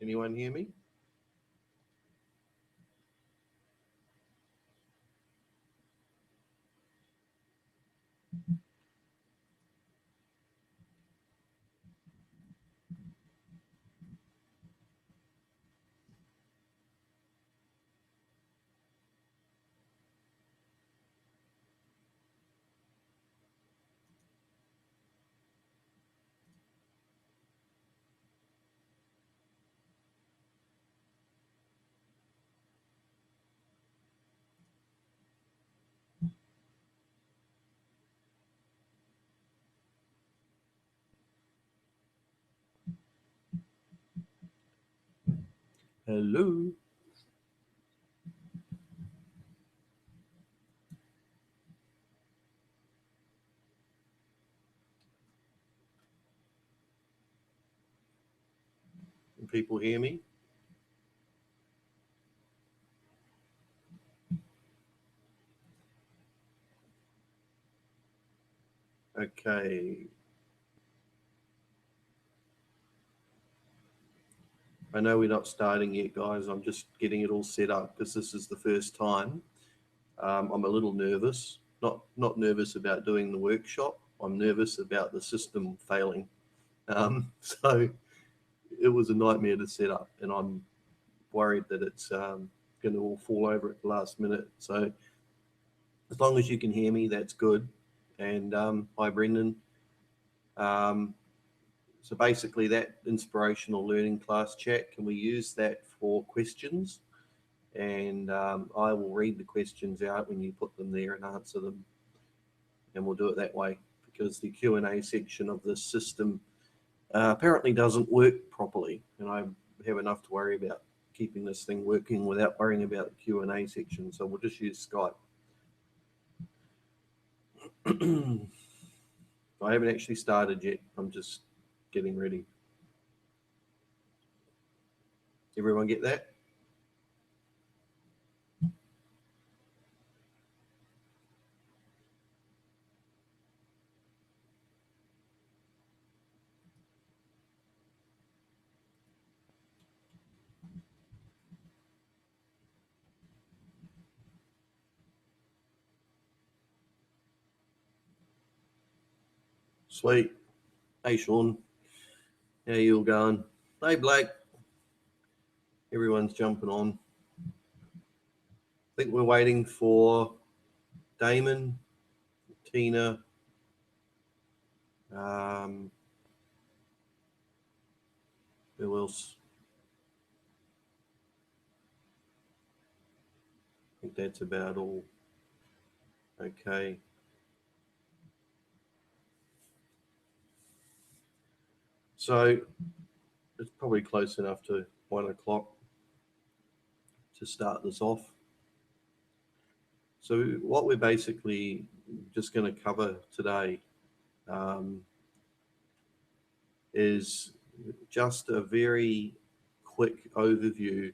Anyone hear me? Hello? Can people hear me? Okay. I know we're not starting yet, guys. I'm just getting it all set up because this is the first time. I'm a little nervous. Not nervous about doing the workshop. I'm nervous about the system failing. So it was a nightmare to set up, and I'm worried that it's going to all fall over at the last minute. So as long as you can hear me, that's good. And hi, Brendan. Um, so basically, that inspirational learning class chat, can we use that for questions? And I will read the questions out when you put them there and answer them, and we'll do it that way because the Q&A section of this system apparently doesn't work properly, and I have enough to worry about keeping this thing working without worrying about the Q&A section. So we'll just use Skype. I haven't actually started yet. I'm just getting ready. Everyone get that? Sweet. Hey, Sean. How you all going? Hey, Blake. Everyone's jumping on. I think we're waiting for Damon, Tina, who else? I think that's about all. Okay. So it's probably close enough to 1 o'clock to start this off. So what we're basically just going to cover today um, is just a very quick overview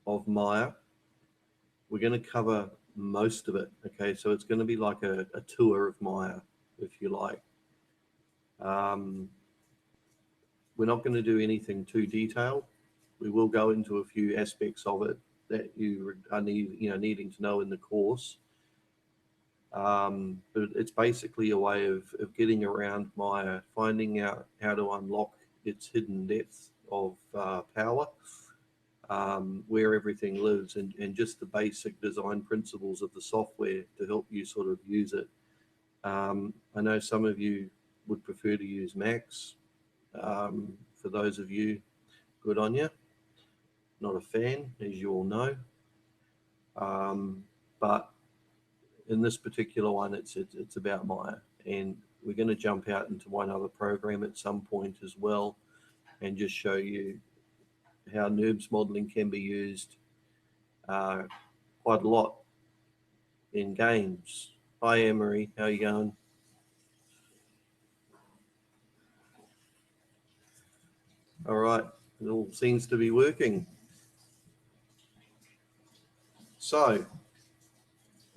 of Maya. We're going to cover most of it. Okay, so it's going to be like a tour of Maya, if you like. We're not going to do anything too detailed. We will go into a few aspects of it that you are needing to know in the course. But it's basically a way of getting around Maya, finding out how to unlock its hidden depth of power, where everything lives, and just the basic design principles of the software to help you sort of use it. I know some of you would prefer to use Macs. For those of you, good on you. Not a fan, as you all know. But in this particular one, it's about Maya, and we're going to jump out into one other program at some point as well, and just show you how NURBS modeling can be used quite a lot in games. Hi, Emery, how you going? All right, it all seems to be working. So,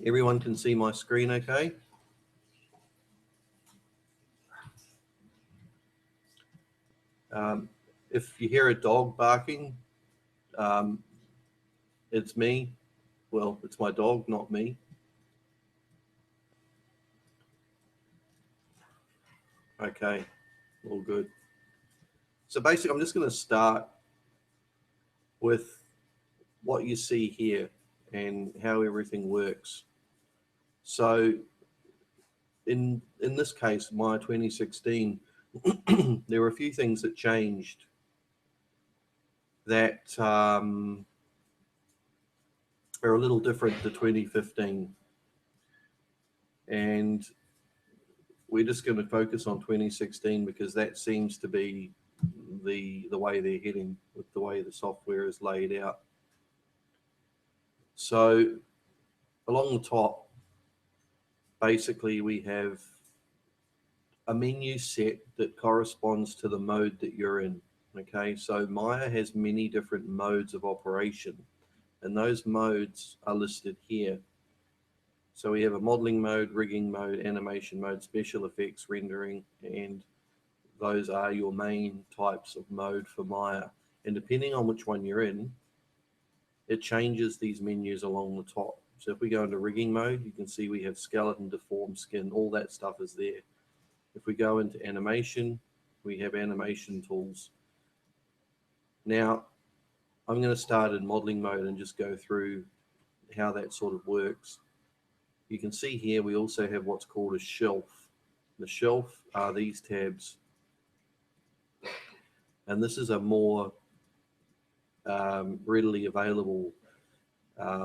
everyone can see my screen okay? If you hear a dog barking, it's me. Well, it's my dog, not me. Okay, all good. So basically, I'm just going to start with what you see here and how everything works. So in this case, Maya 2016, there were a few things that changed that are a little different to 2015. And we're just going to focus on 2016 because that seems to be the way they're heading with the way the software is laid out. So along the top, basically we have a menu set that corresponds to the mode that you're in. Okay, so Maya has many different modes of operation, and those modes are listed here. So we have a modeling mode, rigging mode, animation mode, special effects, rendering, and those are your main types of mode for Maya. And depending on which one you're in, it changes these menus along the top. So if we go into rigging mode, you can see we have skeleton, deformed skin, all that stuff is there. If we go into animation, we have animation tools. Now, I'm going to start in modeling mode and just go through how that sort of works. You can see here we also have what's called a shelf. The shelf are these tabs. And this is a more readily available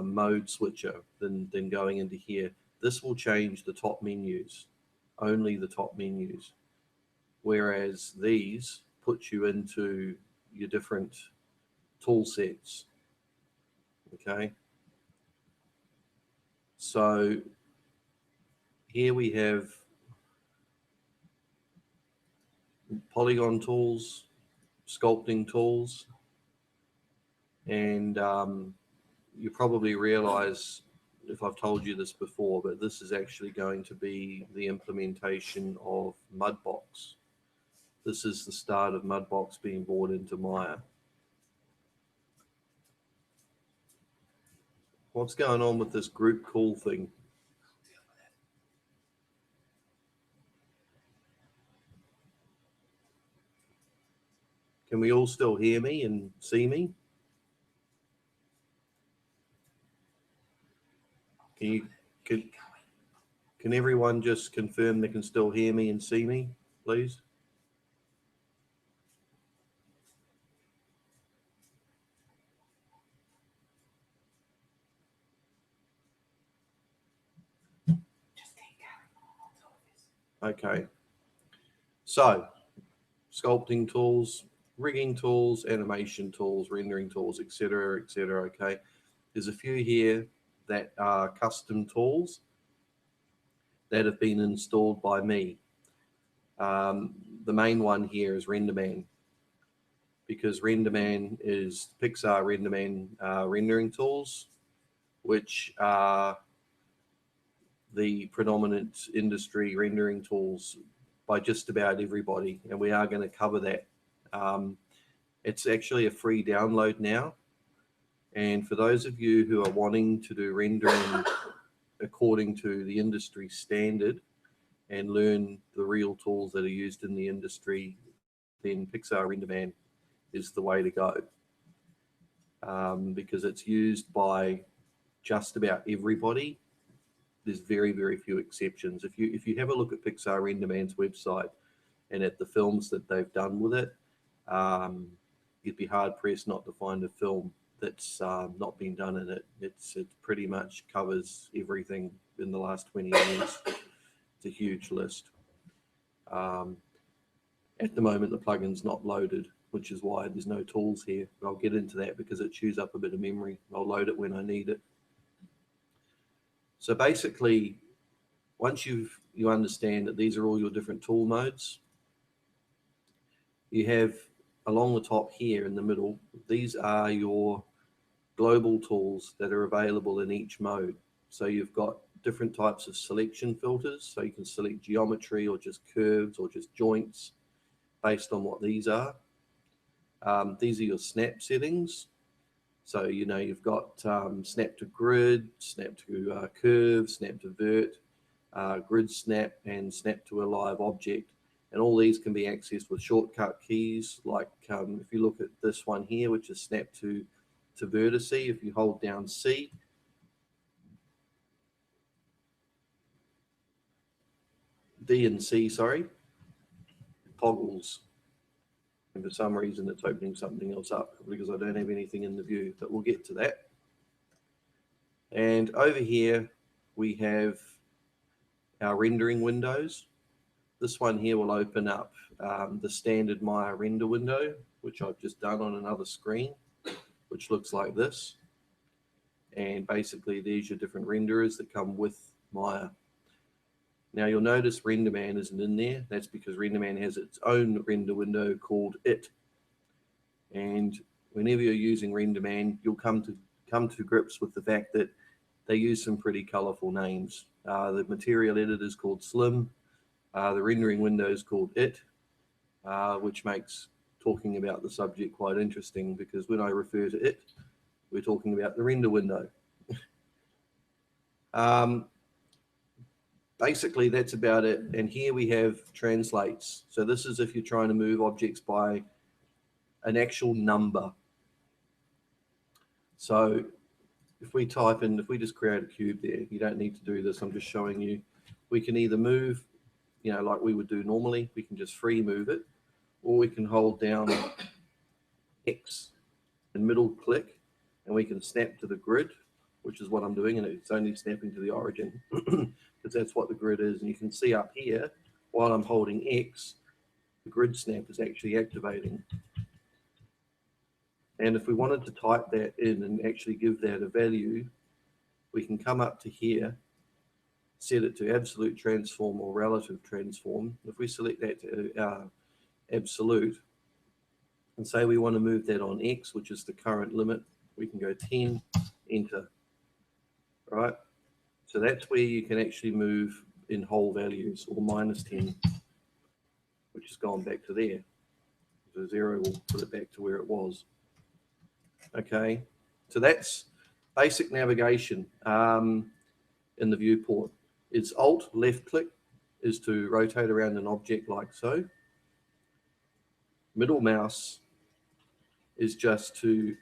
mode switcher than going into here. This will change the top menus, only the top menus. Whereas these put you into your different tool sets. Okay. So here we have polygon tools, sculpting tools, and you probably realize if I've told you this before, but this is actually going to be the implementation of Mudbox. This is the start of Mudbox being brought into Maya. What's going on with this group call thing? Can we all still hear me and see me? Can everyone just confirm they can still hear me and see me, please? Okay. So, sculpting tools, rigging tools, animation tools, rendering tools, etc., etc. Okay. There's a few here that are custom tools that have been installed by me. The main one here is RenderMan, because RenderMan is Pixar RenderMan rendering tools, which are the predominant industry rendering tools by just about everybody, and we are going to cover that. It's actually a free download now, and for those of you who are wanting to do rendering according to the industry standard and learn the real tools that are used in the industry, then Pixar RenderMan is the way to go, because it's used by just about everybody. There's very, very few exceptions. If you have a look at Pixar RenderMan's website and at the films that they've done with it, you'd be hard pressed not to find a film that's not been done in it. It pretty much covers everything in the last 20 years. It's a huge list. At the moment, the plugin's not loaded, which is why there's no tools here. But I'll get into that because it chews up a bit of memory. I'll load it when I need it. So basically, once you understand that these are all your different tool modes, you have along the top here in the middle, these are your global tools that are available in each mode. So you've got different types of selection filters. So you can select geometry or just curves or just joints based on what these are. These are your snap settings. So, you've got snap to grid, snap to curve, snap to vert, grid snap, and snap to a live object. And all these can be accessed with shortcut keys. Like if you look at this one here, which is snap to vertex, if you hold down C, D and C, sorry, toggles. And for some reason, it's opening something else up because I don't have anything in the view, but we'll get to that. And over here, we have our rendering windows. This one here will open up the standard Maya render window, which I've just done on another screen, which looks like this. And basically, these are different renderers that come with Maya. Now you'll notice RenderMan isn't in there. That's because RenderMan has its own render window called It. And whenever you're using RenderMan, you'll come to grips with the fact that they use some pretty colorful names. The material editor is called Slim. The rendering window is called It, which makes talking about the subject quite interesting, because when I refer to it, we're talking about the render window. Basically, that's about it. And here we have translates. So this is if you're trying to move objects by an actual number. So if we just create a cube there, you don't need to do this. I'm just showing you. We can either move, like we would do normally. We can just free move it, or we can hold down X and middle click, and we can snap to the grid, which is what I'm doing, and it's only snapping to the origin because that's what the grid is. And you can see up here, while I'm holding X, the grid snap is actually activating. And if we wanted to type that in and actually give that a value, we can come up to here, set it to absolute transform or relative transform. If we select that to absolute and say we want to move that on X, which is the current limit, we can go 10, enter. Right? So that's where you can actually move in whole values, or -10, which has gone back to there. So 0 will put it back to where it was. Okay, so that's basic navigation in the viewport. It's Alt left click is to rotate around an object like so. Middle mouse is just to,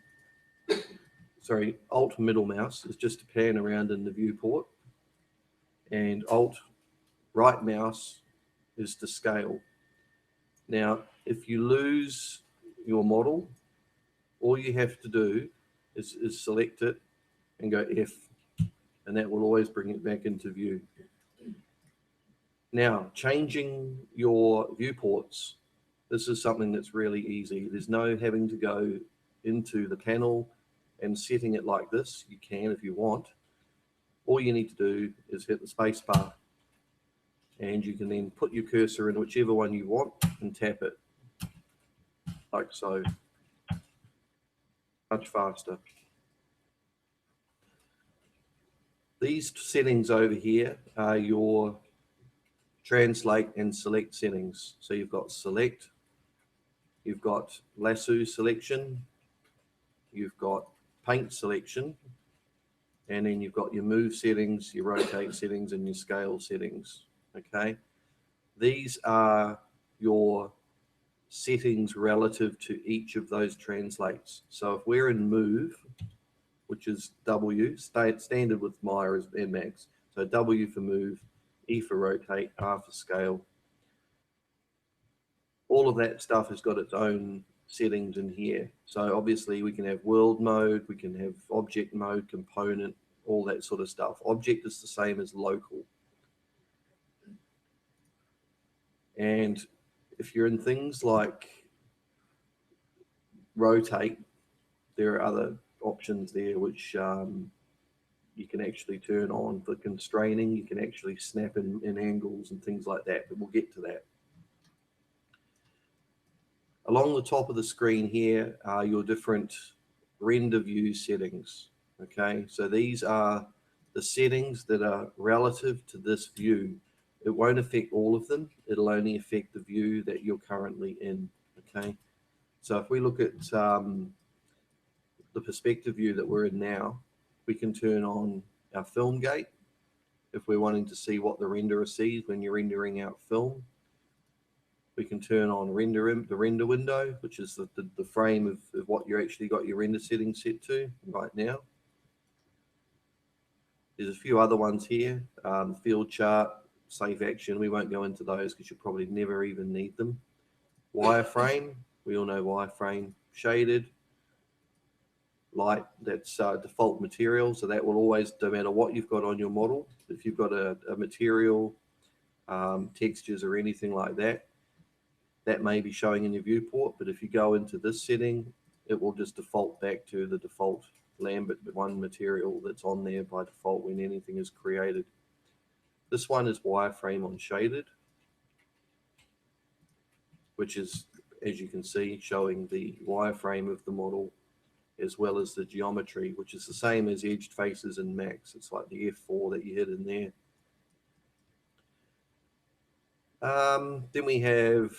Alt middle mouse is just to pan around in the viewport. And Alt right mouse is to scale. Now, if you lose your model, all you have to do is select it and go F, and that will always bring it back into view. Now, changing your viewports, this is something that's really easy. There's no having to go into the panel and setting it like this. You can if you want. All you need to do is hit the space bar, and you can then put your cursor in whichever one you want and tap it, like so. Much faster. These settings over here are your translate and select settings. So you've got select, you've got lasso selection, you've got paint selection, and then you've got your move settings, your rotate settings, and your scale settings. Okay, these are your settings relative to each of those translates. So if we're in move, which is W, standard with Maya is Max. So W for move, E for rotate, R for scale. All of that stuff has got its own settings in here. So obviously we can have world mode, we can have object mode, component, all that sort of stuff. Object is the same as local. And if you're in things like rotate, there are other options there which you can actually turn on for constraining. You can actually snap in angles and things like that, but we'll get to that. Along the top of the screen here are your different render view settings. Okay, so these are the settings that are relative to this view. It won't affect all of them. It'll only affect the view that you're currently in. Okay, So if we look at the perspective view that we're in now, we can turn on our film gate if we're wanting to see what the renderer sees when you're rendering out film. We can turn on the render window, which is the frame of what you actually got your render settings set to right now. There's a few other ones here, field chart, safe action. We won't go into those because you'll probably never even need them. Wireframe, we all know wireframe. Shaded, light, that's default material. So that will always, no matter what you've got on your model, if you've got a material, textures or anything like that, that may be showing in your viewport, but if you go into this setting, it will just default back to the default Lambert one material that's on there by default when anything is created. This one is wireframe on shaded, which is, as you can see, showing the wireframe of the model as well as the geometry, which is the same as edged faces in Max. It's like the F4 that you hit in there. Then we have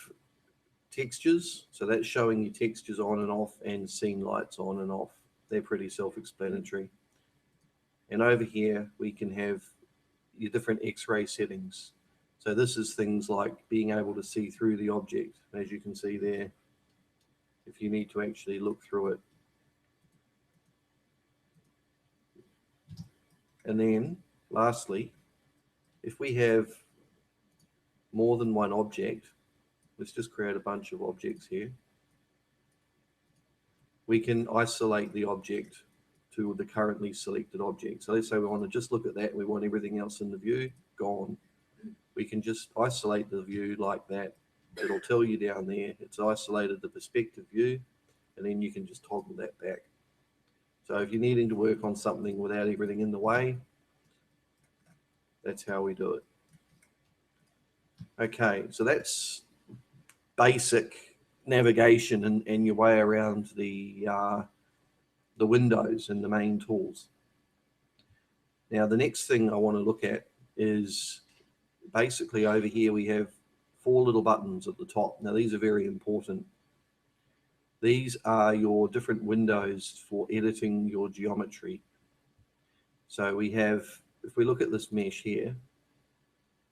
textures. So that's showing you textures on and off and scene lights on and off. They're pretty self-explanatory. And over here, we can have your different X-ray settings. So this is things like being able to see through the object, as you can see there, if you need to actually look through it. And then lastly, if we have more than one object, let's just create a bunch of objects here. We can isolate the object to the currently selected object. So let's say we want to just look at that. We want everything else in the view gone. We can just isolate the view like that. It'll tell you down there, it's isolated the perspective view, and then you can just toggle that back. So if you're needing to work on something without everything in the way, that's how we do it. Okay, so that's basic navigation and your way around the windows and the main tools. Now, the next thing I want to look at is basically over here we have 4 little buttons at the top. Now, these are very important. These are your different windows for editing your geometry. So we have, if we look at this mesh here,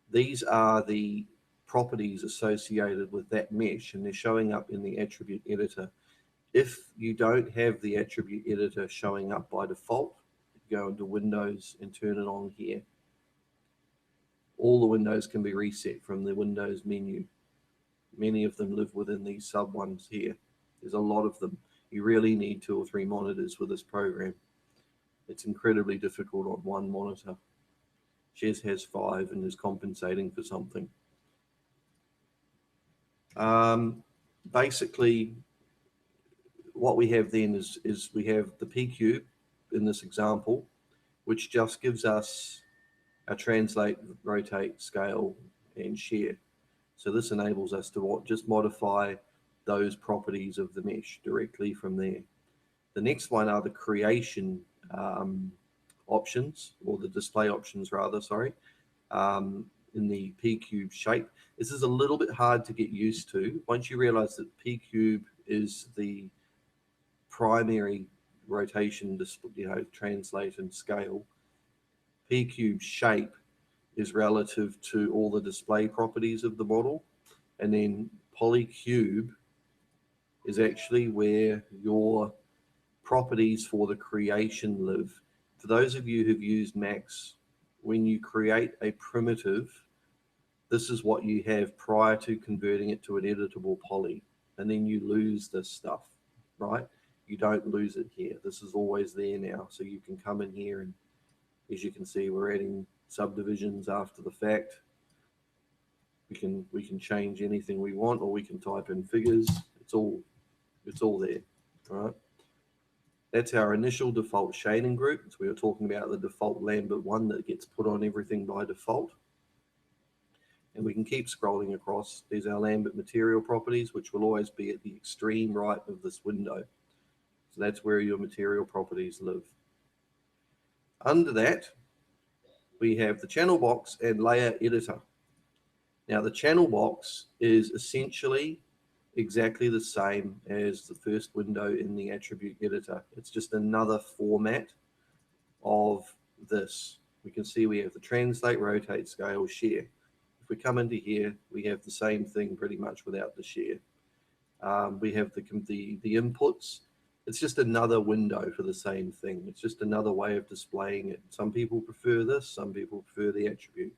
these are the properties associated with that mesh, and they're showing up in the attribute editor. If you don't have the attribute editor showing up by default, go into Windows and turn it on here. All the windows can be reset from the Windows menu. Many of them live within these sub ones here. There's a lot of them. You really need 2 or 3 monitors for this program. It's incredibly difficult on one monitor. Shez has 5 and is compensating for something. Basically, what we have then is we have the P-cube in this example, which just gives us a translate, rotate, scale, and share. So this enables us to just modify those properties of the mesh directly from there. The next one are the creation options, or the display options rather, sorry, in the P-cube shape. This is a little bit hard to get used to. Once you realize that P-cube is the primary rotation, translate and scale, P-cube shape is relative to all the display properties of the model, and then polycube is actually where your properties for the creation live. For those of you who've used Max, when you create a primitive, this is what you have prior to converting it to an editable poly, and then you lose this stuff, right? You don't lose it here. This is always there now, so you can come in here and, as you can see, we're adding subdivisions after the fact. We can change anything we want, or we can type in figures. It's all there, all right? That's our initial default shading group. So we were talking about the default Lambert one that gets put on everything by default. And we can keep scrolling across. There's our Lambert material properties, which will always be at the extreme right of this window. So that's where your material properties live. Under that, we have the channel box and layer editor. Now, the channel box is essentially exactly the same as the first window in the attribute editor. It's just another format of this. We can see we have the translate, rotate, scale, share. If we come into here, we have the same thing pretty much without the share. We have the inputs. It's just another window for the same thing. It's just another way of displaying it. Some people prefer this, some people prefer the attribute.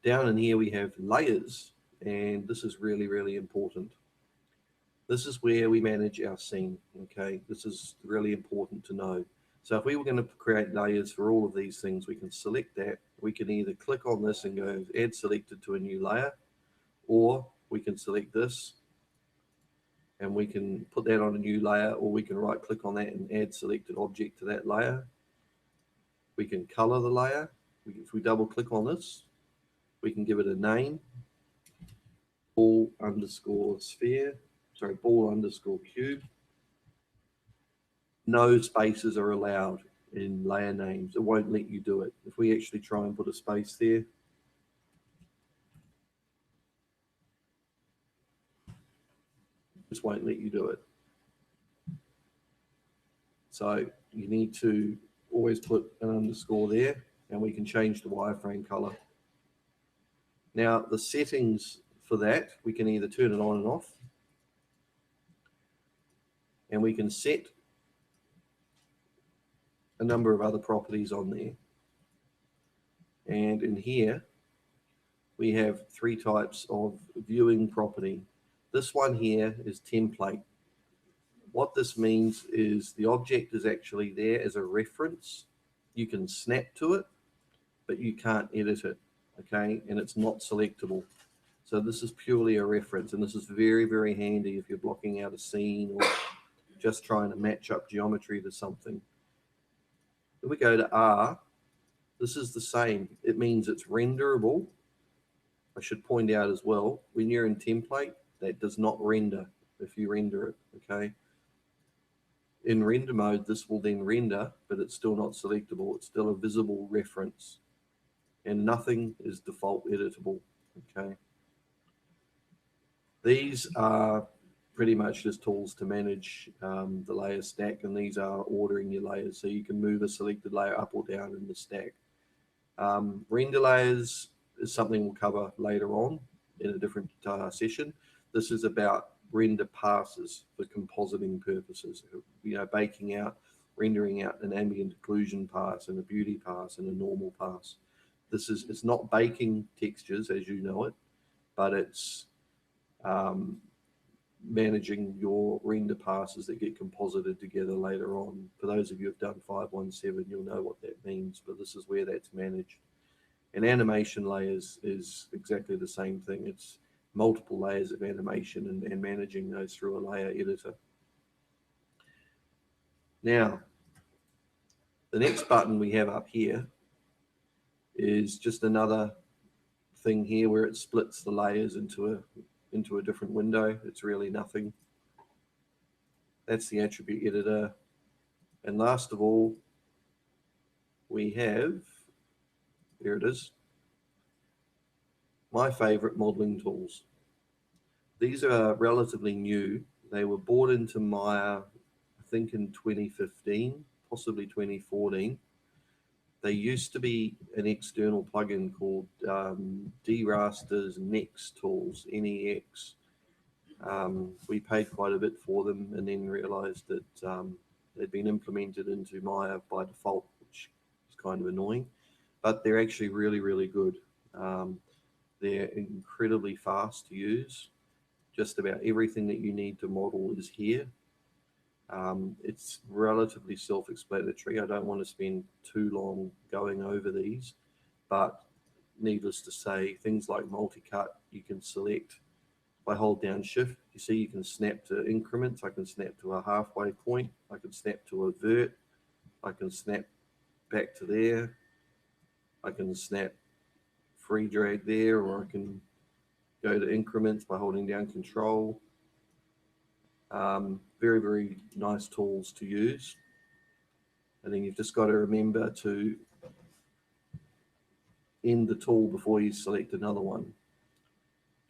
Down in here we have layers, and this is really, really important. This is where we manage our scene, okay? This is really important to know. So if we were going to create layers for all of these things, we can select that. We can either click on this and go add selected to a new layer, or we can select this and we can put that on a new layer, or we can right click on that and add selected object to that layer. We can color the layer. If we double click on this, we can give it a name, ball underscore sphere, sorry, ball underscore cube. No spaces are allowed in layer names. It won't let you do it. If we actually try and put a space there, just won't let you do it. So you need to always put an underscore there, and we can change the wireframe color. Now the settings for that, we can either turn it on and off, and we can set a number of other properties on there. And in here, we have three types of viewing property. This one here is template. What this means is the object is actually there as a reference. You can snap to it, but you can't edit it, okay? And it's not selectable. So this is purely a reference, and this is very, very handy if you're blocking out a scene or just trying to match up geometry to something. If we go to R, this is the same. It means it's renderable. I should point out as well, when you're in template, that does not render if you render it, okay? In render mode, this will then render, but it's still not selectable. It's still a visible reference, and nothing is default editable, okay? These are pretty much just tools to manage the layer stack, and these are ordering your layers, so you can move a selected layer up or down in the stack. Render layers is something we'll cover later on in a different session. This is about render passes for compositing purposes, you know, baking out, rendering out an ambient occlusion pass and a beauty pass and a normal pass. It's not baking textures as you know it, but it's managing your render passes that get composited together later on. For those of you who have done 517, you'll know what that means, but this is where that's managed. And animation layers is exactly the same thing. It's multiple layers of animation and managing those through a layer editor. Now, the next button we have up here is just another thing here where it splits the layers into a different window. It's really nothing. That's the attribute editor. And last of all, we have, there it is, my favorite modeling tools. These are relatively new. They were brought into Maya, I think in 2015, possibly 2014. They used to be an external plugin called D-Raster's Nex tools, NEX. We paid quite a bit for them and then realized that they'd been implemented into Maya by default, which is kind of annoying, but they're actually really, really good. They're incredibly fast to use. Just about everything that you need to model is here. It's relatively self-explanatory. I don't want to spend too long going over these, but needless to say, things like multi-cut, you can select. If I hold down shift, you see you can snap to increments. I can snap to a halfway point. I can snap to a vert. I can snap back to there. I can snap free drag there, or I can go to increments by holding down control. Very, very nice tools to use. And then you've just got to remember to end the tool before you select another one.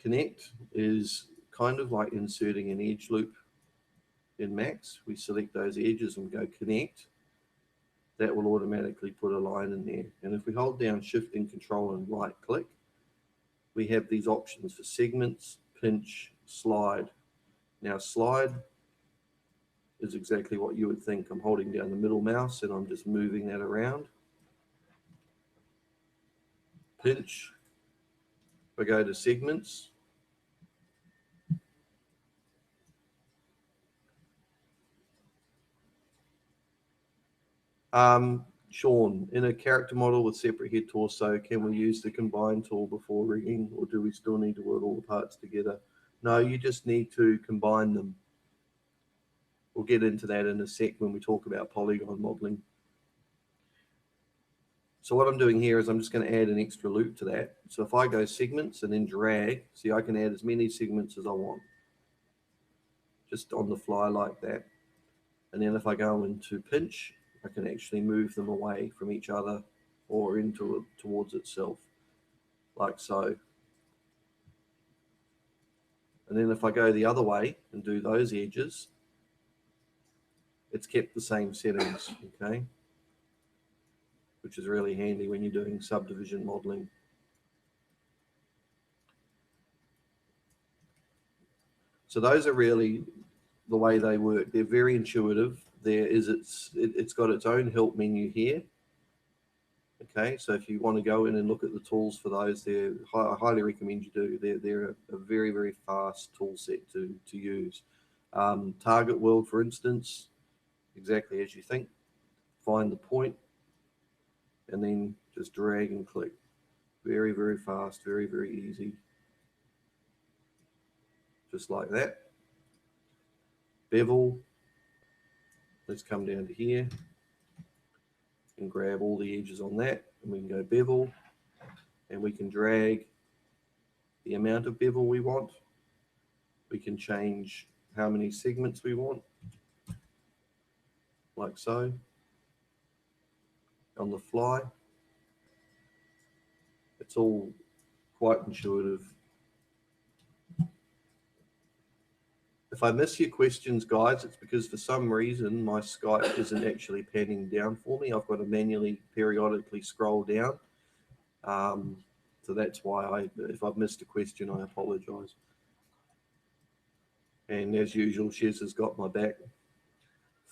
Connect is kind of like inserting an edge loop in Max. We select those edges and go connect. That will automatically put a line in there. And if we hold down Shift and Control and right click, we have these options for segments, pinch, slide. Now slide is exactly what you would think. I'm holding down the middle mouse and I'm just moving that around. Pinch, if I go to segments, Sean, in a character model with separate head torso, can we use the combine tool before rigging, or do we still need to work all the parts together? No, you just need to combine them. We'll get into that in a sec when we talk about polygon modeling. So what I'm doing here is I'm just going to add an extra loop to that. So if I go segments and then drag, see, I can add as many segments as I want, just on the fly like that. And then if I go into pinch, I can actually move them away from each other or into it towards itself, like so. And then if I go the other way and do those edges, it's kept the same settings, okay? Which is really handy when you're doing subdivision modeling. So those are really the way they work. They're very intuitive. It's got its own help menu here. Okay, so if you want to go in and look at the tools for those, I highly recommend you do. They're a very, very fast tool set to use. Target world, for instance, exactly as you think. Find the point, and then just drag and click. Very, very fast, very, very easy. Just like that. Bevel. Let's come down to here and grab all the edges on that, and we can go bevel, and we can drag the amount of bevel we want. We can change how many segments we want, like so, on the fly. It's all quite intuitive. If I miss your questions, guys, it's because for some reason my Skype isn't actually panning down for me. I've got to manually, periodically scroll down. So that's why if I've missed a question, I apologize. And as usual, Shez has got my back.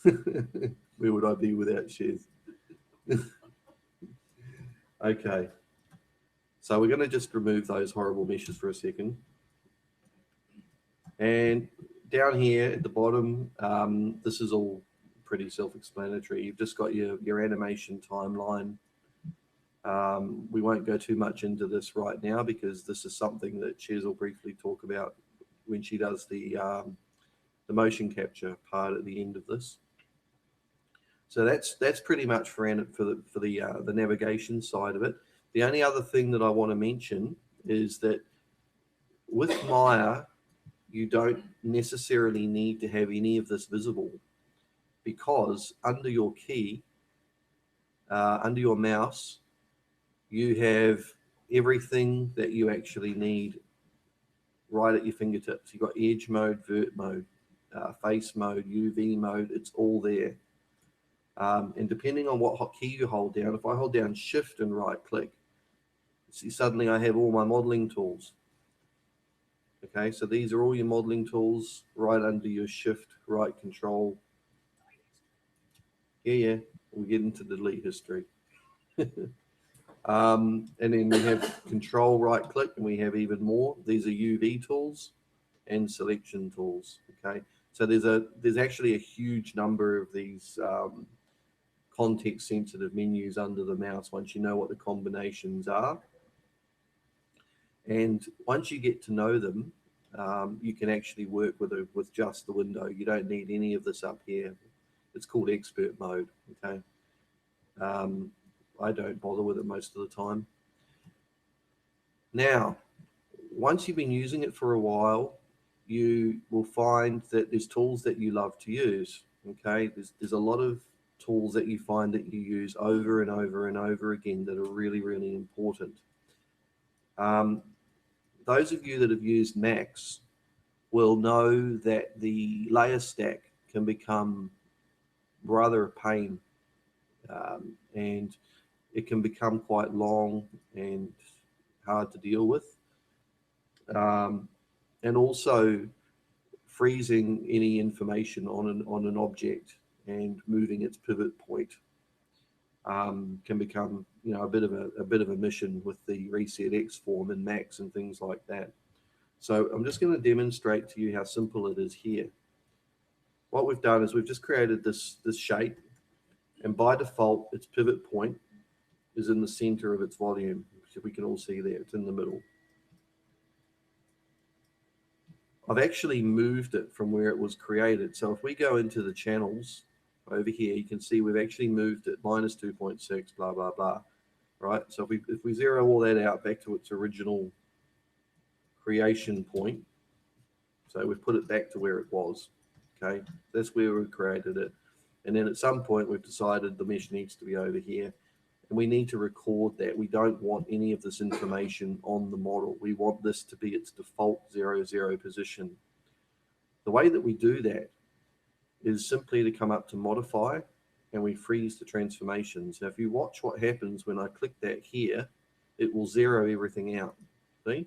Where would I be without Shez? Okay. So we're going to just remove those horrible meshes for a second. And down here at the bottom, this is all pretty self-explanatory. You've just got your animation timeline. We won't go too much into this right now because this is something that Shez will briefly talk about when she does the motion capture part at the end of this. So that's pretty much for the navigation side of it. The only other thing that I want to mention is that with Maya, you don't necessarily need to have any of this visible, because under your key, under your mouse, you have everything that you actually need right at your fingertips. You've got edge mode, vert mode, face mode, UV mode, it's all there. And depending on what key you hold down, if I hold down Shift and right click, see, suddenly I have all my modeling tools. Okay, so these are all your modeling tools right under your Shift, right control. Yeah, we get into delete history. And then we have control right click, and we have even more. These are UV tools and selection tools. Okay, so there's actually a huge number of these context sensitive menus under the mouse once you know what the combinations are. And once you get to know them, you can actually work with just the window. You don't need any of this up here. It's called expert mode. Okay. I don't bother with it most of the time. Now, once you've been using it for a while, you will find that there's tools that you love to use. Okay. There's a lot of tools that you find that you use over and over and over again that are really, really important. those of you that have used Max will know that the layer stack can become rather a pain, and it can become quite long and hard to deal with. And also freezing any information on an object and moving its pivot point can become, you know, a bit of a mission with the ResetX form and Max and things like that. So I'm just going to demonstrate to you how simple it is here. What we've done is we've just created this shape, and by default its pivot point is in the center of its volume, which we can all see there. It's in the middle. I've actually moved it from where it was created. So if we go into the channels over here, you can see we've actually moved it minus 2.6, blah, blah, blah, right? So if we zero all that out back to its original creation point, so we've put it back to where it was, okay? That's where we created it. And then at some point we've decided the mesh needs to be over here, and we need to record that. We don't want any of this information on the model. We want this to be its default 00 position. The way that we do that is simply to come up to modify, and we freeze the transformations. Now, if you watch what happens when I click that here, it will zero everything out, see?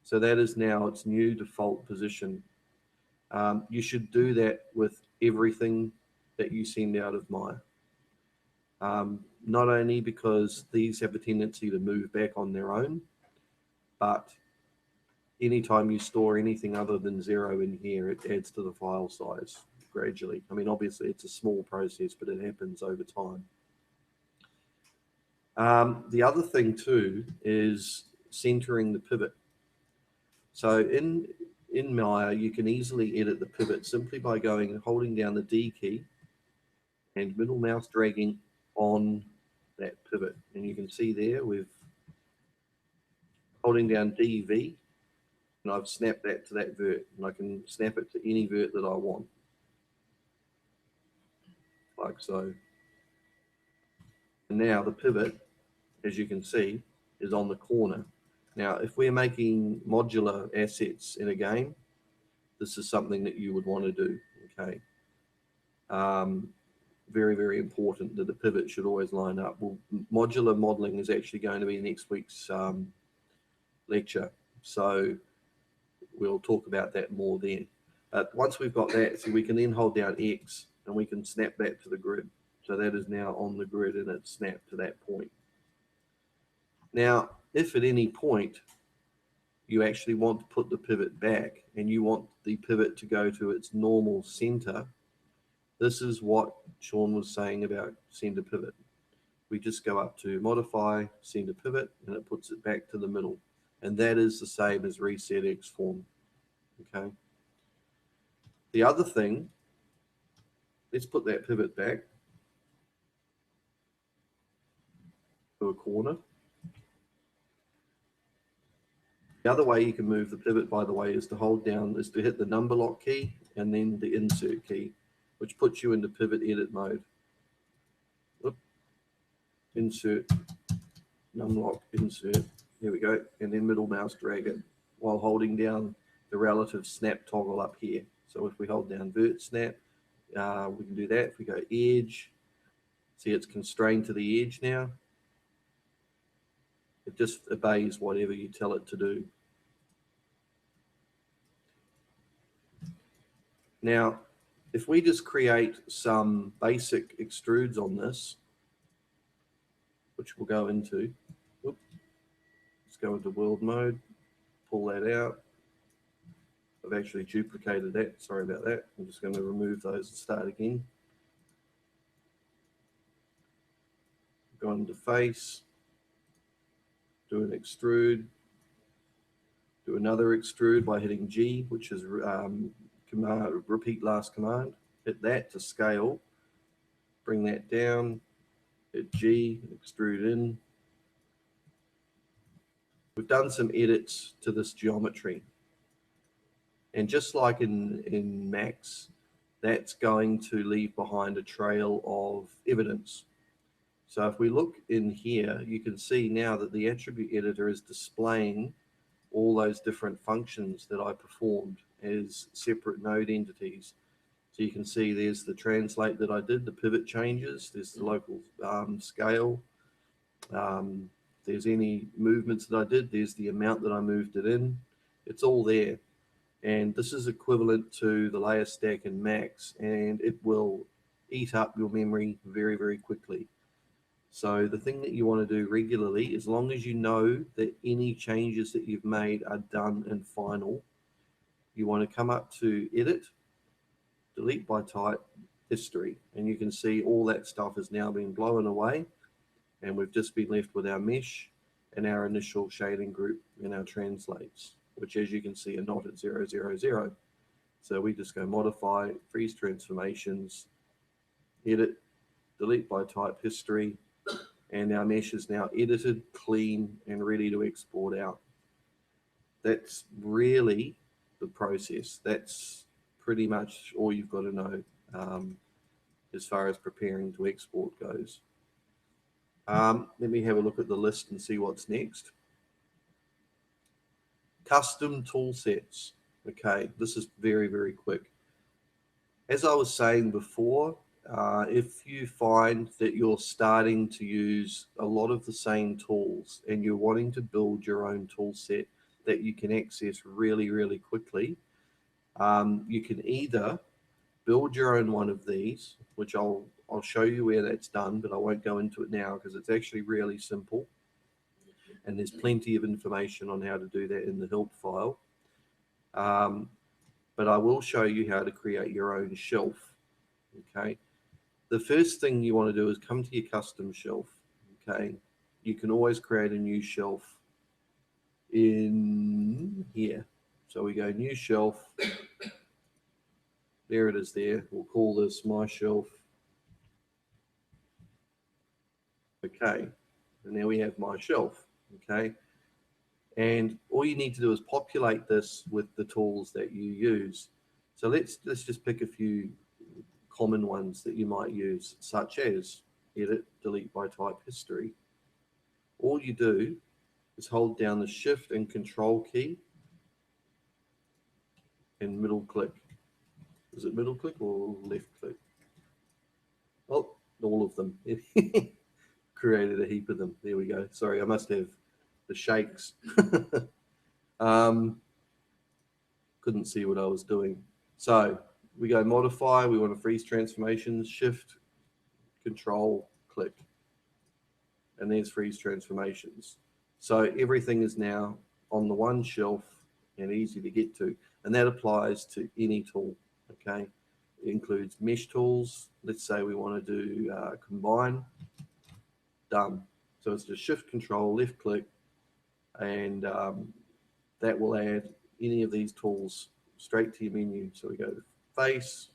So that is now its new default position. You should do that with everything that you send out of Maya. Not only because these have a tendency to move back on their own, but anytime you store anything other than 0 in here, it adds to the file size gradually. I mean, obviously it's a small process, but it happens over time. The other thing too is centering the pivot. So in Maya, you can easily edit the pivot simply by going and holding down the D key and middle mouse dragging on that pivot. And you can see there we've holding down DV, and I've snapped that to that vert, and I can snap it to any vert that I want, like so. And now the pivot, as you can see, is on the corner. Now, if we're making modular assets in a game, this is something that you would want to do, okay? Very, very important that the pivot should always line up. Well, modular modeling is actually going to be next week's lecture, so we'll talk about that more then. But once we've got that, so we can then hold down X and we can snap that to the grid. So that is now on the grid and it's snapped to that point. Now, if at any point you actually want to put the pivot back and you want the pivot to go to its normal center, this is what Sean was saying about center pivot. We just go up to modify center pivot and it puts it back to the middle. And that is the same as ResetX form, okay? The other thing, let's put that pivot back to a corner. The other way you can move the pivot, by the way, is to hold down, is to hit the number lock key and then the insert key, which puts you into pivot edit mode. Oop. Insert, numlock, insert, there we go, and then middle mouse drag it while holding down the relative snap toggle up here. So if we hold down vert snap, we can do that. If we go edge, see it's constrained to the edge now. It just obeys whatever you tell it to do. Now, if we just create some basic extrudes on this, which we'll go into, let's go into world mode, pull that out. I've actually duplicated that, sorry about that. I'm just going to remove those and start again. Go into face, do an extrude, do another extrude by hitting G, which is command, repeat last command. Hit that to scale, bring that down, hit G, extrude in. We've done some edits to this geometry. And just like in Max, that's going to leave behind a trail of evidence. So if we look in here, you can see now that the attribute editor is displaying all those different functions that I performed as separate node entities. So you can see there's the translate that I did, the pivot changes, there's the local scale, there's any movements that I did, there's the amount that I moved it in. It's all there. And this is equivalent to the layer stack in Max, and it will eat up your memory very, very quickly. So the thing that you want to do regularly, as long as you know that any changes that you've made are done and final, you want to come up to Edit, Delete by Type, History, and you can see all that stuff has now been blown away, and we've just been left with our mesh and our initial shading group and our translates, which, as you can see, are not at 0, 0, 0. So we just go Modify, Freeze Transformations, Edit, Delete by Type, History, and our mesh is now edited, clean, and ready to export out. That's really the process. That's pretty much all you've got to know as far as preparing to export goes. Let me have a look at the list and see what's next. Custom tool sets. Okay, this is very, very quick. As I was saying before, if you find that you're starting to use a lot of the same tools and you're wanting to build your own tool set that you can access really, really quickly, you can either build your own one of these, which I'll show you where that's done, but I won't go into it now because it's actually really simple. And there's plenty of information on how to do that in the help file. But I will show you how to create your own shelf. Okay. The first thing you want to do is come to your custom shelf. Okay. You can always create a new shelf in here. So we go new shelf. There it is there. We'll call this my shelf. Okay. And now we have my shelf. Okay. And all you need to do is populate this with the tools that you use. So let's just pick a few common ones that you might use, such as Edit, Delete by Type, History. All you do is hold down the Shift and Control key and middle click. Is it middle click or left click? Oh, all of them. Created a heap of them. There we go. Sorry, I must have the shakes. Couldn't see what I was doing. So we go Modify. We want to freeze transformations. Shift, Control, click. And there's freeze transformations. So everything is now on the one shelf and easy to get to. And that applies to any tool, okay? It includes mesh tools. Let's say we want to do combine. Done. So it's just Shift, Control, left click, and that will add any of these tools straight to your menu. So we go to Face,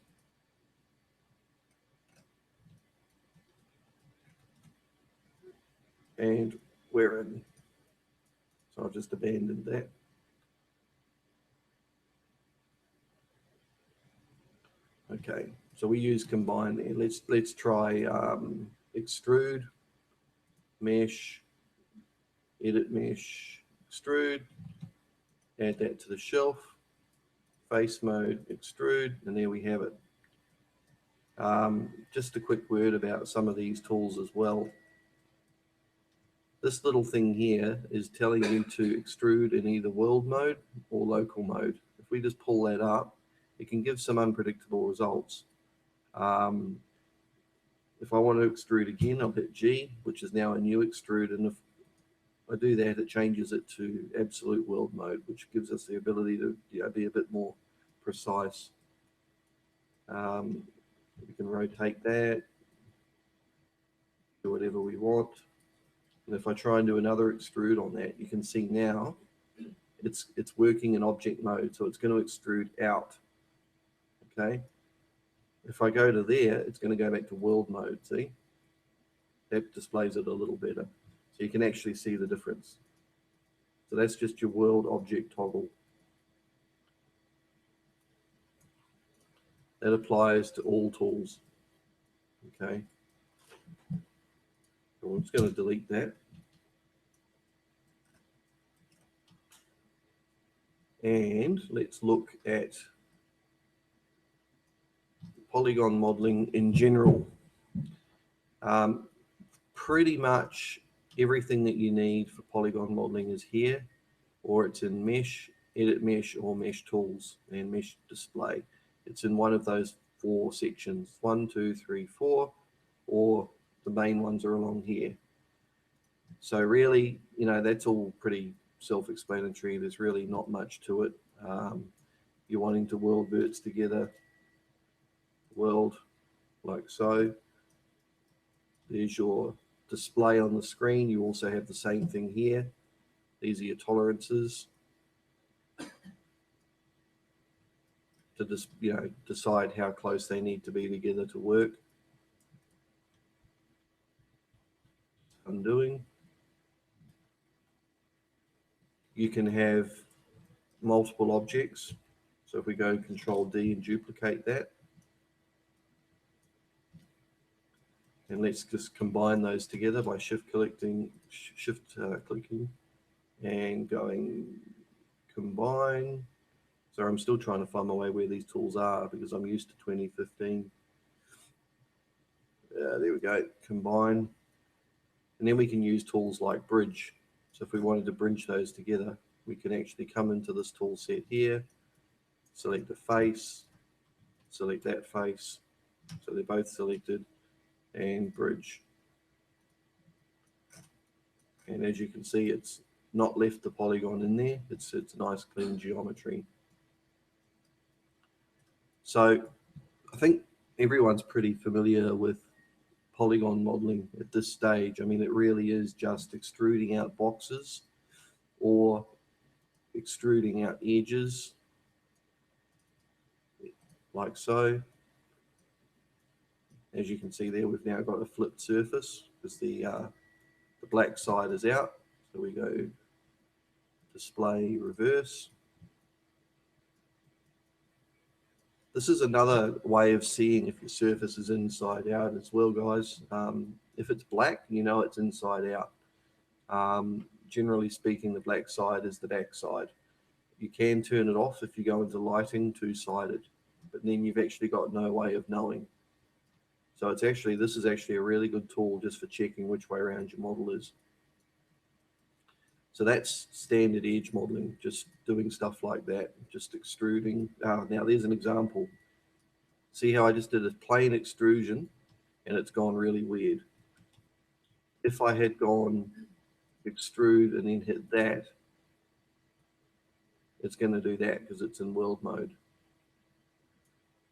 and we're in. So I've just abandoned that. Okay, so we use combine there. Let's try extrude, mesh, edit mesh, extrude, add that to the shelf, face mode, extrude, and there we have it. Just a quick word about some of these tools as well. This little thing here is telling you to extrude in either world mode or local mode. If we just pull that up, it can give some unpredictable results. If I want to extrude again, I'll hit G, which is now a new extrude, and if I do that, it changes it to absolute world mode, which gives us the ability to be a bit more precise. We can rotate that, do whatever we want. And if I try and do another extrude on that, you can see now it's working in object mode, so it's going to extrude out. Okay. If I go to there, it's going to go back to world mode. See, that displays it a little better, so you can actually see the difference. So that's just your world object toggle. That applies to all tools. Okay. So I'm just going to delete that. And let's look at polygon modeling in general. Pretty much everything that you need for polygon modeling is here, or it's in Mesh, Edit Mesh, or Mesh Tools and Mesh Display. It's in one of those 4 sections, 1, 2, 3, 4, or the main ones are along here. So really, you know, that's all pretty self-explanatory. There's really not much to it. You're wanting to world verts together, world like so. There's your display on the screen. You also have the same thing here. These are your tolerances to just, you know, decide how close they need to be together to work. Undoing. You can have multiple objects. So if we go Control D and duplicate that, and let's just combine those together by shift clicking and going combine. So I'm still trying to find my way where these tools are because I'm used to 2015. There we go, combine. And then we can use tools like bridge. So if we wanted to bridge those together, we can actually come into this tool set here, select the face, select that face. So they're both selected, and bridge. And as you can see, it's not left the polygon in there. It's nice clean geometry. So I think everyone's pretty familiar with polygon modeling at this stage. I mean, it really is just extruding out boxes or extruding out edges like so. As you can see there, we've now got a flipped surface because the black side is out. So we go display reverse. This is another way of seeing if your surface is inside out as well, guys. If it's black, you know it's inside out. Generally speaking, the black side is the back side. You can turn it off if you go into lighting two-sided, but then you've actually got no way of knowing. So it's actually, this is actually a really good tool just for checking which way around your model is. So that's standard edge modeling, just doing stuff like that, just extruding. Now there's an example. See how I just did a plain extrusion and it's gone really weird. If I had gone extrude and then hit that, it's going to do that because it's in world mode.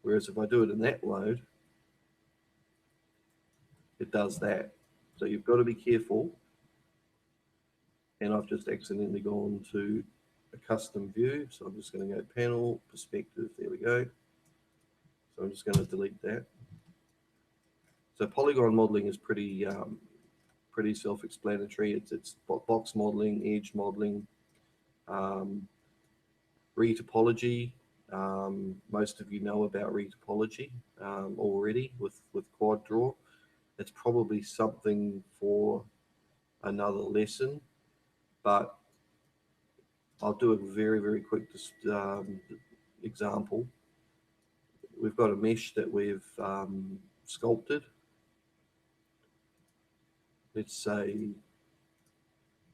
Whereas if I do it in that mode, it does that. So you've got to be careful. And I've just accidentally gone to a custom view. So I'm just going to go panel, perspective, there we go. So I'm just going to delete that. So polygon modeling is pretty self-explanatory. It's box modeling, edge modeling, retopology. Most of you know about retopology already with Quad Draw. It's probably something for another lesson, but I'll do a very, very quick example. We've got a mesh that we've sculpted. Let's say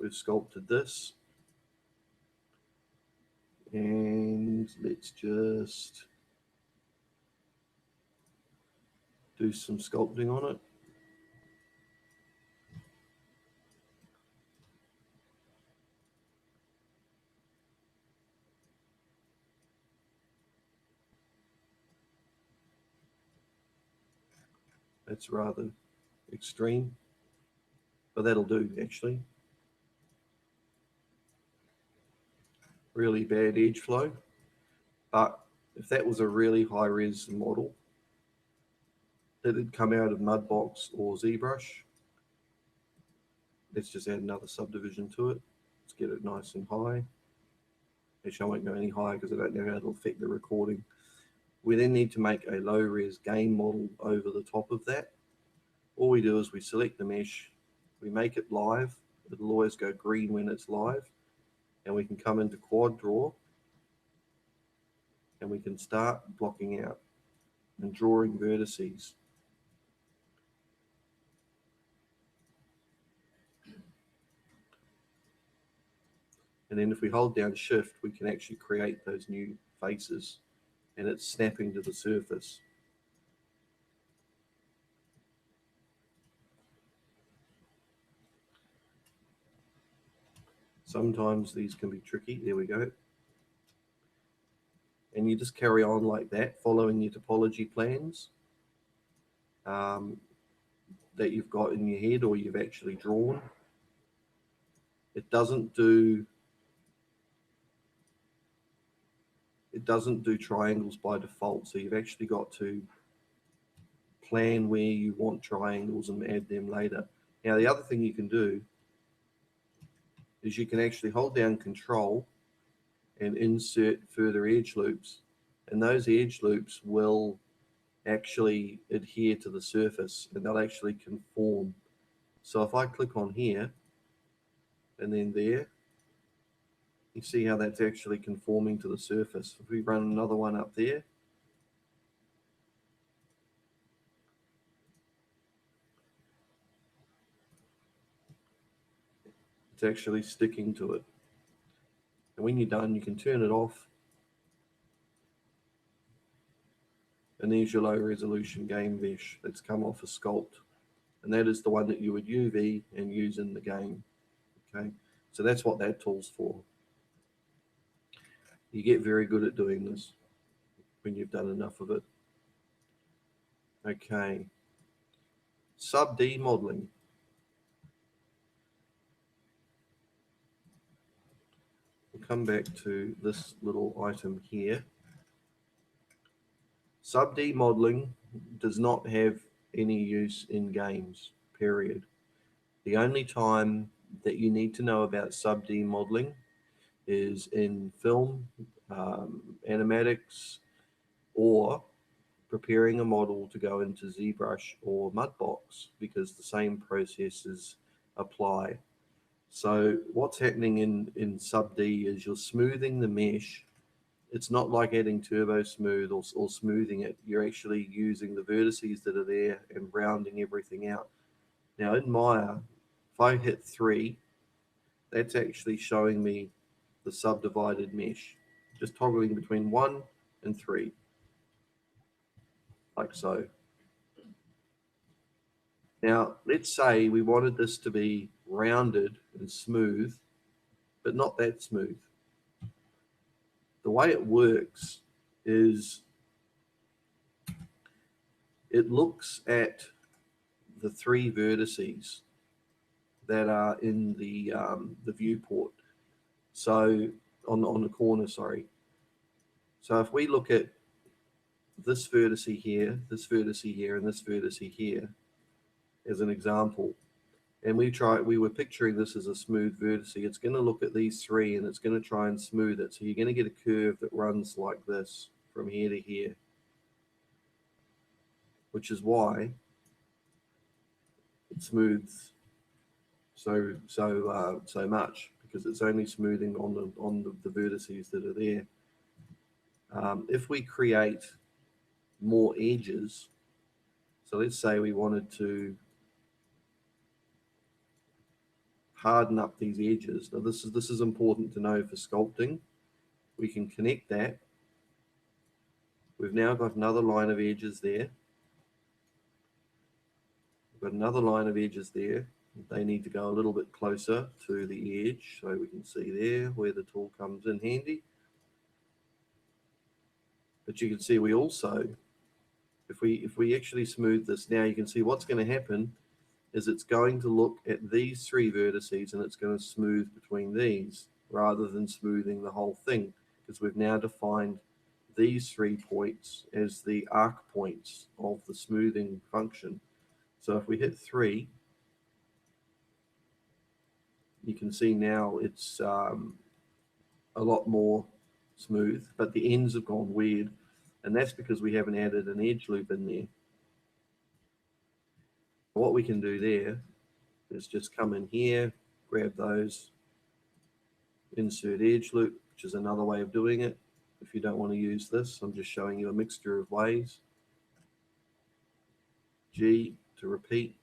we've sculpted this. And let's just do some sculpting on it. That's rather extreme, but that'll do actually. Really bad edge flow. But if that was a really high res model that had come out of Mudbox or ZBrush, let's just add another subdivision to it. Let's get it nice and high. Actually, I won't go any higher because I don't know how it'll affect the recording. We then need to make a low res game model over the top of that. All we do is we select the mesh, we make it live. It'll always go green when it's live. And we can come into Quad Draw and we can start blocking out and drawing vertices. And then if we hold down shift, we can actually create those new faces, and it's snapping to the surface. Sometimes these can be tricky. There we go. And you just carry on like that, following your topology plans that you've got in your head or you've actually drawn. It doesn't do triangles by default, so you've actually got to plan where you want triangles and add them later. Now the other thing you can do is you can actually hold down Control and insert further edge loops, and those edge loops will actually adhere to the surface and they'll actually conform. So if I click on here and then there, you see how that's actually conforming to the surface. If we run another one up there, it's actually sticking to it. And when you're done, you can turn it off. And there's your low resolution game mesh that's come off a sculpt. And that is the one that you would UV and use in the game. Okay, so that's what that tool's for. You get very good at doing this when you've done enough of it. Okay, sub-D modeling. We'll come back to this little item here. Sub-D modeling does not have any use in games, period. The only time that you need to know about sub-D modeling is in film, animatics, or preparing a model to go into ZBrush or Mudbox, because the same processes apply. So what's happening in sub-D is you're smoothing the mesh. It's not like adding turbo smooth or smoothing it. You're actually using the vertices that are there and rounding everything out. Now in Maya, if I hit 3, that's actually showing me the subdivided mesh, just toggling between 1 and 3, like so. Now, let's say we wanted this to be rounded and smooth, but not that smooth. The way it works is it looks at the 3 vertices that are in the viewport. So on the corner, sorry. So if we look at this vertex here, this vertex here, and this vertex here as an example, and we were picturing this as a smooth vertex, it's going to look at these 3 and it's going to try and smooth it. So you're going to get a curve that runs like this from here to here, which is why it smooths so much, because it's only smoothing on the vertices that are there. If we create more edges, so let's say we wanted to harden up these edges. Now this is important to know for sculpting. We can connect that. We've now got another line of edges there. We've got another line of edges there. They need to go a little bit closer to the edge, so we can see there where the tool comes in handy. But you can see we also, if we actually smooth this now, you can see what's going to happen is it's going to look at these 3 vertices and it's going to smooth between these rather than smoothing the whole thing, because we've now defined these 3 points as the arc points of the smoothing function. So if we hit 3, you can see now it's a lot more smooth, but the ends have gone weird, and that's because we haven't added an edge loop in there. What we can do there is just come in here, grab those, insert edge loop, which is another way of doing it, if you don't want to use this. I'm just showing you a mixture of ways. G to repeat.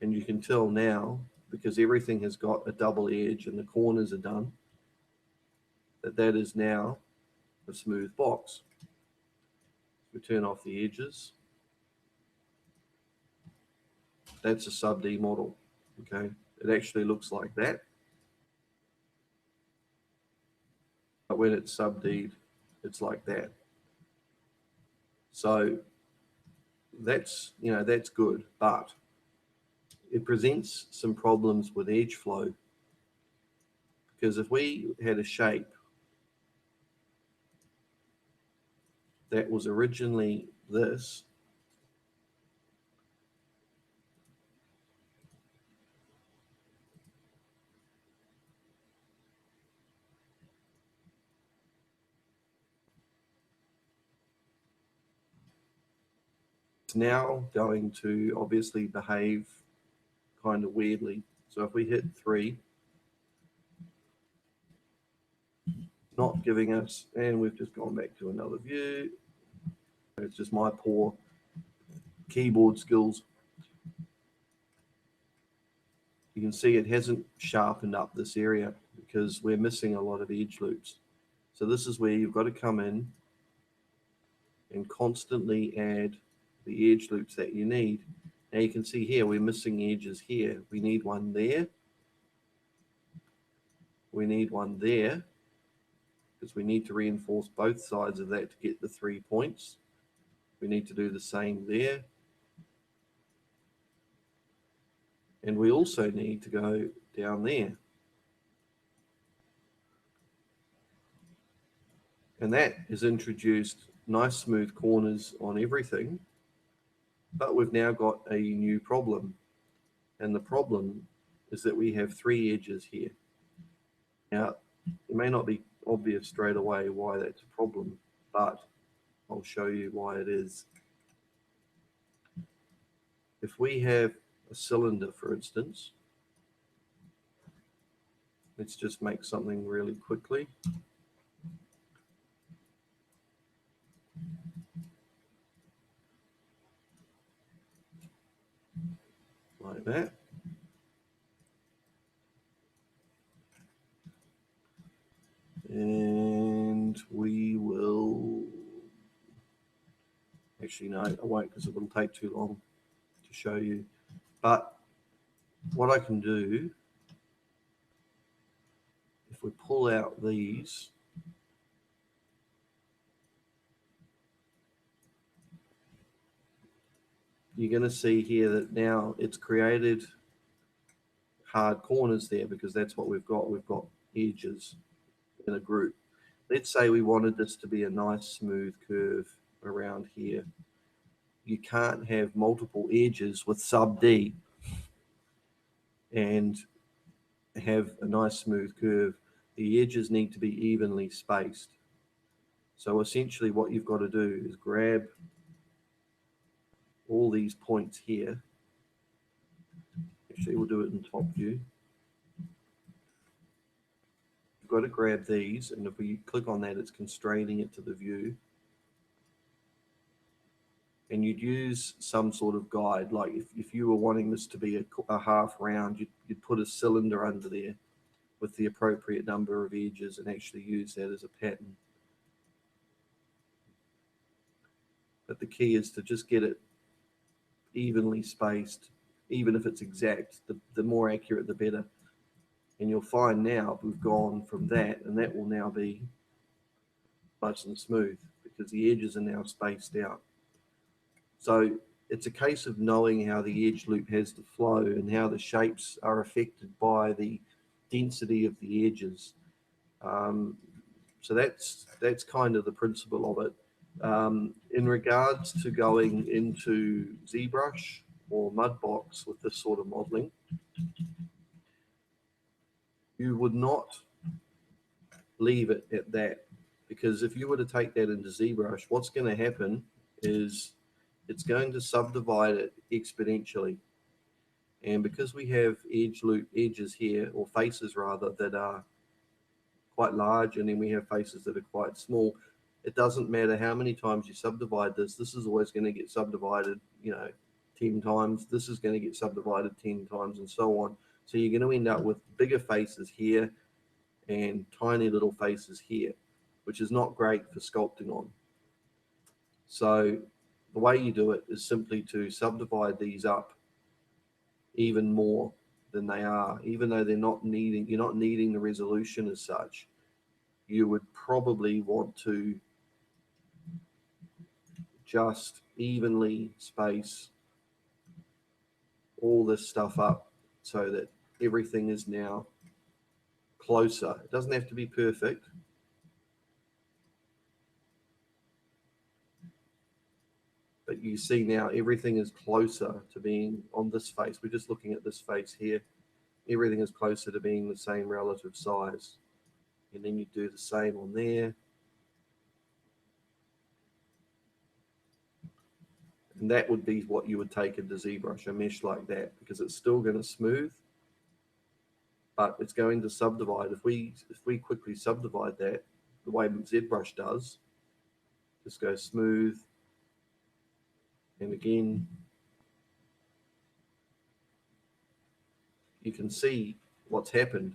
And you can tell now, because everything has got a double edge and the corners are done, that that is now a smooth box. We turn off the edges. That's a sub D model. Okay, it actually looks like that, but when it's sub D'd, it's like that. So that's, you know, that's good, but it presents some problems with edge flow, because if we had a shape that was originally this, it's now going to obviously behave kind of weirdly. So if we hit 3, not giving us, and we've just gone back to another view. It's just my poor keyboard skills. You can see it hasn't sharpened up this area because we're missing a lot of edge loops. So this is where you've got to come in and constantly add the edge loops that you need. Now you can see here we're missing edges here. We need one there. We need one there, because we need to reinforce both sides of that to get the 3 points. We need to do the same there. And we also need to go down there. And that has introduced nice smooth corners on everything. But we've now got a new problem. And the problem is that we have 3 edges here. Now, it may not be obvious straight away why that's a problem, but I'll show you why it is. If we have a cylinder, for instance, let's just make something really quickly. Like that. And we will, actually no, I won't, because it will take too long to show you. But what I can do, if we pull out these, you're going to see here that now it's created hard corners there, because that's what we've got. We've got edges in a group. Let's say we wanted this to be a nice smooth curve around here. You can't have multiple edges with sub D and have a nice smooth curve. The edges need to be evenly spaced. So essentially what you've got to do is grab all these points here. Actually, we'll do it in top view. You've got to grab these, and if we click on that, it's constraining it to the view. And you'd use some sort of guide, like if you were wanting this to be a half round, you'd put a cylinder under there with the appropriate number of edges and actually use that as a pattern. But the key is to just get it evenly spaced, even if it's exact. The more accurate, the better. And you'll find now we've gone from that, and that will now be nice and smooth because the edges are now spaced out. So it's a case of knowing how the edge loop has to flow and how the shapes are affected by the density of the edges. So that's kind of the principle of it. In regards to going into ZBrush or Mudbox with this sort of modeling, you would not leave it at that, because if you were to take that into ZBrush, what's going to happen is it's going to subdivide it exponentially. And because we have edges here, or faces rather, that are quite large, and then we have faces that are quite small. It doesn't matter how many times you subdivide this. This is always going to get subdivided, 10 times. This is going to get subdivided 10 times, and so on. So you're going to end up with bigger faces here and tiny little faces here, which is not great for sculpting on. So the way you do it is simply to subdivide these up even more than they are, even though you're not needing the resolution as such. You would probably want to just evenly space all this stuff up so that everything is now closer. It doesn't have to be perfect. But you see now everything is closer to being on this face. We're just looking at this face here. Everything is closer to being the same relative size. And then you do the same on there. And that would be what you would take into ZBrush, a mesh like that, because it's still going to smooth, but it's going to subdivide. If we quickly subdivide that, the way ZBrush does, just go smooth, and again, you can see what's happened.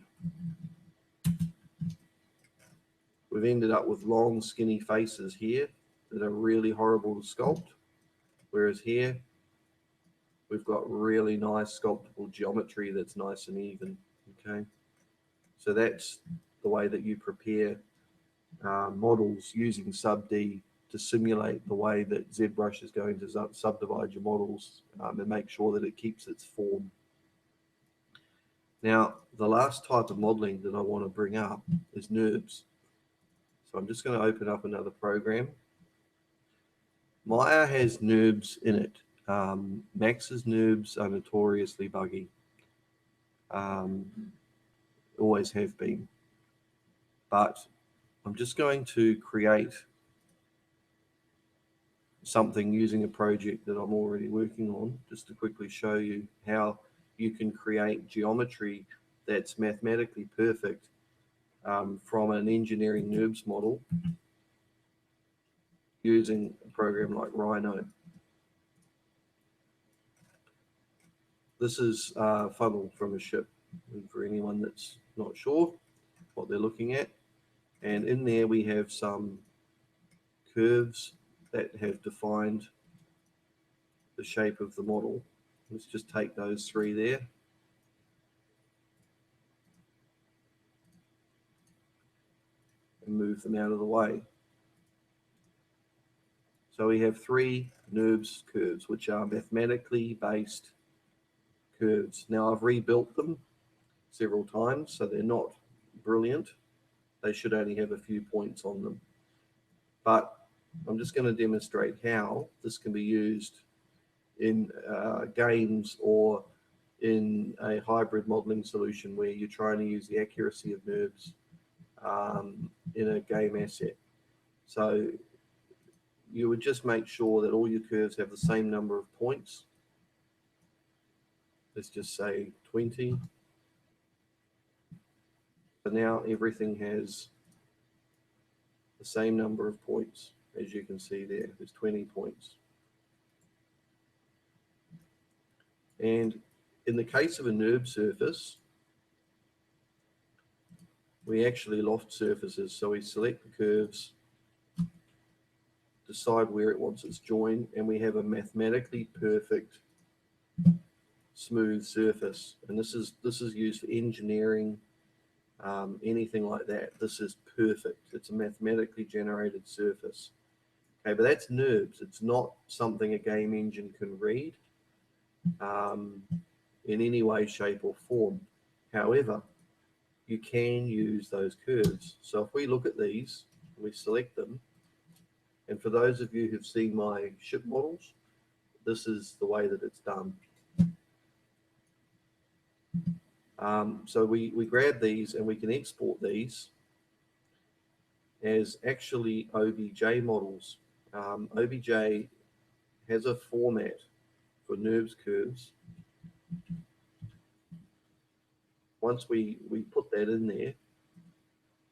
We've ended up with long, skinny faces here that are really horrible to sculpt, whereas here, we've got really nice sculptable geometry that's nice and even, okay? So that's the way that you prepare models using SubD to simulate the way that ZBrush is going to subdivide your models and make sure that it keeps its form. Now, the last type of modeling that I want to bring up is NURBS. So I'm just going to open up another program. Maya has NURBS in it. Max's NURBS are notoriously buggy. Always have been. But I'm just going to create something using a project that I'm already working on, just to quickly show you how you can create geometry that's mathematically perfect from an engineering NURBS model using a program like Rhino. This is a funnel from a ship, and for anyone that's not sure what they're looking at. And in there we have some curves that have defined the shape of the model. Let's just take those three there. And move them out of the way. So we have three NURBS curves, which are mathematically based curves. Now I've rebuilt them several times, so they're not brilliant. They should only have a few points on them. But I'm just going to demonstrate how this can be used in games or in a hybrid modeling solution where you're trying to use the accuracy of NURBS in a game asset. So you would just make sure that all your curves have the same number of points. Let's just say 20. So now everything has the same number of points, as you can see there. There's 20 points. And in the case of a NURB surface, we actually loft surfaces. So we select the curves, decide where it wants its join, and we have a mathematically perfect smooth surface. And this is used for engineering, anything like that. This is perfect. It's a mathematically generated surface. Okay, but that's NURBS. It's not something a game engine can read in any way, shape, or form. However, you can use those curves. So if we look at these, we select them, and for those of you who've seen my ship models, this is the way that it's done. So we grab these and we can export these as actually OBJ models. OBJ has a format for NURBS curves. Once we put that in there,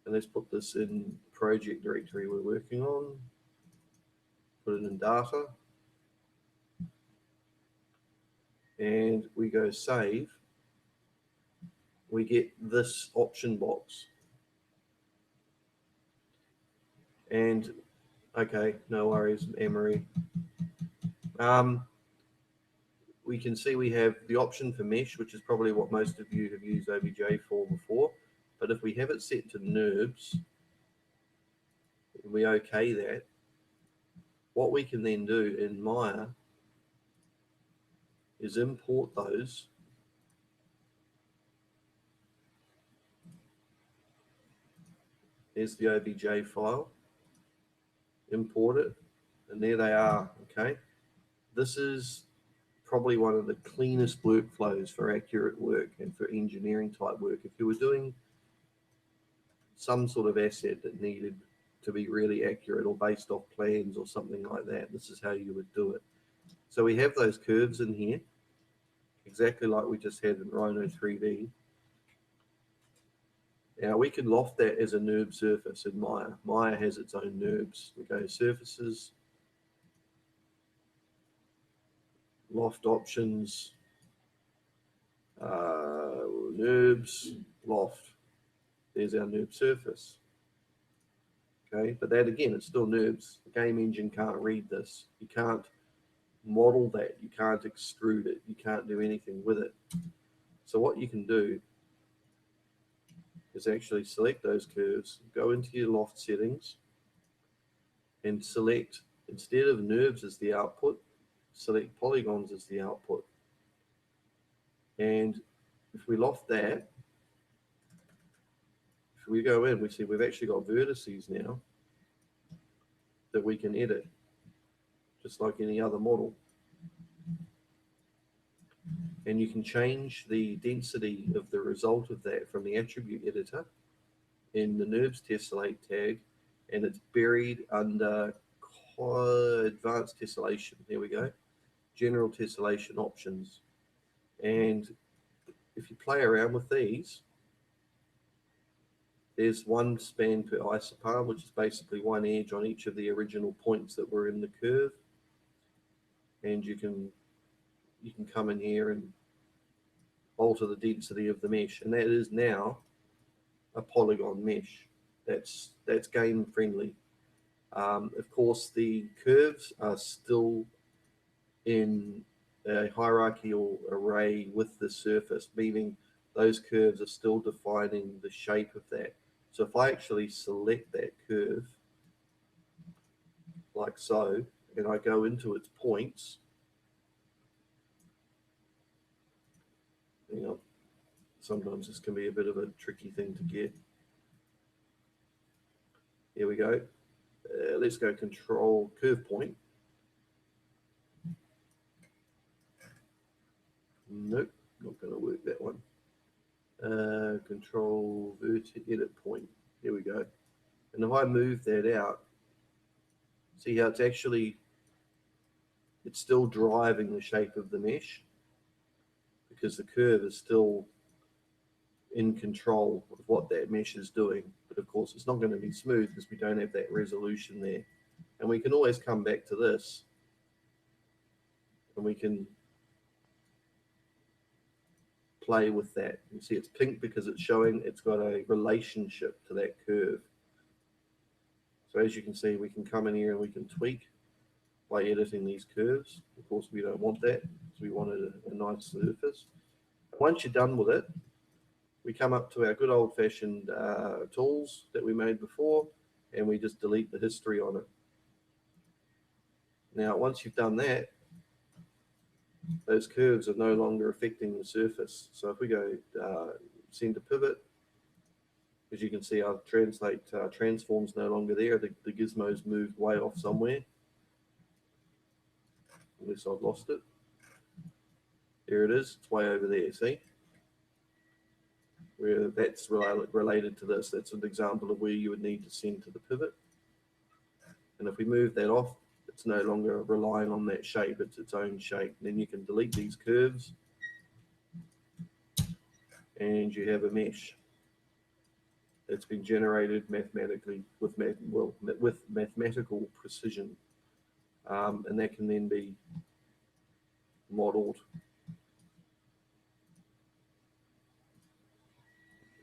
And let's put this in project directory we're working on. Put it in data. And we go save. We get this option box. And okay, no worries, Emery. We can see we have the option for mesh, which is probably what most of you have used OBJ for before. But if we have it set to NURBS, we okay that. What we can then do in Maya is import those. There's the OBJ file. Import it, and there they are. Okay, this is probably one of the cleanest workflows for accurate work and for engineering type work. If you were doing some sort of asset that needed to be really accurate or based off plans or something like that, this is how you would do it. So we have those curves in here, exactly like we just had in Rhino 3D. Now we can loft that as a NURB surface in Maya. Maya has its own NURBS. We go surfaces, loft options, NURBS, loft. There's our NURB surface. Okay, but that again, it's still NURBS. The game engine can't read this. You can't model that. You can't extrude it. You can't do anything with it. So what you can do is actually select those curves, go into your loft settings, and select, instead of NURBS as the output, select polygons as the output. And if we loft that, if we go in, we see we've actually got vertices now that we can edit, just like any other model. And you can change the density of the result of that from the attribute editor in the NURBS tessellate tag, and it's buried under advanced tessellation. There we go, general tessellation options. And if you play around with these, there's one span per isoparm, which is basically one edge on each of the original points that were in the curve. And you can come in here and alter the density of the mesh, and that is now a polygon mesh. That's game friendly. Of course, the curves are still in a hierarchical array with the surface, meaning those curves are still defining the shape of that. So if I actually select that curve like so, and I go into its points, hang on, sometimes this can be a bit of a tricky thing to get. Here we go. Let's go control curve point. Nope, not going to work that one. Control edit point. Here we go. And if I move that out, see how it's still driving the shape of the mesh because the curve is still in control of what that mesh is doing. But of course, it's not going to be smooth because we don't have that resolution there. And we can always come back to this and we can play with that. You see it's pink because it's showing it's got a relationship to that curve. So as you can see, we can come in here and we can tweak by editing these curves. Of course, we don't want that because we wanted a nice surface. Once you're done with it, we come up to our good old-fashioned tools that we made before, and we just delete the history on it. Now, once you've done that, those curves are no longer affecting the surface. So if we go center pivot, as you can see, our transform's no longer there. The gizmo's moved way off somewhere. Unless I've lost it. There it is. It's way over there, see? Where that's related to this. That's an example of where you would need to send to the pivot. And if we move that off, it's no longer relying on that shape. It's its own shape. Then you can delete these curves and you have a mesh. It's been generated mathematically with mathematical precision, and that can then be modeled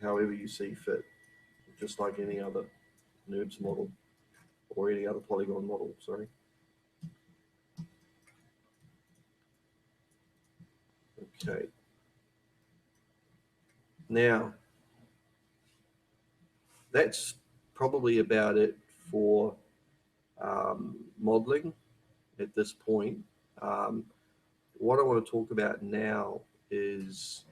however you see fit, just like any other NURBS model or any other polygon model, sorry. Okay. Now, that's probably about it for modeling at this point. What I want to talk about now is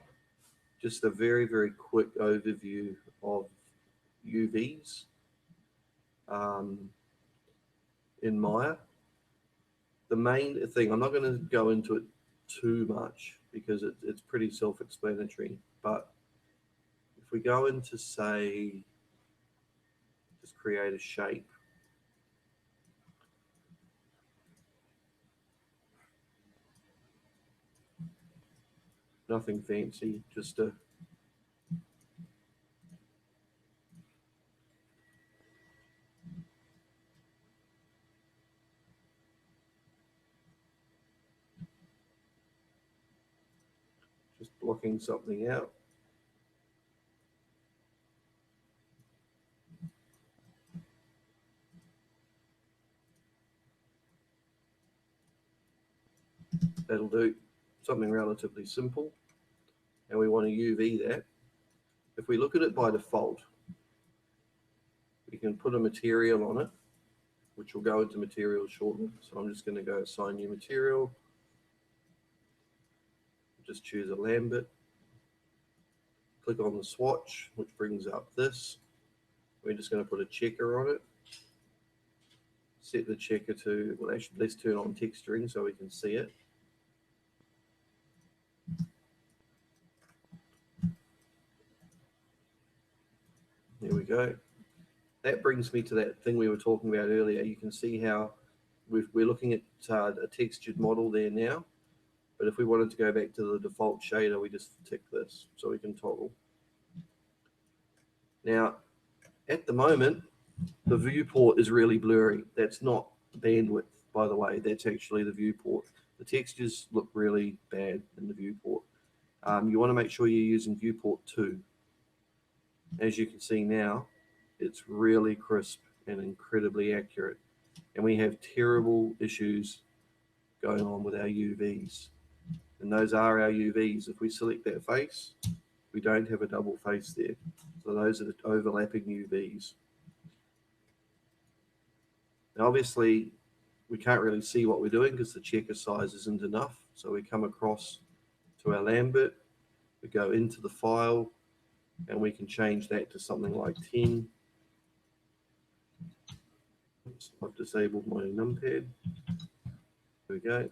just a very, very quick overview of UVs in Maya. The main thing, I'm not going to go into it too much because it's pretty self-explanatory, but if we go into, say, just create a shape. Nothing fancy, just a blocking something out. That'll do, something relatively simple. And we want to UV that. If we look at it by default, we can put a material on it, which will go into material shortly. So I'm just going to go assign new material. Just choose a Lambert. Click on the swatch, which brings up this. We're just going to put a checker on it. Set the checker to, well, actually, let's turn on texturing so we can see it. There we go. That brings me to that thing we were talking about earlier. You can see how we're looking at a textured model there now. But if we wanted to go back to the default shader, we just tick this so we can toggle. Now, at the moment, the viewport is really blurry. That's not bandwidth, by the way. That's actually the viewport. The textures look really bad in the viewport. You want to make sure you're using viewport 2. As you can see now, it's really crisp and incredibly accurate. And we have terrible issues going on with our UVs. And those are our UVs. If we select that face, we don't have a double face there. So those are the overlapping UVs. Now, obviously, we can't really see what we're doing because the checker size isn't enough. So we come across to our Lambert, we go into the file, and we can change that to something like 10. Oops, I've disabled my numpad. There we go.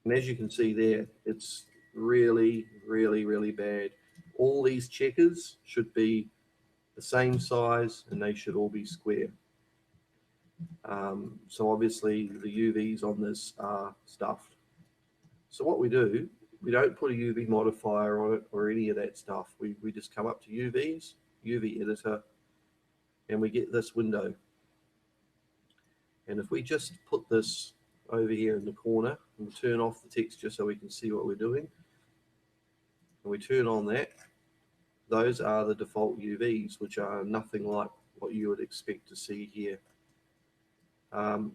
And as you can see there, it's really, really, really bad. All these checkers should be the same size and they should all be square. So obviously the UVs on this are stuffed. So what we do, we don't put a UV modifier on it or any of that stuff. We just come up to UVs, UV editor, and we get this window. And if we just put this over here in the corner and turn off the texture so we can see what we're doing, and we turn on that, those are the default UVs, which are nothing like what you would expect to see here.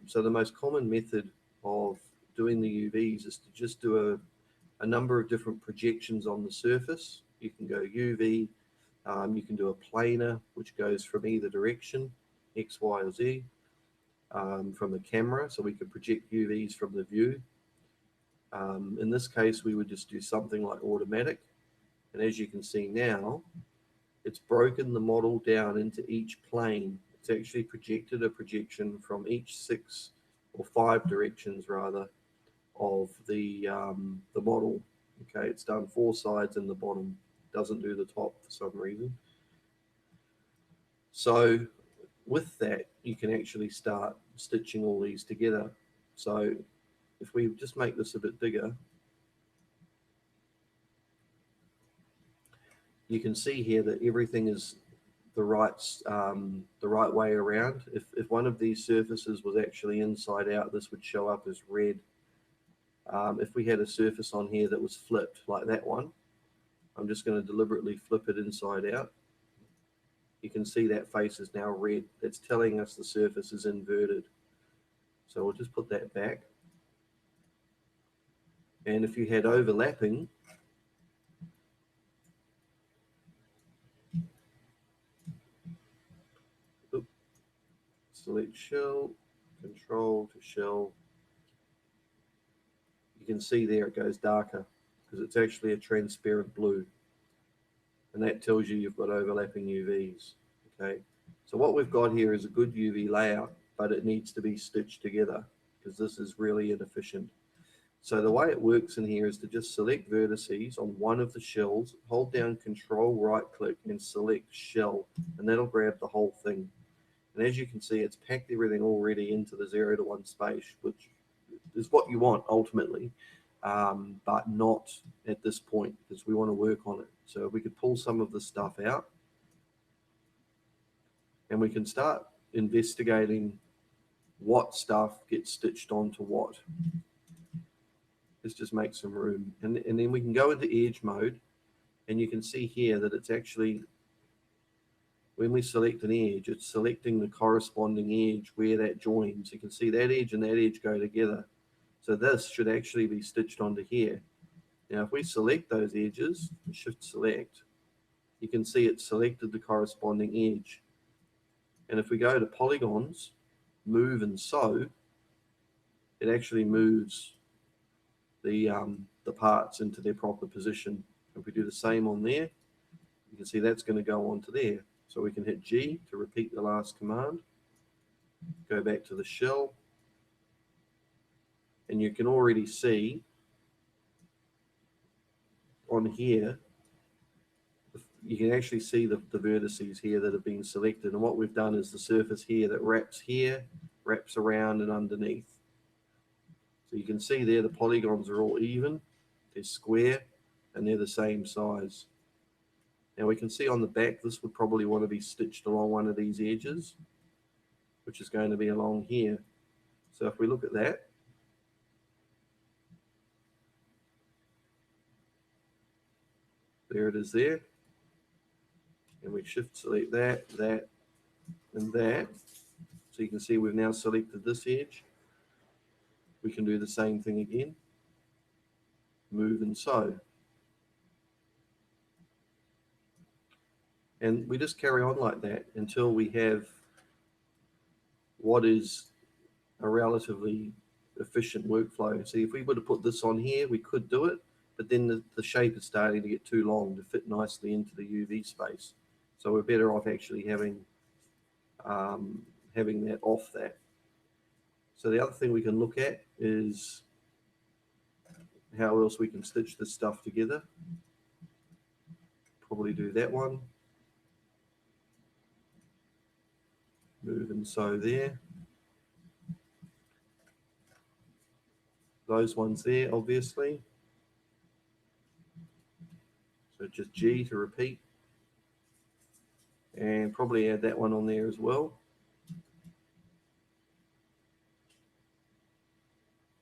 So the most common method of doing the UVs is to just do a number of different projections on the surface. You can go UV, you can do a planar, which goes from either direction, X, Y, or Z, from the camera, so we can project UVs from the view. In this case, we would just do something like automatic. And as you can see now, it's broken the model down into each plane. It's actually projected a projection from each 6 or 5 directions rather of the model. Okay, it's done 4 sides and the bottom, doesn't do the top for some reason. So with that, you can actually start stitching all these together. So if we just make this a bit bigger, you can see here that everything is the right way around. If one of these surfaces was actually inside out, this would show up as red. If we had a surface on here that was flipped like that one, I'm just going to deliberately flip it inside out. You can see that face is now red. That's telling us the surface is inverted. So we'll just put that back. And if you had overlapping, select shell, control to shell. You can see there it goes darker because it's actually a transparent blue. And that tells you you've got overlapping UVs. Okay, so what we've got here is a good UV layout, but it needs to be stitched together because this is really inefficient. So the way it works in here is to just select vertices on one of the shells, hold down Control right click and select shell, and that'll grab the whole thing. And as you can see, it's packed everything already into the 0 to 1 space, which is what you want ultimately, but not at this point because we want to work on it. So we could pull some of the stuff out and we can start investigating what stuff gets stitched onto what. Let's just make some room. And then we can go into edge mode, and you can see here that it's actually, when we select an edge, it's selecting the corresponding edge where that joins. You can see that edge and that edge go together. So this should actually be stitched onto here. Now, if we select those edges, shift select, you can see it's selected the corresponding edge. And if we go to polygons, move and sew, it actually moves the parts into their proper position. If we do the same on there, you can see that's going to go onto there. So we can hit G to repeat the last command, go back to the shell, and you can already see on here, you can actually see the vertices here that have been selected. And what we've done is the surface here that wraps here, wraps around and underneath. So you can see there the polygons are all even, they're square, and they're the same size. Now we can see on the back, this would probably want to be stitched along one of these edges, which is going to be along here. So if we look at that, there it is there. And we shift select that, that, and that. So you can see we've now selected this edge. We can do the same thing again. Move and sew. And we just carry on like that until we have what is a relatively efficient workflow. See, if we were to put this on here, we could do it, but then the shape is starting to get too long to fit nicely into the UV space. So we're better off actually having that off that. So the other thing we can look at is how else we can stitch this stuff together. Probably do that one. Move and sew there. Those ones there, obviously. So just G to repeat. And probably add that one on there as well.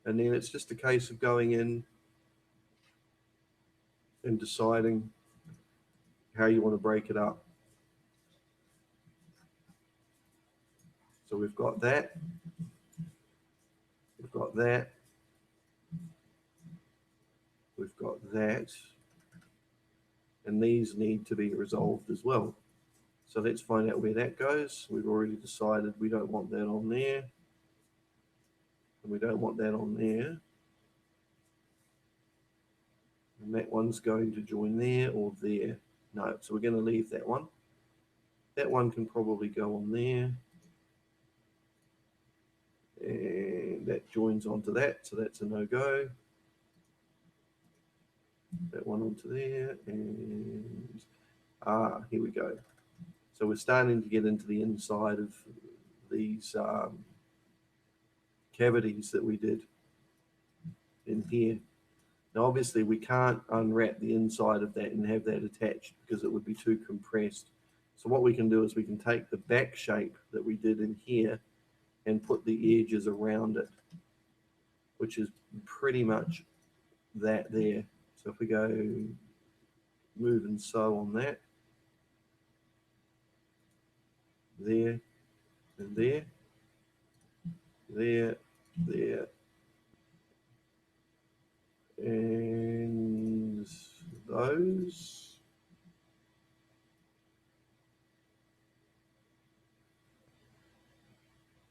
And then it's just a case of going in and deciding how you want to break it up. So we've got that. We've got that. We've got that. And these need to be resolved as well. So let's find out where that goes. We've already decided we don't want that on there. And we don't want that on there. And that one's going to join there or there. No, so we're going to leave that one. That one can probably go on there. And that joins onto that, so that's a no-go. That one onto there, and here we go. So we're starting to get into the inside of these cavities that we did in here. Now, obviously, we can't unwrap the inside of that and have that attached because it would be too compressed. So what we can do is we can take the back shape that we did in here and put the edges around it, which is pretty much that there. So if we go move and sew on that, there, and there, there, there, and those,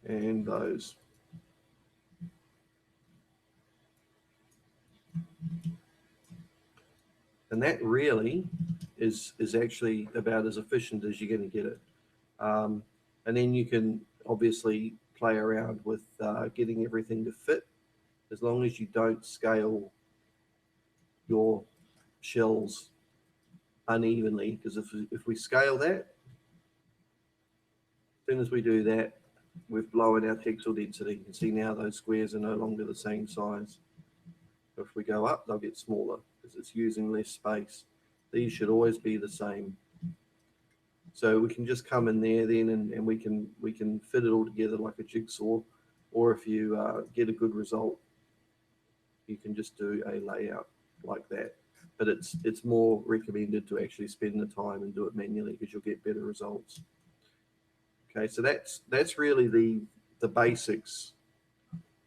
and those. And that really is actually about as efficient as you're going to get it. And then you can obviously play around with getting everything to fit, as long as you don't scale your shells unevenly. Because if we scale that, as soon as we do that, we've blown our textile density. You can see now those squares are no longer the same size. If we go up, they'll get smaller because it's using less space. These should always be the same. So we can just come in there then and we can fit it all together like a jigsaw, or if you get a good result, you can just do a layout like that. But it's more recommended to actually spend the time and do it manually because you'll get better results. Okay, so that's really the basics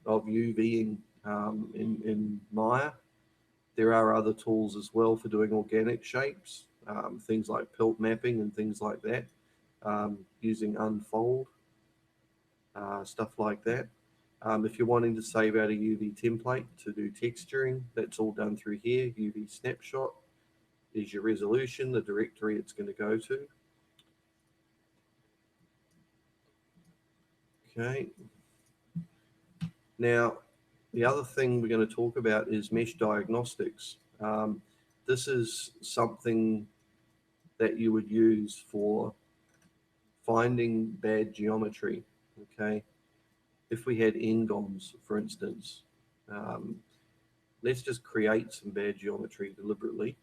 of UVing in Maya. There are other tools as well for doing organic shapes, things like pelt mapping and things like that, using Unfold, stuff like that. If you're wanting to save out a UV template to do texturing, that's all done through here. UV snapshot is your resolution, the directory it's going to go to. Okay. Now, the other thing we're going to talk about is mesh diagnostics. This is something that you would use for finding bad geometry. Okay. If we had n-GOMs, for instance, let's just create some bad geometry deliberately.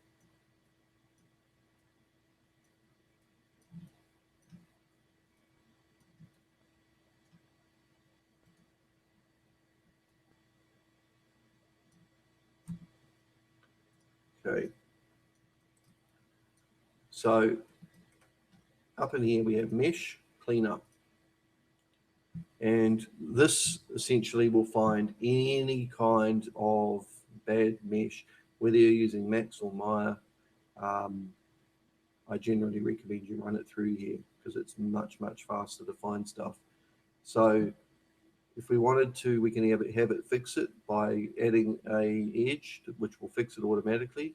Okay. So up in here we have mesh cleanup. And this essentially will find any kind of bad mesh, whether you're using Max or Maya. I generally recommend you run it through here because it's much faster to find stuff. So if we wanted to, we can have it fix it by adding a edge, which will fix it automatically,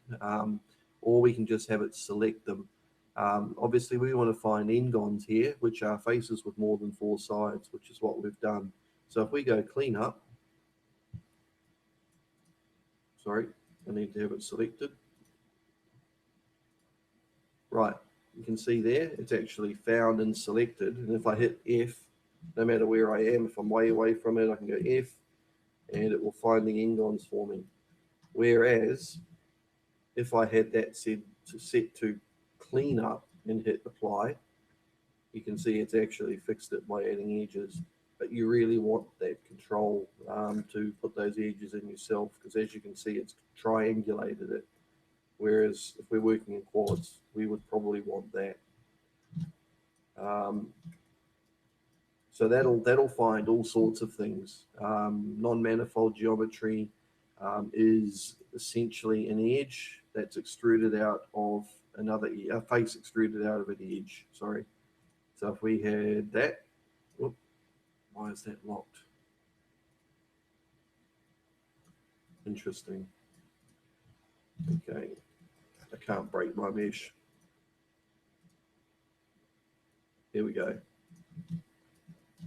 or we can just have it select them. Obviously, we want to find n-GONs here, which are faces with more than 4 sides, which is what we've done. So if we go clean up, sorry, I need to have it selected. Right, you can see there, it's actually found and selected. And if I hit F, no matter where I am, if I'm way away from it, I can go F, and it will find the n-GONs for me. Whereas, if I had that set to clean up and hit apply, you can see it's actually fixed it by adding edges. But you really want that control to put those edges in yourself, because as you can see, it's triangulated it. Whereas if we're working in quads, we would probably want that. So that'll find all sorts of things. Non-manifold geometry is essentially an edge that's extruded out of a face extruded out of an edge. Sorry. So if we had that, whoop, why is that locked? Interesting. Okay, I can't break my mesh. Here we go.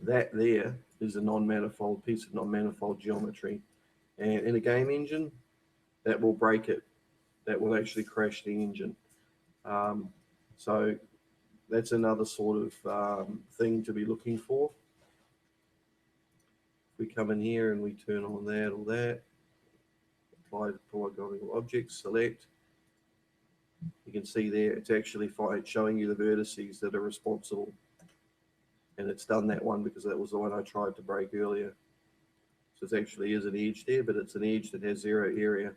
That there is a non-manifold piece of non-manifold geometry. And in a game engine, that will break it. That will actually crash the engine. So that's another sort of thing to be looking for. If we come in here and we turn on that or that, polygonal objects, select. You can see there, it's actually showing you the vertices that are responsible. And it's done that one because that was the one I tried to break earlier. So it actually is an edge there, but it's an edge that has 0 area,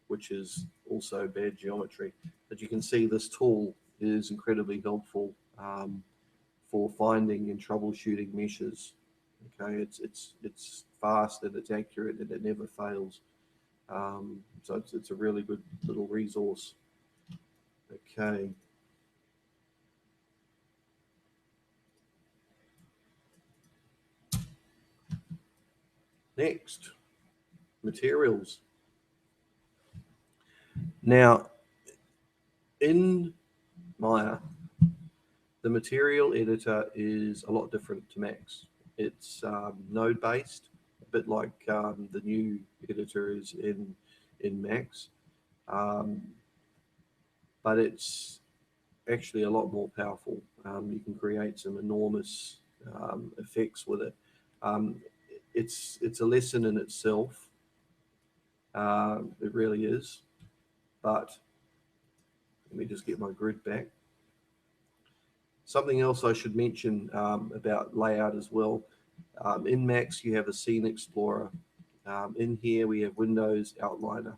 which is also bad geometry. But you can see this tool is incredibly helpful for finding and troubleshooting meshes. Okay, it's fast and it's accurate and it never fails. So it's a really good little resource. Okay. Next, materials. Now, in Maya, the material editor is a lot different to Max. It's node-based, a bit like the new editor is in Max, but it's actually a lot more powerful. You can create some enormous effects with it. It's a lesson in itself. It really is. But let me just get my grid back. Something else I should mention about layout as well. In Max, you have a Scene Explorer. In here, we have Windows Outliner.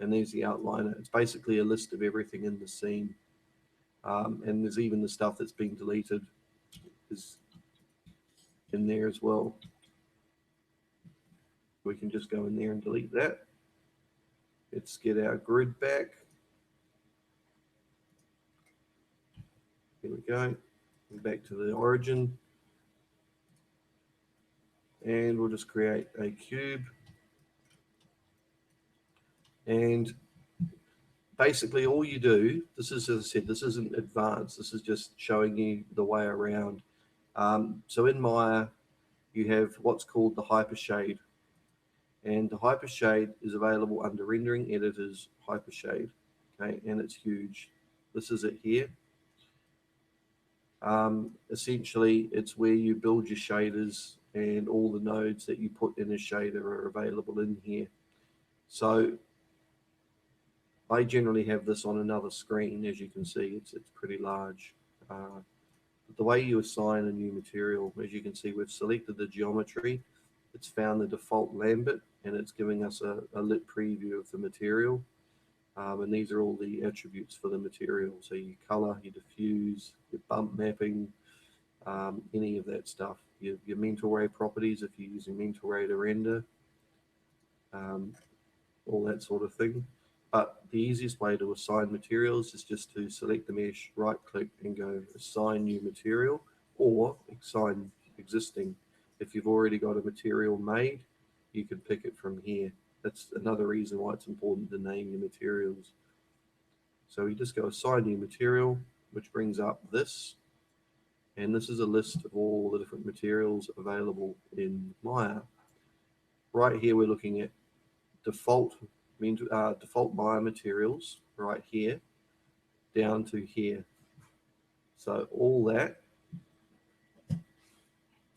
And there's the outliner. It's basically a list of everything in the scene. And there's even the stuff that's been deleted is in there as well. We can just go in there and delete that. Let's get our grid back. Here we go. Back to the origin. And we'll just create a cube. And basically all you do, this is, as I said, this isn't advanced. This is just showing you the way around. So in Maya, you have what's called the Hypershade. And the Hypershade is available under Rendering Editors Hypershade. Okay, and it's huge. This is it here. Essentially, it's where you build your shaders and all the nodes that you put in a shader are available in here. So I generally have this on another screen. As you can see, it's pretty large. The way you assign a new material, as you can see, we've selected the geometry. It's found the default Lambert, and it's giving us a lit preview of the material. And these are all the attributes for the material. So your color, your diffuse, your bump mapping, any of that stuff. Your mental ray properties, if you're using mental ray to render, all that sort of thing. But the easiest way to assign materials is just to select the mesh, right click and go assign new material or assign existing. If you've already got a material made, you can pick it from here. That's another reason why it's important to name your materials. So you just go assign new material, which brings up this. And this is a list of all the different materials available in Maya. Right here, we're looking at default Maya materials right here down to here. So all that,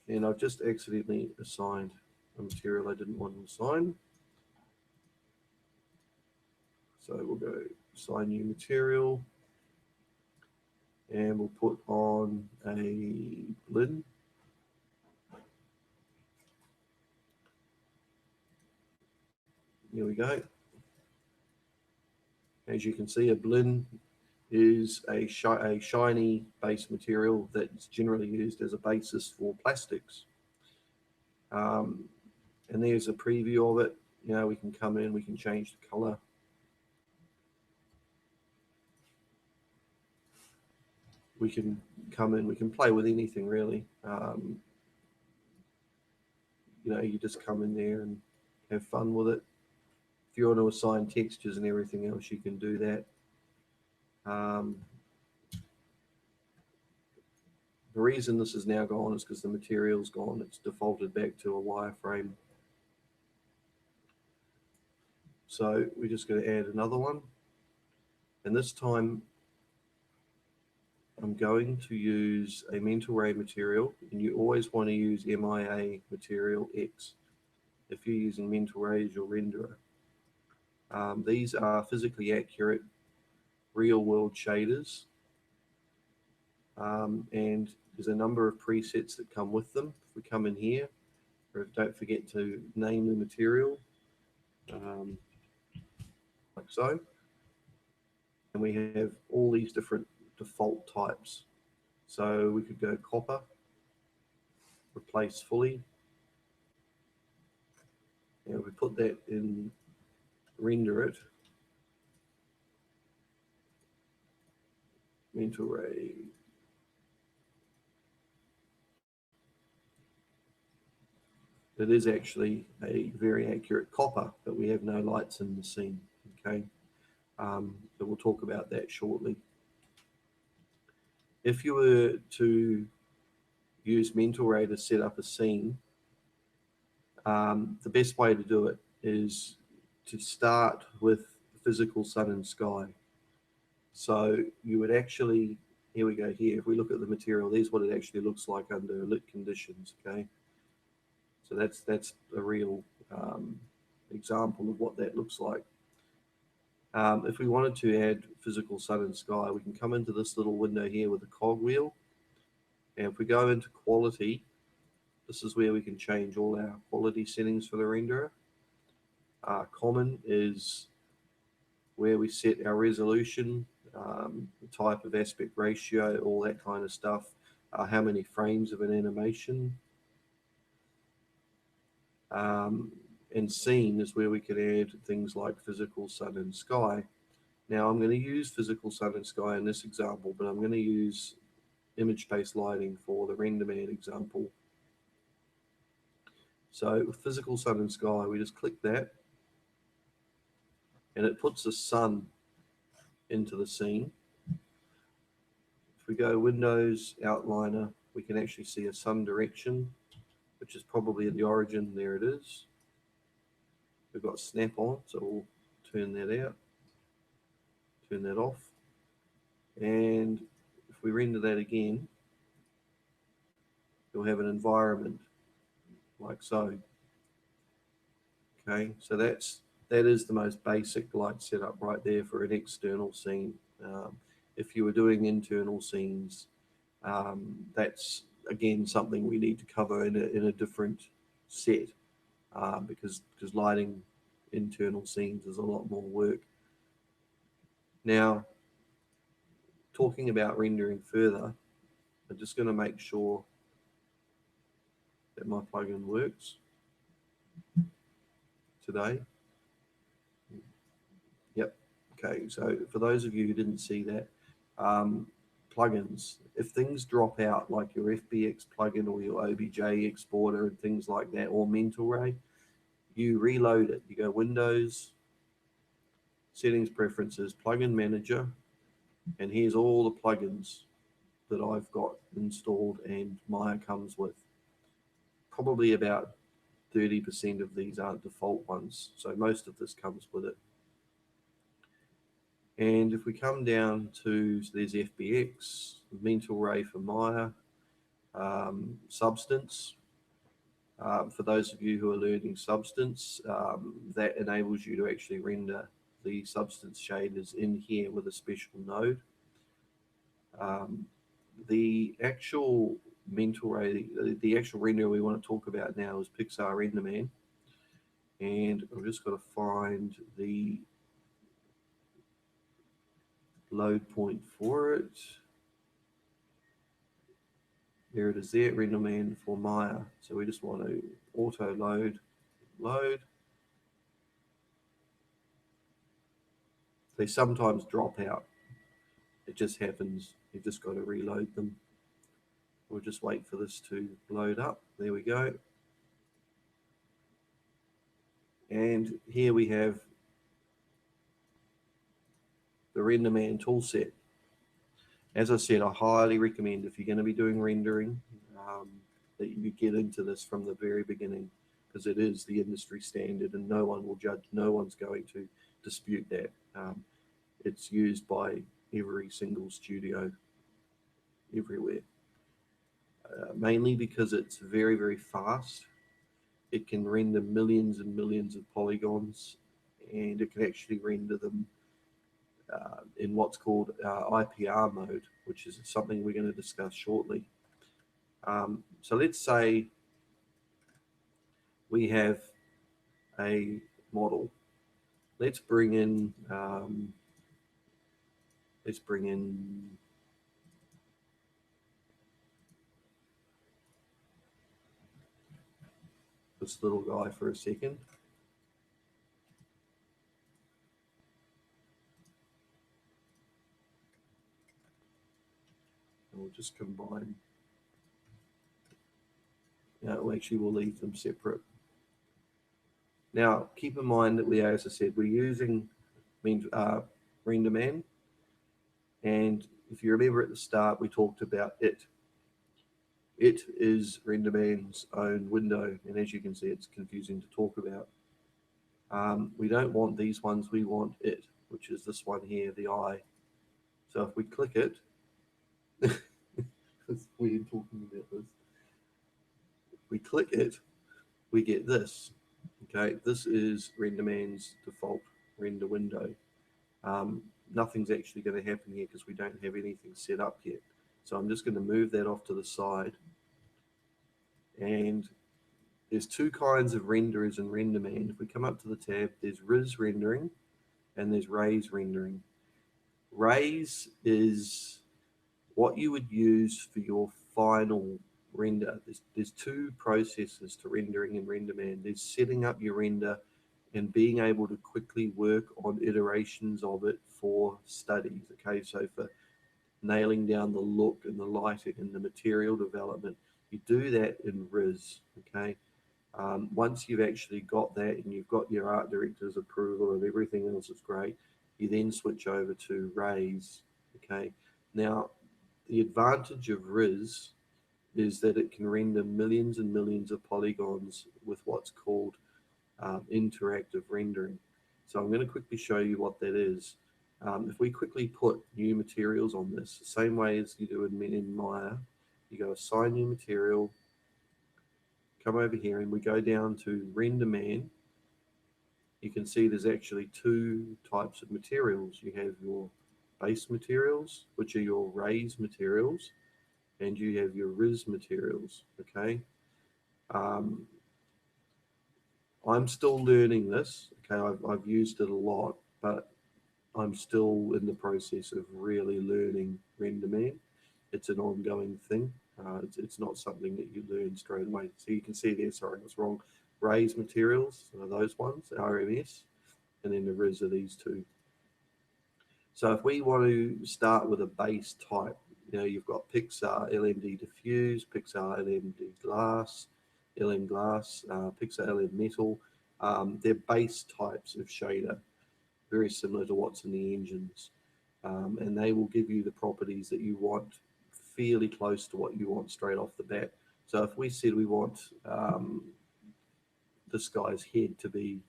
and I've just accidentally assigned a material I didn't want to assign. So we'll go assign new material and we'll put on a blend. Here we go. As you can see, a blend is a shiny base material that's generally used as a basis for plastics. And there's a preview of it. You know, we can come in, we can change the color. We can come in, we can play with anything really. You know, you just come in there and have fun with it. If you want to assign textures and everything else, you can do that. The reason this is now gone is because the material's gone. It's defaulted back to a wireframe. So we're just going to add another one. And this time I'm going to use a mental ray material, and you always want to use MIA material X. if you're using Mental Ray as your renderer. These are physically accurate, real-world shaders, and there's a number of presets that come with them. If we come in here, don't forget to name the material, like so. And we have all these different default types. So we could go copper, replace fully. And we put that in, render it. Mental Ray. It is actually a very accurate copper, but we have no lights in the scene. Okay, so we'll talk about that shortly. If you were to use Mental Ray to set up a scene, the best way to do it is to start with physical sun and sky. So you would actually, here we go here, if we look at the material, there's what it actually looks like under lit conditions, okay? So that's a real example of what that looks like. If we wanted to add physical sun and sky, we can come into this little window here with a cogwheel. And if we go into quality, this is where we can change all our quality settings for the renderer. Common is where we set our resolution, the type of aspect ratio, all that kind of stuff, how many frames of an animation. And scene is where we can add things like physical sun and sky. Now I'm going to use physical sun and sky in this example, but I'm going to use image-based lighting for the RenderMan example. So with physical sun and sky, we just click that, and it puts the sun into the scene. If we go Windows, Outliner, we can actually see a sun direction, which is probably at the origin. There it is. We've got snap on, so we'll turn that out, turn that off. And if we render that again, you'll have an environment like so. Okay, so that is the most basic light setup right there for an external scene. If you were doing internal scenes, that's again something we need to cover in a different set, because lighting internal scenes is a lot more work. Now, talking about rendering further, I'm just going to make sure that my plugin works today. Yep. Okay, so for those of you who didn't see that, plugins, if things drop out like your FBX plugin or your OBJ exporter and things like that, or Mental Ray, you reload it. You go Windows, Settings, Preferences, Plugin Manager, and here's all the plugins that I've got installed and Maya comes with. Probably about 30% of these aren't default ones, so most of this comes with it. And if we come down to, so there's FBX, Mental Ray for Maya, Substance. For those of you who are learning Substance, that enables you to actually render the Substance shaders in here with a special node. The actual Mental Ray, the actual renderer we want to talk about now is Pixar RenderMan. And I've just got to find the load point for it. There it is there, RenderMan for Maya. So we just want to auto load. They sometimes drop out. It just happens. You've just got to reload them. We'll just wait for this to load up. There we go. And here we have the RenderMan toolset. As I said, I highly recommend, if you're going to be doing rendering, that you get into this from the very beginning, because it is the industry standard and no one will judge, no one's going to dispute that. It's used by every single studio everywhere, mainly because it's very, very fast. it can render millions and millions of polygons, and it can actually render them in what's called IPR mode, which is something we're going to discuss shortly. So let's say we have a model. Let's bring in this little guy for a second. And we'll just combine. Now, actually, we'll leave them separate. Now, keep in mind that as I said, we're using RenderMan. And if you remember at the start, we talked about it. It is RenderMan's own window. And as you can see, it's confusing to talk about. We don't want these ones. We want it, which is this one here, the eye. So if we click it, it's weird talking about this. If we click it, we get this. Okay, this is RenderMan's default render window. Nothing's actually going to happen here because we don't have anything set up yet. So I'm just going to move that off to the side. And there's two kinds of renderers in RenderMan. If we come up to the tab, there's Riz rendering and there's Raise rendering. Raise is what you would use for your final render. There's two processes to rendering in RenderMan. There's setting up your render and being able to quickly work on iterations of it for studies. Okay, so for nailing down the look and the lighting and the material development, you do that in Riz. Okay, once you've actually got that and you've got your art director's approval and everything else is great, you then switch over to Raise. Okay, now the advantage of Riz is that it can render millions and millions of polygons with what's called interactive rendering. So I'm going to quickly show you what that is. If we quickly put new materials on this, the same way as you do in Maya, you go assign new material, come over here, and we go down to RenderMan. You can see there's actually two types of materials. You have your base materials, which are your Raise materials, and you have your Riz materials. Okay. I'm still learning this. Okay, I've used it a lot, but I'm still in the process of really learning RenderMan. It's an ongoing thing. It's not something that you learn straight away. So you can see there, sorry, I was wrong. Raise materials are those ones, RMS, and then the Riz are these two. So if we want to start with a base type, you've got Pixar LMD Diffuse, Pixar LMD Glass, LM Glass, Pixar LM Metal. They're base types of shader, very similar to what's in the engines. And they will give you the properties that you want fairly close to what you want straight off the bat. So if we said we want this guy's head to be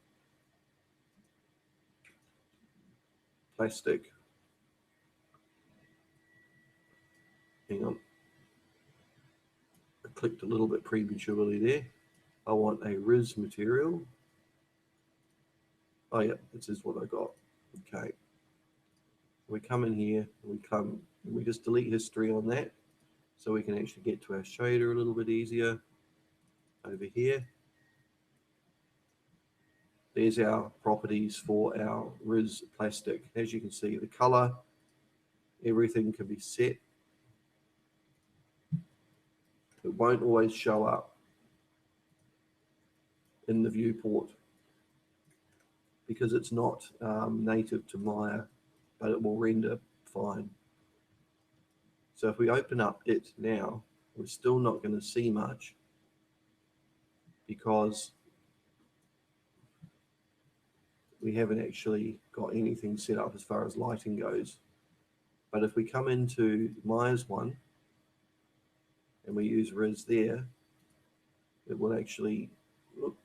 plastic, hang on, I clicked a little bit prematurely there. I want a Riz material. Oh yeah, this is what I got. Okay. We come in here, we just delete history on that so we can actually get to our shader a little bit easier. Over here, there's our properties for our Riz plastic. As you can see, the color, everything can be set. It won't always show up in the viewport because it's not native to Maya, but it will render fine. So if we open up it now, we're still not going to see much because we haven't actually got anything set up as far as lighting goes. But if we come into Maya's one and we use Riz there, it will actually look.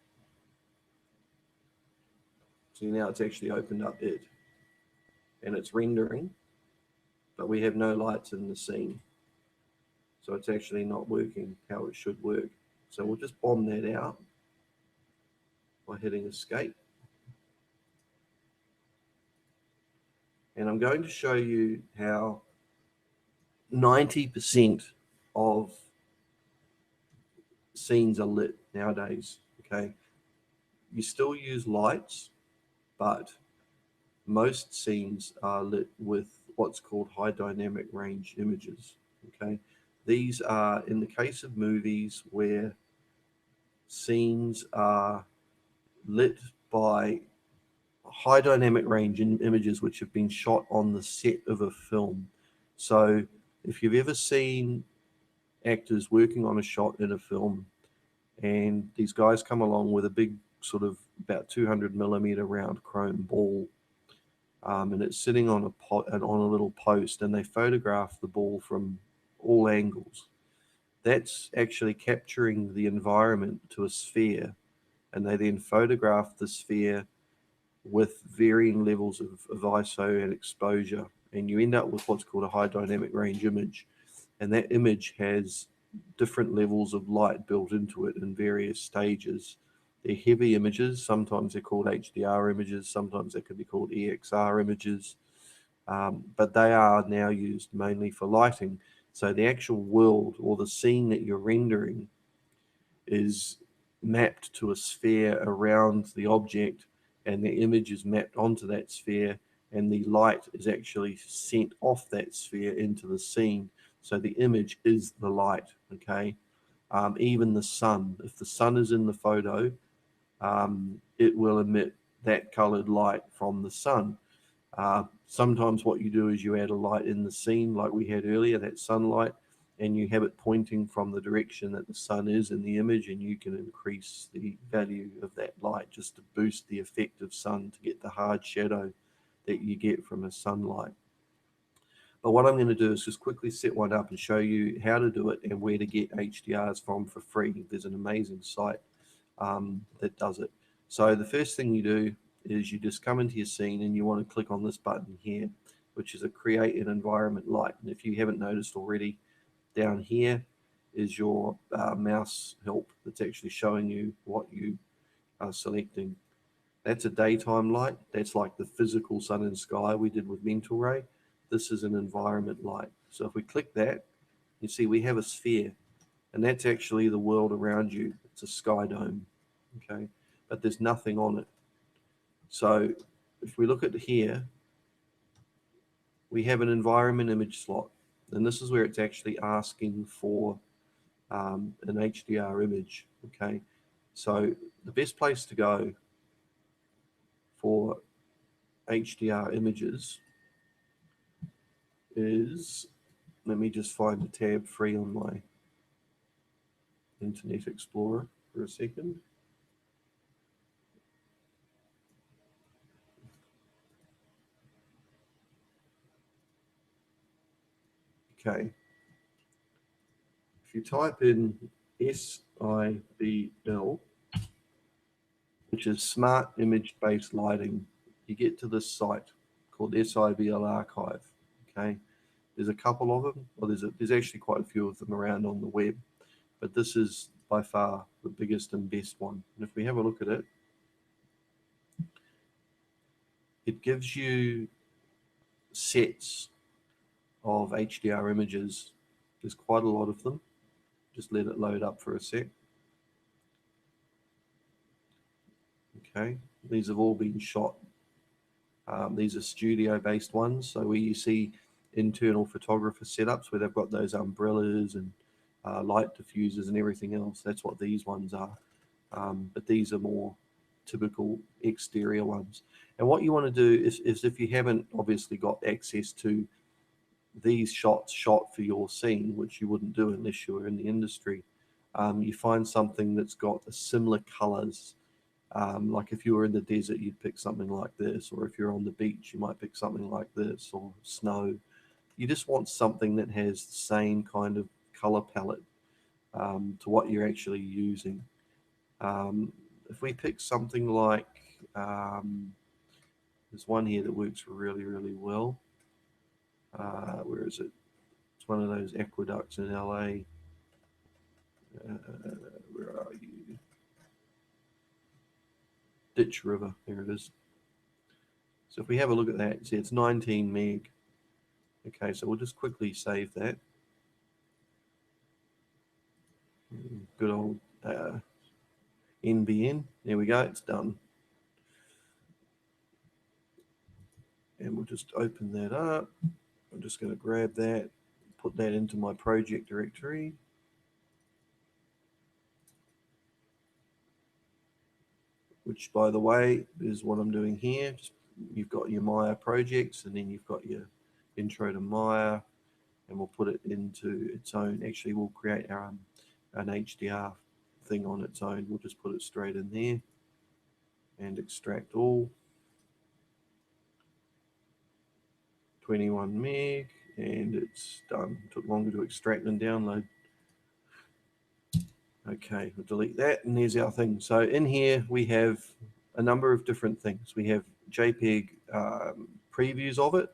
See, now it's actually opened up it and it's rendering, but we have no lights in the scene. So it's actually not working how it should work. So we'll just bomb that out. by hitting escape. And I'm going to show you how 90% of scenes are lit nowadays. Okay, you still use lights, but most scenes are lit with what's called high dynamic range images. Okay, these are, in the case of movies where scenes are lit by high dynamic range images which have been shot on the set of a film. So if you've ever seen actors working on a shot in a film, and these guys come along with a big sort of about 200 millimeter round chrome ball, and it's sitting on on a little post, and they photograph the ball from all angles. That's actually capturing the environment to a sphere, and they then photograph the sphere with varying levels of ISO and exposure, and you end up with what's called a high dynamic range image. And that image has different levels of light built into it in various stages. They're heavy images. Sometimes they're called HDR images. Sometimes they could be called EXR images. But they are now used mainly for lighting. So the actual world or the scene that you're rendering is mapped to a sphere around the object, and the image is mapped onto that sphere, and the light is actually sent off that sphere into the scene. So the image is the light, okay? Even the sun, if the sun is in the photo, it will emit that colored light from the sun. Sometimes what you do is you add a light in the scene like we had earlier, that sunlight, and you have it pointing from the direction that the sun is in the image, and you can increase the value of that light just to boost the effect of sun to get the hard shadow that you get from a sunlight. But what I'm going to do is just quickly set one up and show you how to do it and where to get HDRs from for free. There's an amazing site that does it. So the first thing you do is you just come into your scene and you want to click on this button here, which is a create an environment light. And if you haven't noticed already, down here is your mouse help that's actually showing you what you are selecting. That's a daytime light. That's like the physical sun and sky we did with Mental Ray. This is an environment light. So if we click that, you see we have a sphere, and that's actually the world around you. It's a sky dome, okay? But there's nothing on it. So if we look at here, we have an environment image slot, and this is where it's actually asking for an HDR image, okay? So the best place to go for HDR images is, let me just find a tab free on my Internet Explorer for a second. Okay. If you type in SIBL, which is Smart Image Based Lighting, you get to this site called SIBL Archive. Okay. There's a couple of them, or there's actually quite a few of them around on the web, but this is by far the biggest and best one. And if we have a look at it, it gives you sets of HDR images. There's quite a lot of them. Just let it load up for a sec. Okay, these have all been shot. These are studio-based ones, so where you see internal photographer setups where they've got those umbrellas and light diffusers and everything else, that's what these ones are. But these are more typical exterior ones. And what you want to do is if you haven't obviously got access to these shots shot for your scene, which you wouldn't do unless you were in the industry, you find something that's got a similar colors. Like if you were in the desert, you'd pick something like this, or if you're on the beach, you might pick something like this, or snow. You just want something that has the same kind of color palette to what you're actually using. If we pick something like, there's one here that works really, really well. Where is it? It's one of those aqueducts in LA. Where are you? Ditch River. There it is. So if we have a look at that, see it's 19 meg. Okay, so we'll just quickly save that. Good old NBN. There we go, it's done. And we'll just open that up. I'm just going to grab that, put that into my project directory. Which, by the way, is what I'm doing here. You've got your Maya projects, and then you've got your intro to Maya, and we'll put it into its own. Actually, we'll create our an HDR thing on its own. We'll just put it straight in there and extract all. 21 meg, and it's done. It took longer to extract than download. Okay, we'll delete that, and there's our thing. So in here we have a number of different things. We have JPEG previews of it.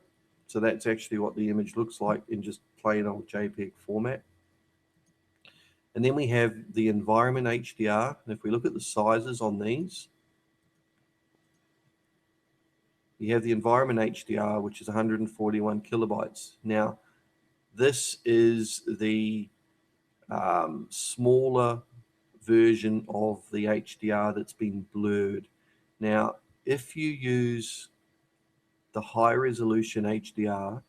So that's actually what the image looks like in just plain old JPEG format. And then we have the environment HDR. And if we look at the sizes on these, you have the environment HDR, which is 141 kilobytes. Now, this is the smaller version of the HDR that's been blurred. Now, if you use the high resolution HDR,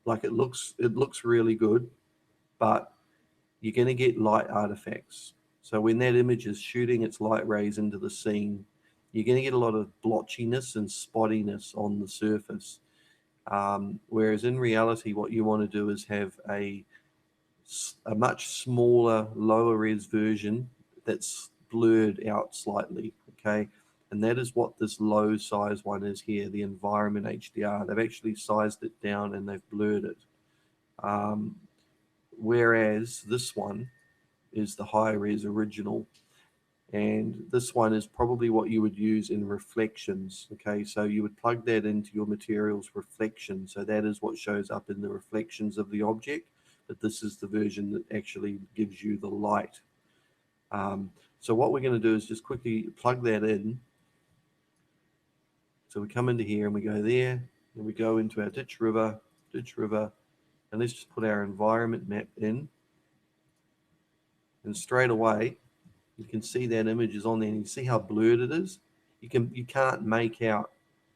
like it looks really good, but you're going to get light artifacts. So when that image is shooting its light rays into the scene, you're going to get a lot of blotchiness and spottiness on the surface. Whereas in reality, what you want to do is have a much smaller, lower res version that's blurred out slightly, okay? And that is what this low size one is here, the environment HDR. They've actually sized it down and they've blurred it. Whereas this one is the high res original. And this one is probably what you would use in reflections, okay? So you would plug that into your materials reflection. So that is what shows up in the reflections of the object, but this is the version that actually gives you the light. So what we're going to do is just quickly plug that in. So we come into here and we go there, and we go into our Ditch River, and let's just put our environment map in. And straight away, you can see that image is on there, and you see how blurred it is. You can't make out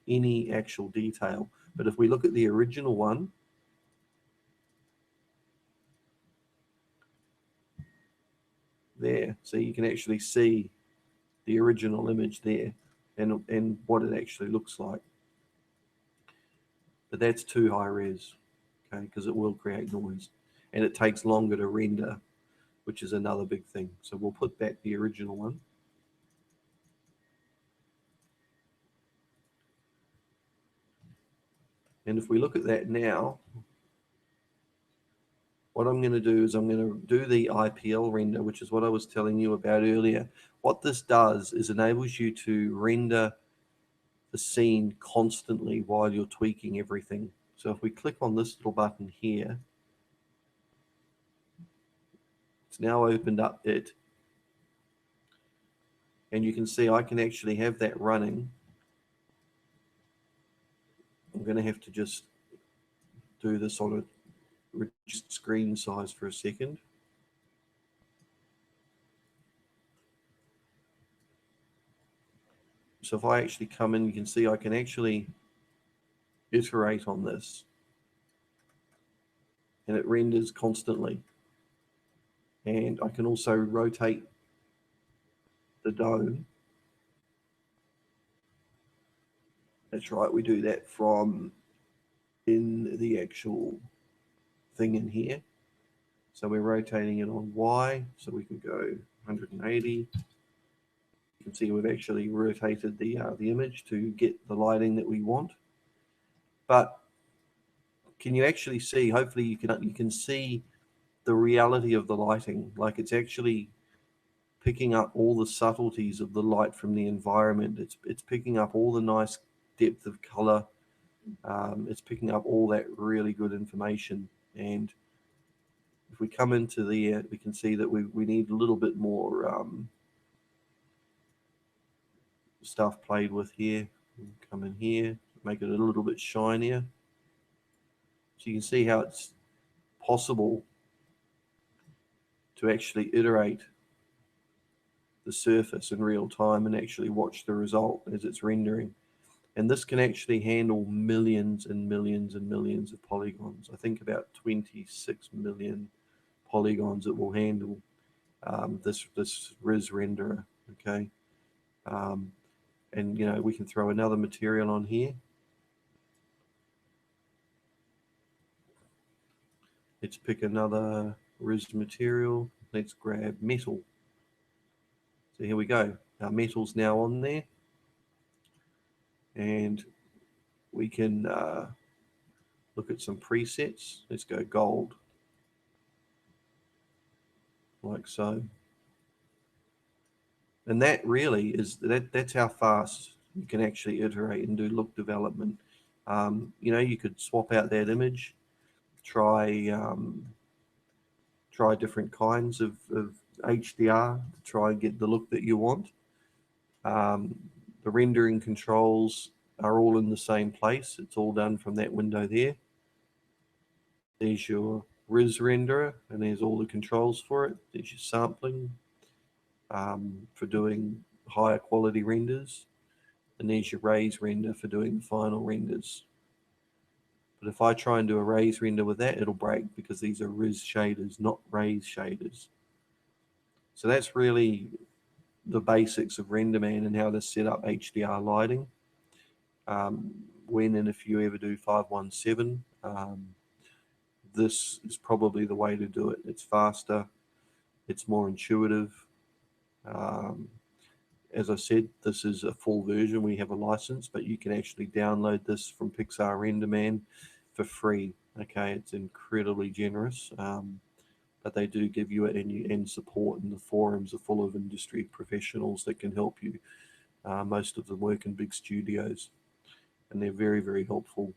any actual detail. But if we look at the original one, there, so you can actually see the original image there and what it actually looks like. But that's too high res, okay, because it will create noise, and it takes longer to render, which is another big thing. So we'll put back the original one. And if we look at that now, what I'm going to do is I'm going to do the IPL render, which is what I was telling you about earlier. What this does is enables you to render the scene constantly while you're tweaking everything. So if we click on this little button here, it's now opened up it. And you can see I can actually have that running. I'm going to have to just do this on a reduced screen size for a second. So if I actually come in, you can see I can actually iterate on this, and it renders constantly. And I can also rotate the dome. That's right, we do that from in the actual thing in here. So we're rotating it on Y, so we can go 180. You can see we've actually rotated the image to get the lighting that we want. But can you actually see? Hopefully you can see the reality of the lighting. Like it's actually picking up all the subtleties of the light from the environment. It's picking up all the nice depth of color. It's picking up all that really good information. And if we come into there, we can see that we need a little bit more stuff played with here. Come in here, make it a little bit shinier. So you can see how it's possible to actually iterate the surface in real time and actually watch the result as it's rendering. And this can actually handle millions and millions and millions of polygons. I think about 26 million polygons it will handle, this Riz renderer, okay? And, you know, we can throw another material on here. Let's pick another Riz material. Let's grab metal. So here we go. Our metal's now on there. And we can look at some presets. Let's go gold, like so. And that really is, that's how fast you can actually iterate and do look development. You know, you could swap out that image, try different kinds of HDR to try and get the look that you want. The rendering controls are all in the same place. It's all done from that window there. There's your Riz renderer, and there's all the controls for it. There's your sampling for doing higher quality renders, and there's your raise render for doing the final renders. But if I try and do a raise render with that, it'll break because these are Riz shaders, not raise shaders. So that's really the basics of RenderMan and how to set up HDR lighting. When and if you ever do 517, this is probably the way to do it. It's faster, it's more intuitive. As I said, this is a full version. We have a license, but you can actually download this from Pixar RenderMan for free. Okay, it's incredibly generous, but they do give you it, and support, and the forums are full of industry professionals that can help you. Most of them work in big studios, and they're very, very helpful.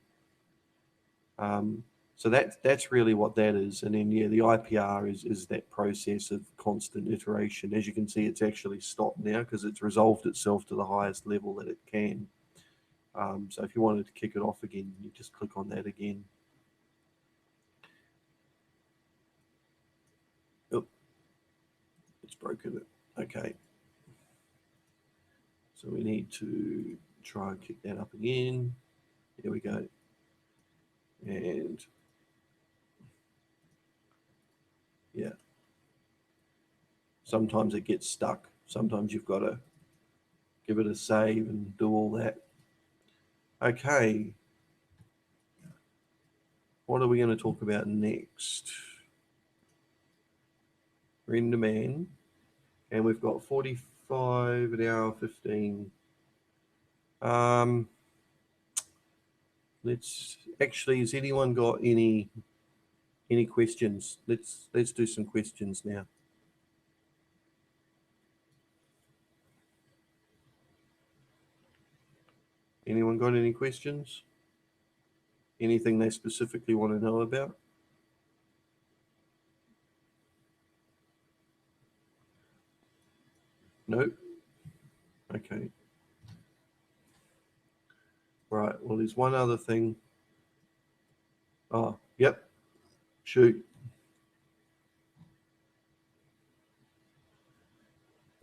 So that's really what that is. And then, yeah, the IPR is that process of constant iteration. As you can see, it's actually stopped now because it's resolved itself to the highest level that it can. So if you wanted to kick it off again, you just click on that again. Oh, it's broken it. Okay. So we need to try and kick that up again. There we go. And yeah, sometimes it gets stuck. Sometimes you've got to give it a save and do all that. Okay. What are we going to talk about next? RenderMan. And we've got 45, an hour 15. Let's actually, has anyone got any questions? Let's do some questions now. Anyone got any questions? Anything they specifically want to know about? Nope. Okay. Right. Well, there's one other thing. Oh, yep. Shoot.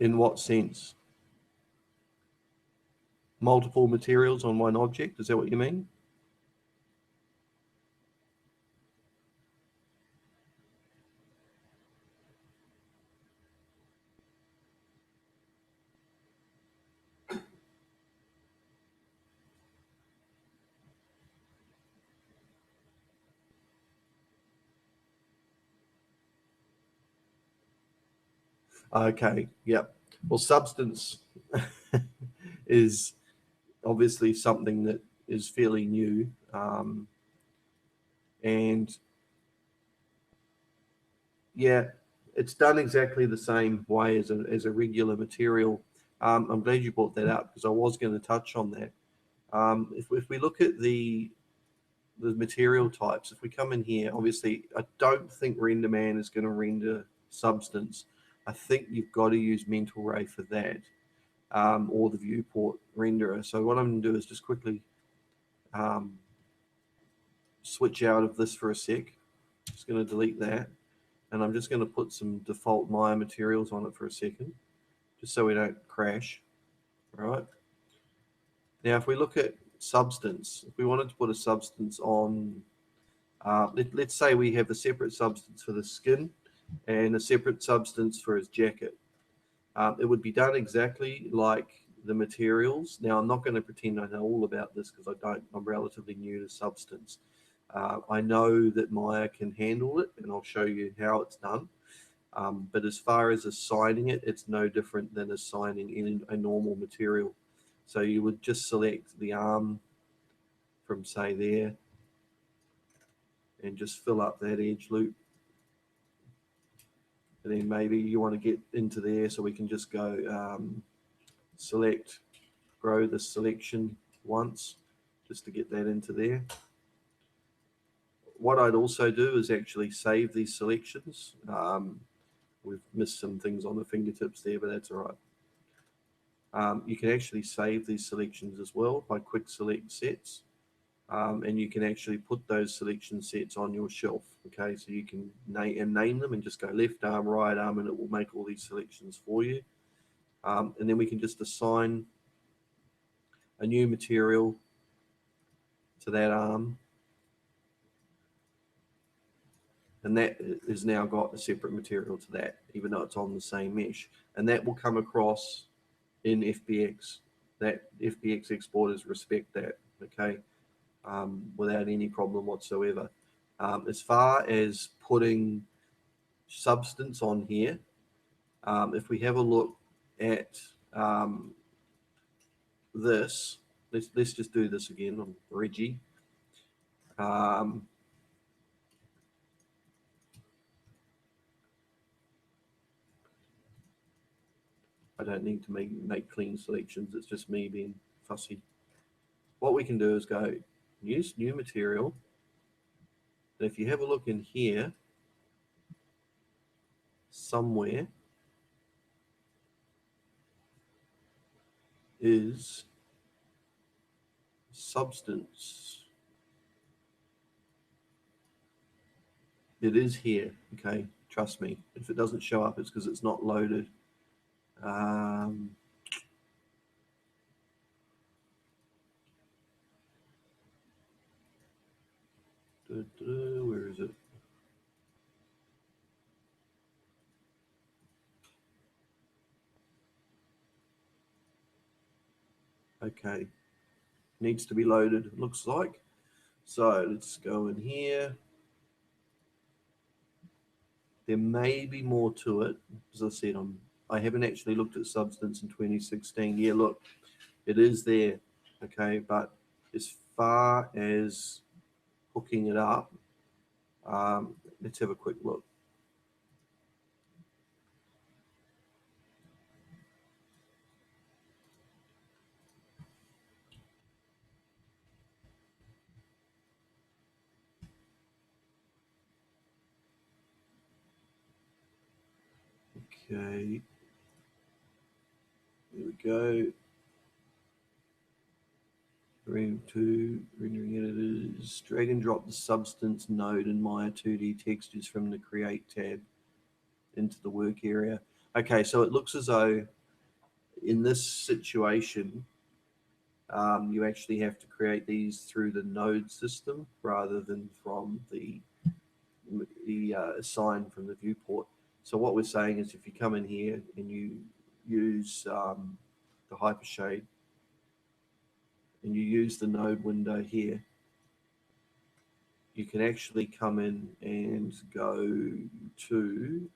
In what sense? Multiple materials on one object? Is that what you mean? Okay. Yep. Well, substance is obviously something that is fairly new, and yeah, it's done exactly the same way as a regular material. I'm glad you brought that up because I was going to touch on that. If we look at the material types, if we come in here, obviously I don't think RenderMan is going to render substance. I think you've got to use Mental Ray for that. or the viewport renderer. So what I'm going to do is just quickly switch out of this for a sec. Just going to delete that, and I'm just going to put some default Maya materials on it for a second, just so we don't crash. All right. Now, if we look at substance, if we wanted to put a substance on, let's say we have a separate substance for the skin and a separate substance for his jacket. It would be done exactly like the materials. Now, I'm not going to pretend I know all about this because I don't. I'm relatively new to substance. I know that Maya can handle it, and I'll show you how it's done. But as far as assigning it, it's no different than assigning in a normal material. So you would just select the arm from, say, there, and just fill up that edge loop. And then maybe you want to get into there, so we can just go select, grow the selection once, just to get that into there. What I'd also do is actually save these selections. We've missed some things on the fingertips there, but that's all right. You can actually save these selections as well by quick select sets. And you can actually put those selection sets on your shelf. Okay, so you can name them and just go left arm, right arm, and it will make all these selections for you. And then we can just assign a new material to that arm. And that has now got a separate material to that, even though it's on the same mesh. And that will come across in FBX. That FBX exporters respect that, okay, without any problem whatsoever. As far as putting substance on here, if we have a look at this, let's just do this again on Reggie. I don't need to make clean selections. It's just me being fussy. What we can do is go use new material. And if you have a look in here, somewhere is substance. It is here, okay? Trust me. If it doesn't show up, it's because it's not loaded. Where is it? Okay, needs to be loaded, it looks like. So let's go in here. There may be more to it. As I said, I haven't actually looked at substance in 2016. Yeah, look, it is there, okay? But as far as hooking it up, let's have a quick look. Okay, here we go. Rendering editors. Drag and drop the substance node in Maya 2D textures from the Create tab into the work area. Okay, so it looks as though in this situation, you actually have to create these through the node system rather than from the assign from the viewport. So what we're saying is if you come in here and you use the Hypershade and you use the node window here, you can actually come in and go to,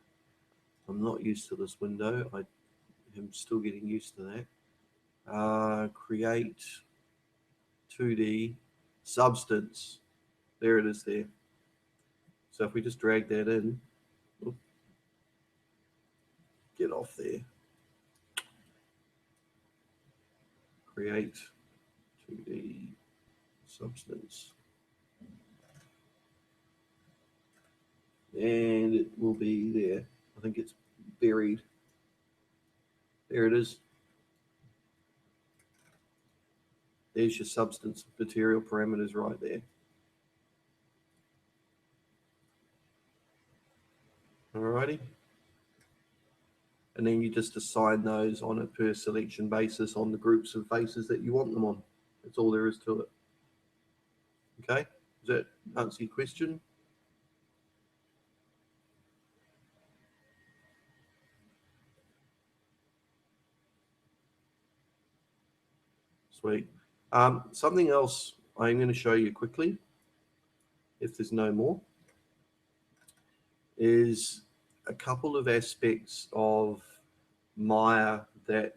I'm not used to this window, I am still getting used to that, create 2D substance, there it is there. So if we just drag that in, get off there, create 2D substance, and it will be there. I think it's buried. There it is. There's your substance material parameters right there. Alrighty. And then you just assign those on a per selection basis on the groups of faces that you want them on. That's all there is to it. Okay, does that answer your question? Sweet. Something else I'm going to show you quickly, if there's no more, is a couple of aspects of Maya that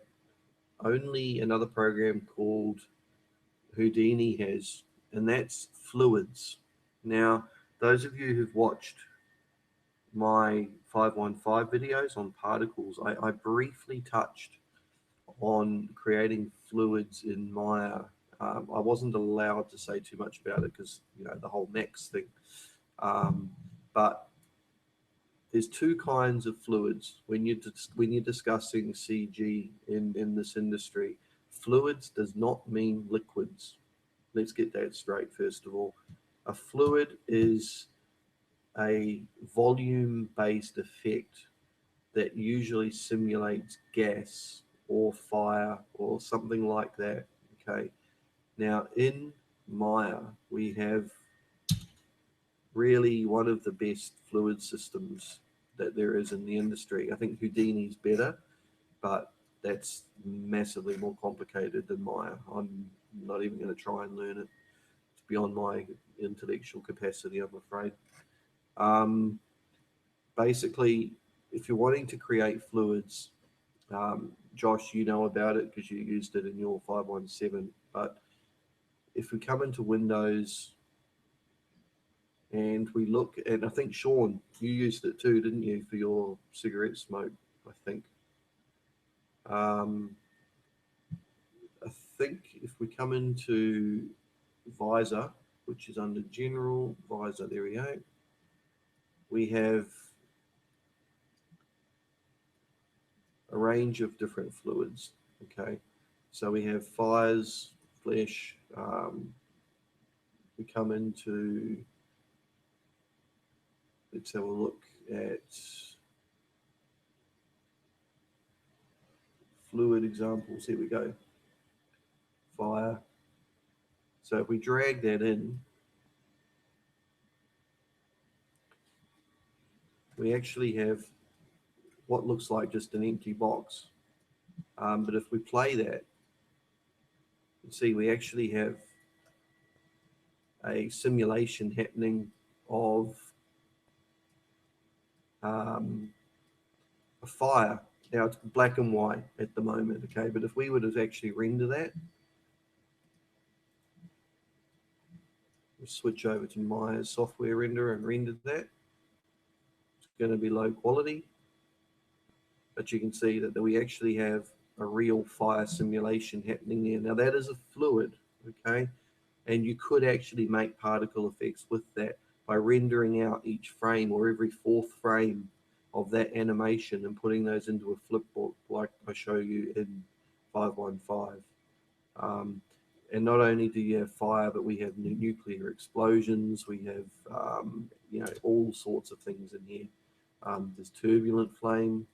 only another program called Houdini has, and that's fluids. Now, those of you who've watched my 515 videos on particles, I briefly touched on creating fluids in Maya. I wasn't allowed to say too much about it because, you know, the whole Max thing. But there's two kinds of fluids when you're discussing CG in this industry. Fluids does not mean liquids. Let's get that straight first of all. A fluid is a volume-based effect that usually simulates gas or fire or something like that. Okay. Now in Maya, we have really one of the best fluid systems that there is in the industry. I think Houdini's better, but that's massively more complicated than Maya. I'm not even going to try and learn it. It's beyond my intellectual capacity, I'm afraid. Basically, if you're wanting to create fluids, Josh, you know about it because you used it in your 517, but if we come into Windows and we look, and I think Sean, you used it too, didn't you, for your cigarette smoke, I think. I think if we come into Visor, which is under General Visor, there we go, we have a range of different fluids. Okay, so we have fires, flesh. We come into, let's have a look at fluid examples. Here we go. Fire. So if we drag that in, we actually have what looks like just an empty box. But if we play that, you see we actually have a simulation happening of a fire. Now it's black and white at the moment, okay? But if we were to actually render that, we'll switch over to Maya's software render and render that. It's going to be low quality, but you can see that we actually have a real fire simulation happening there. Now that is a fluid, okay? And you could actually make particle effects with that by rendering out each frame or every fourth frame of that animation and putting those into a flipbook like I show you in 515. And not only do you have fire, but we have nuclear explosions. We have, you know, all sorts of things in here. There's turbulent flame.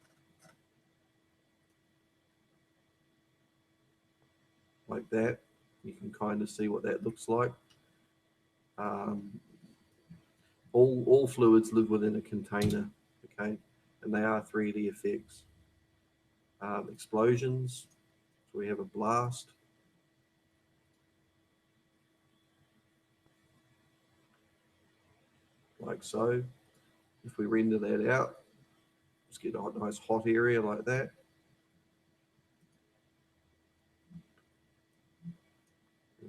Like that. You can kind of see what that looks like. All fluids live within a container, okay? And they are 3D effects. Explosions. So we have a blast. Like so. If we render that out, just get a nice hot area like that.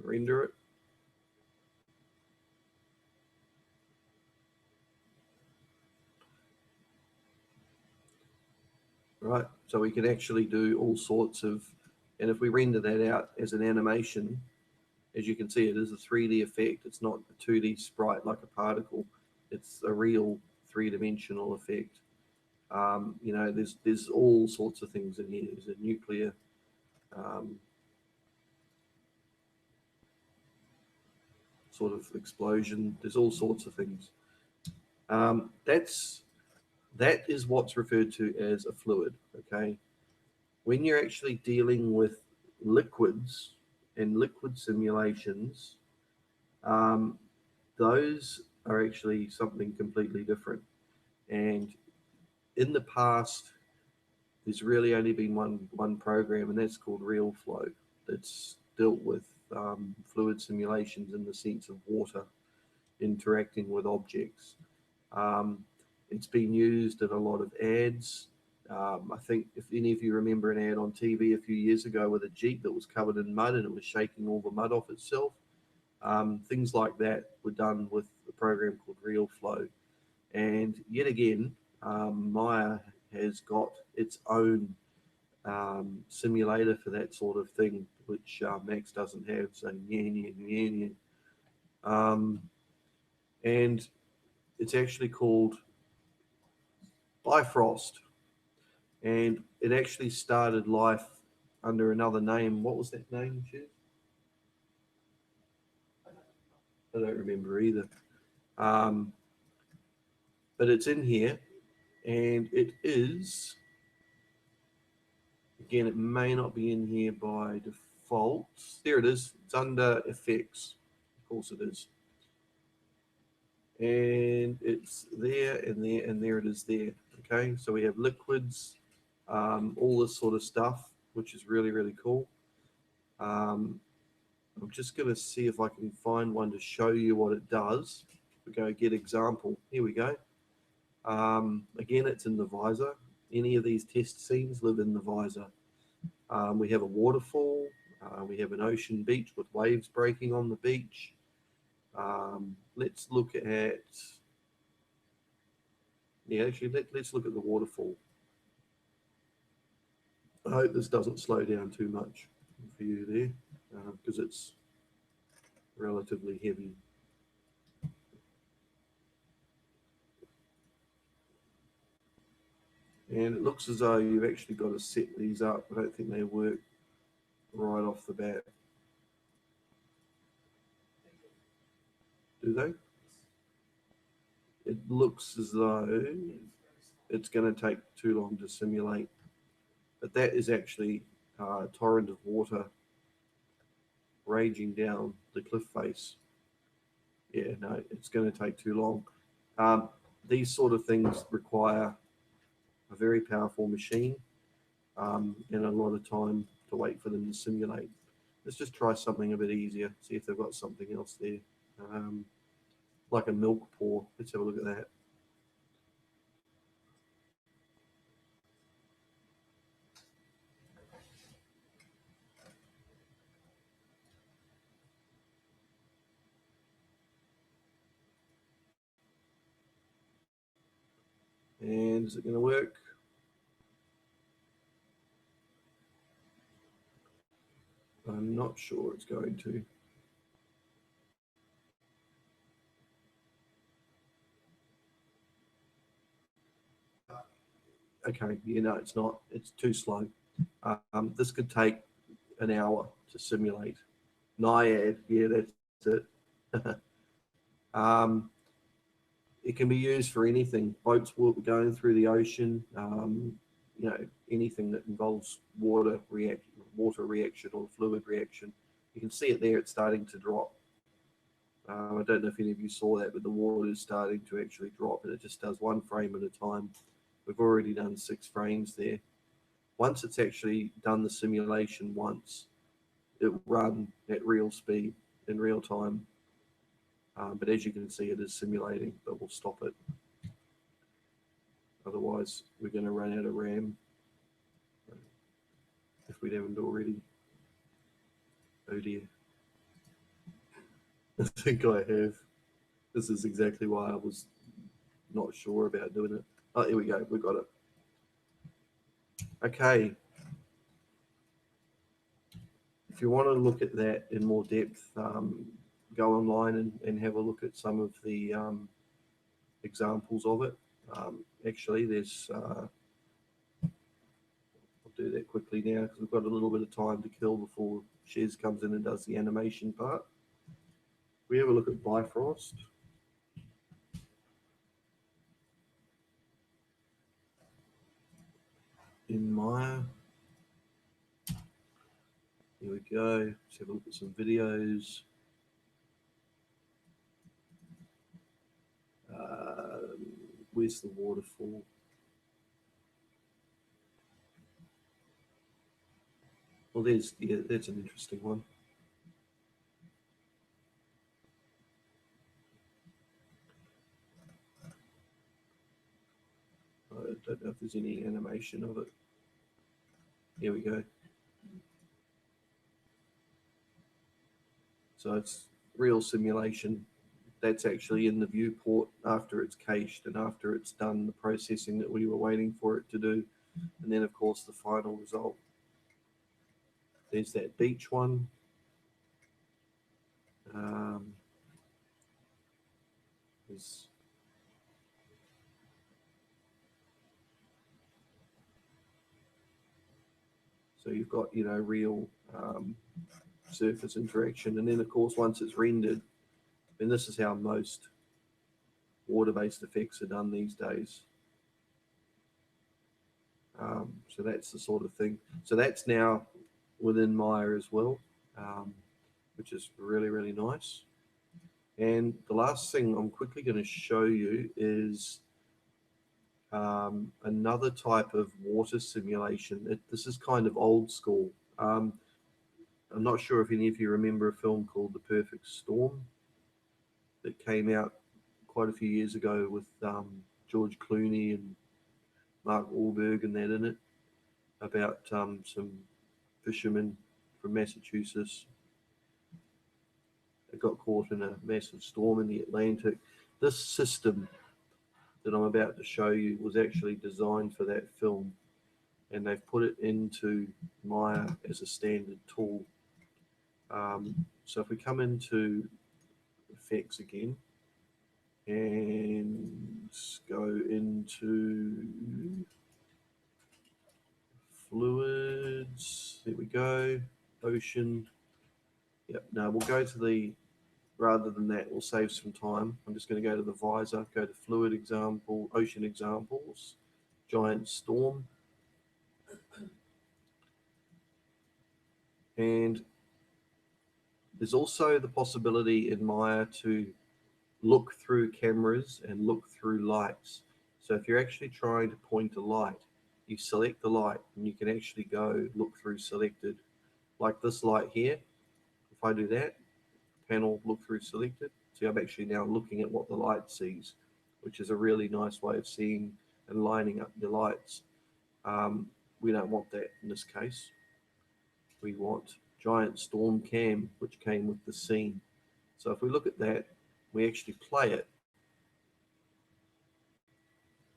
Render it. Right, so we can actually do all sorts of, and if we render that out as an animation, as you can see, it is a 3D effect. It's not a 2D sprite like a particle. It's a real three-dimensional effect. You know, there's all sorts of things in here. There's a nuclear sort of explosion. There's all sorts of things. That is what's referred to as a fluid. Okay, when you're actually dealing with liquids and liquid simulations, um, those are actually something completely different. And in the past, there's really only been one program, and that's called RealFlow, that's dealt with fluid simulations in the sense of water interacting with objects. Um, it's been used in a lot of ads. I think if any of you remember an ad on TV a few years ago with a Jeep that was covered in mud and it was shaking all the mud off itself, things like that were done with a program called RealFlow. And yet again, Maya has got its own simulator for that sort of thing, which Max doesn't have. So yeah. And it's actually called Bifrost, and it actually started life under another name. What was that name, Jeff? I don't remember either. Um, but it's in here, and it is, again, it may not be in here by default. There it is. It's under effects. Of course it is. And it's there and there and there it is there. Okay, so we have liquids, all this sort of stuff, which is really, really cool. I'm just going to see if I can find one to show you what it does. We go get example. Here we go. Again, it's in the visor. Any of these test scenes live in the visor. We have a waterfall. We have an ocean beach with waves breaking on the beach. Let's look at, let's look at the waterfall. I hope this doesn't slow down too much for you there, because it's relatively heavy. And it looks as though you've actually got to set these up. I don't think they work right off the bat. Do they? It looks as though it's going to take too long to simulate. But that is actually a torrent of water raging down the cliff face. Yeah, no, it's going to take too long. These sort of things require a very powerful machine, and a lot of time to wait for them to simulate. Let's just try something a bit easier, see if they've got something else there. Like a milk pour. Let's have a look at that. And is it going to work? I'm not sure it's going to. Okay, yeah, no, it's not. It's too slow. This could take an hour to simulate. Naiad, yeah, that's it. It can be used for anything. Boats going through the ocean, anything that involves water reaction or fluid reaction. You can see it there, it's starting to drop. I don't know if any of you saw that, but the water is starting to actually drop, and it just does one frame at a time. We've already done 6 frames there. Once it's actually done the simulation once, it will run at real speed in real time. But as you can see, it is simulating, but we'll stop it. Otherwise, we're going to run out of RAM if we haven't already. Oh dear. I think I have. This is exactly why I was not sure about doing it. Oh, here we go. We got it. Okay. If you want to look at that in more depth, go online and have a look at some of the examples of it. Actually, there's, I'll do that quickly now because we've got a little bit of time to kill before Shez comes in and does the animation part. We have a look at Bifrost. In Maya. Here we go. Let's have a look at some videos. Where's the waterfall? Well, that's an interesting one. I don't know if there's any animation of it. Here we go. So it's real simulation. That's actually in the viewport after it's cached and after it's done the processing that we were waiting for it to do. And then, of course, the final result. There's that beach one. So you've got, real surface interaction. And then, of course, once it's rendered, and this is how most water-based effects are done these days. So that's the sort of thing. So that's now within Maya as well, which is really, really nice. And the last thing I'm quickly going to show you is another type of water simulation. This is kind of old school. I'm not sure if any of you remember a film called The Perfect Storm that came out quite a few years ago with George Clooney and Mark Wahlberg and that in it, about some fishermen from Massachusetts that got caught in a massive storm in the Atlantic. This system that I'm about to show you was actually designed for that film, and they've put it into Maya as a standard tool. So if we come into effects again and go into fluids, there we go, ocean. Yep, no, we'll go to the, rather than that, we'll save some time. I'm just going to go to the visor, go to fluid example, ocean examples, giant storm. And there's also the possibility in Maya to look through cameras and look through lights. So if you're actually trying to point a light, you select the light and you can actually go look through selected, like this light here. If I do that, panel look through selected. See, I'm actually now looking at what the light sees, which is a really nice way of seeing and lining up the lights. We don't want that in this case. We want giant storm cam, which came with the scene. So if we look at that, we actually play it.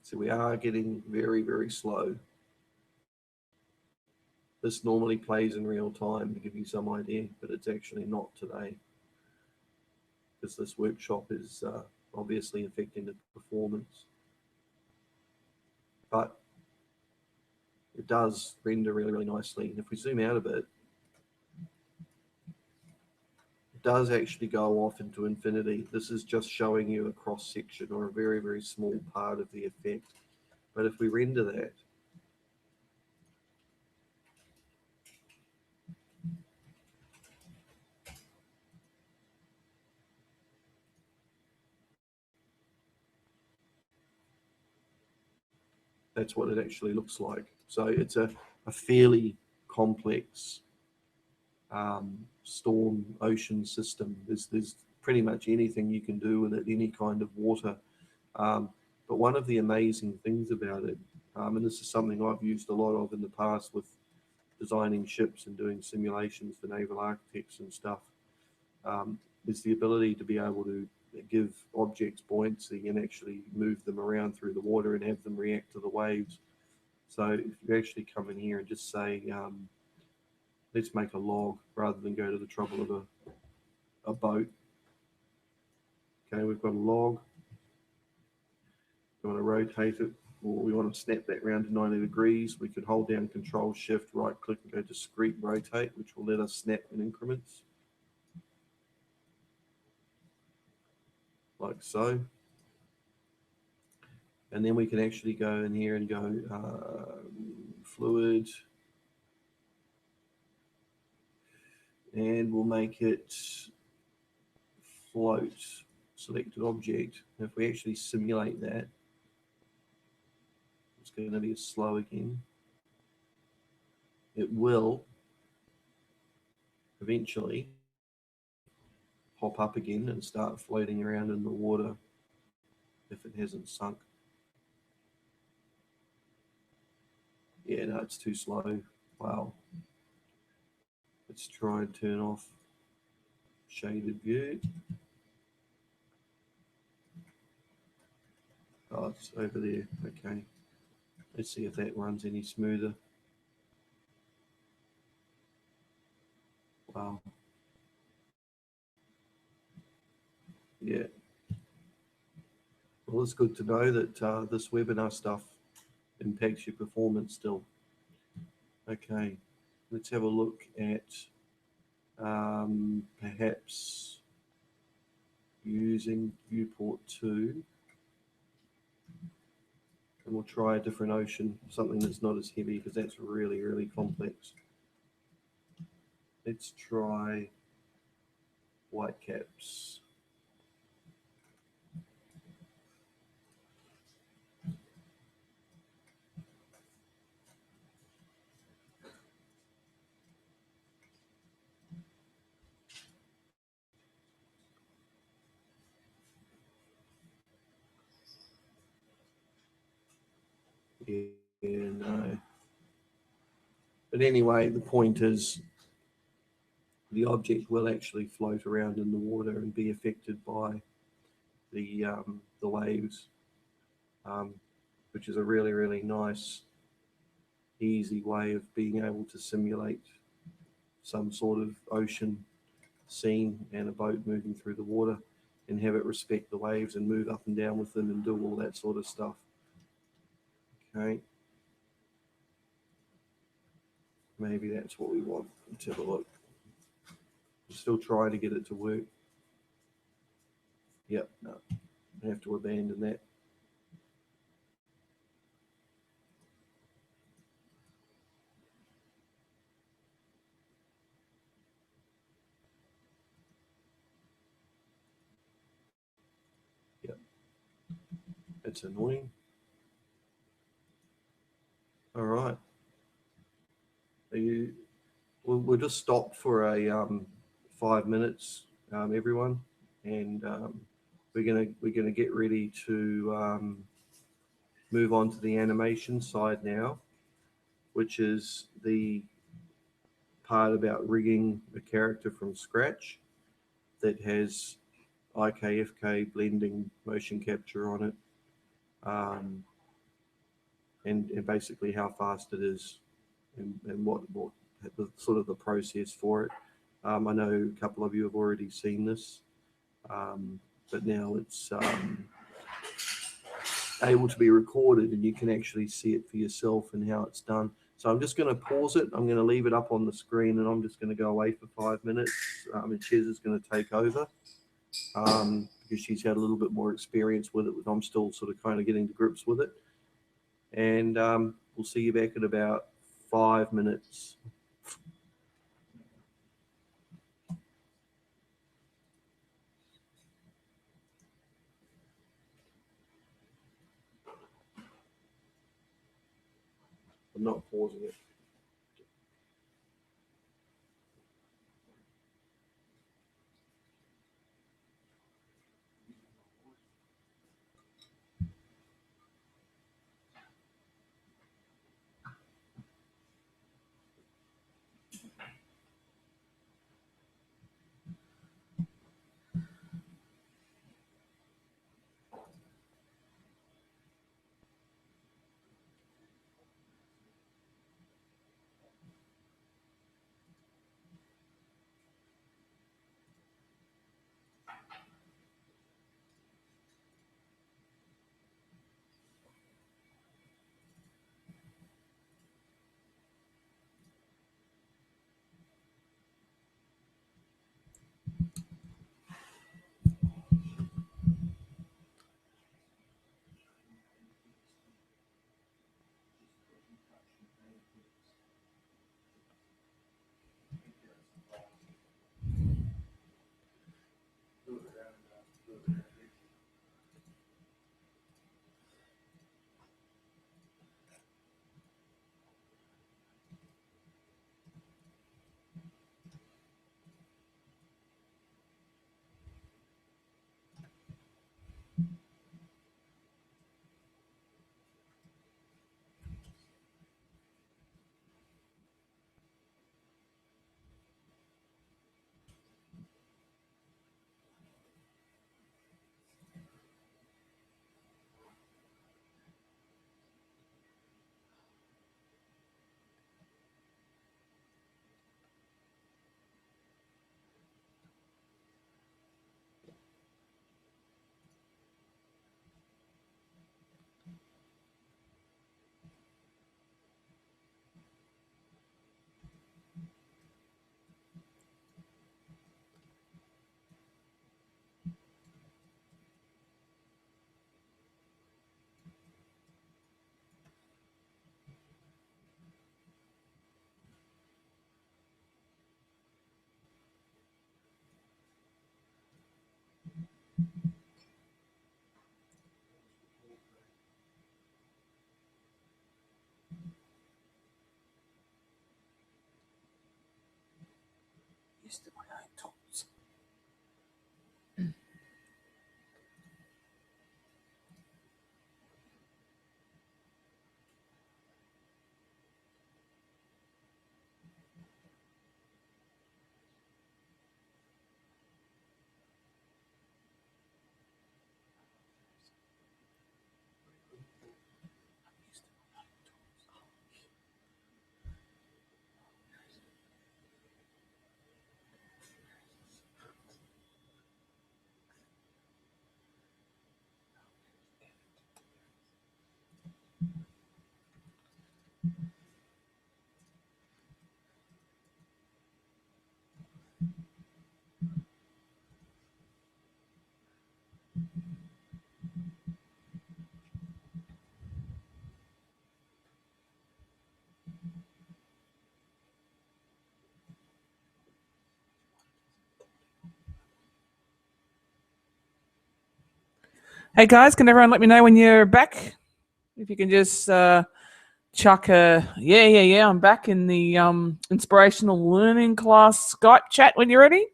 So we are getting very, very slow. This normally plays in real time to give you some idea, but it's actually not today, because this workshop is obviously affecting the performance. But it does render really, really nicely. And if we zoom out a bit, it does actually go off into infinity. This is just showing you a cross section or a very, very small part of the effect. But if we render that, that's what it actually looks like. So it's a fairly complex storm ocean system. There's pretty much anything you can do with it, any kind of water. But one of the amazing things about it, and this is something I've used a lot of in the past with designing ships and doing simulations for naval architects and stuff, is the ability to be able to give objects buoyancy and actually move them around through the water and have them react to the waves. So if you actually come in here and just say, let's make a log rather than go to the trouble of a boat. Okay, we've got a log. We want to rotate it, or we want to snap that round to 90 degrees. We could hold down Control Shift, right click and go discrete rotate, which will let us snap in increments. like so. And then we can actually go in here and go fluid, and we'll make it float selected object. If we actually simulate that, it's going to be slow again. It will eventually pop up again and start floating around in the water if it hasn't sunk. Yeah, no, it's too slow. Wow. Let's try and turn off shaded view. Oh, it's over there. Okay. Let's see if that runs any smoother. Wow. Yeah. Well, it's good to know that this webinar stuff impacts your performance still. Okay. Let's have a look at perhaps using viewport 2. And we'll try a different ocean, something that's not as heavy, because that's really, really complex. Let's try whitecaps. Yeah, no. But anyway, the point is the object will actually float around in the water and be affected by the waves, which is a really, really nice, easy way of being able to simulate some sort of ocean scene and a boat moving through the water and have it respect the waves and move up and down with them and do all that sort of stuff. Okay. Maybe that's what we want. Let's have a look. I'm still trying to get it to work. Yep, no, I have to abandon that. Yep, it's annoying. All right. We'll just stop for a 5 minutes, everyone, and we're gonna get ready to move on to the animation side now, which is the part about rigging a character from scratch that has IKFK blending motion capture on it, and basically how fast it is and what the sort of the process for it. I know a couple of you have already seen this, but now it's able to be recorded and you can actually see it for yourself and how it's done. So I'm just going to pause it. I'm going to leave it up on the screen and I'm just going to go away for 5 minutes. And Chiz is going to take over because she's had a little bit more experience with it. I'm still sort of kind of getting to grips with it. And we'll see you back in about 5 minutes. I'm not pausing it. used to my own tools. Hey guys, can everyone let me know when you're back? If you can just chuck a yeah. I'm back in the inspirational learning class Skype chat when you're ready.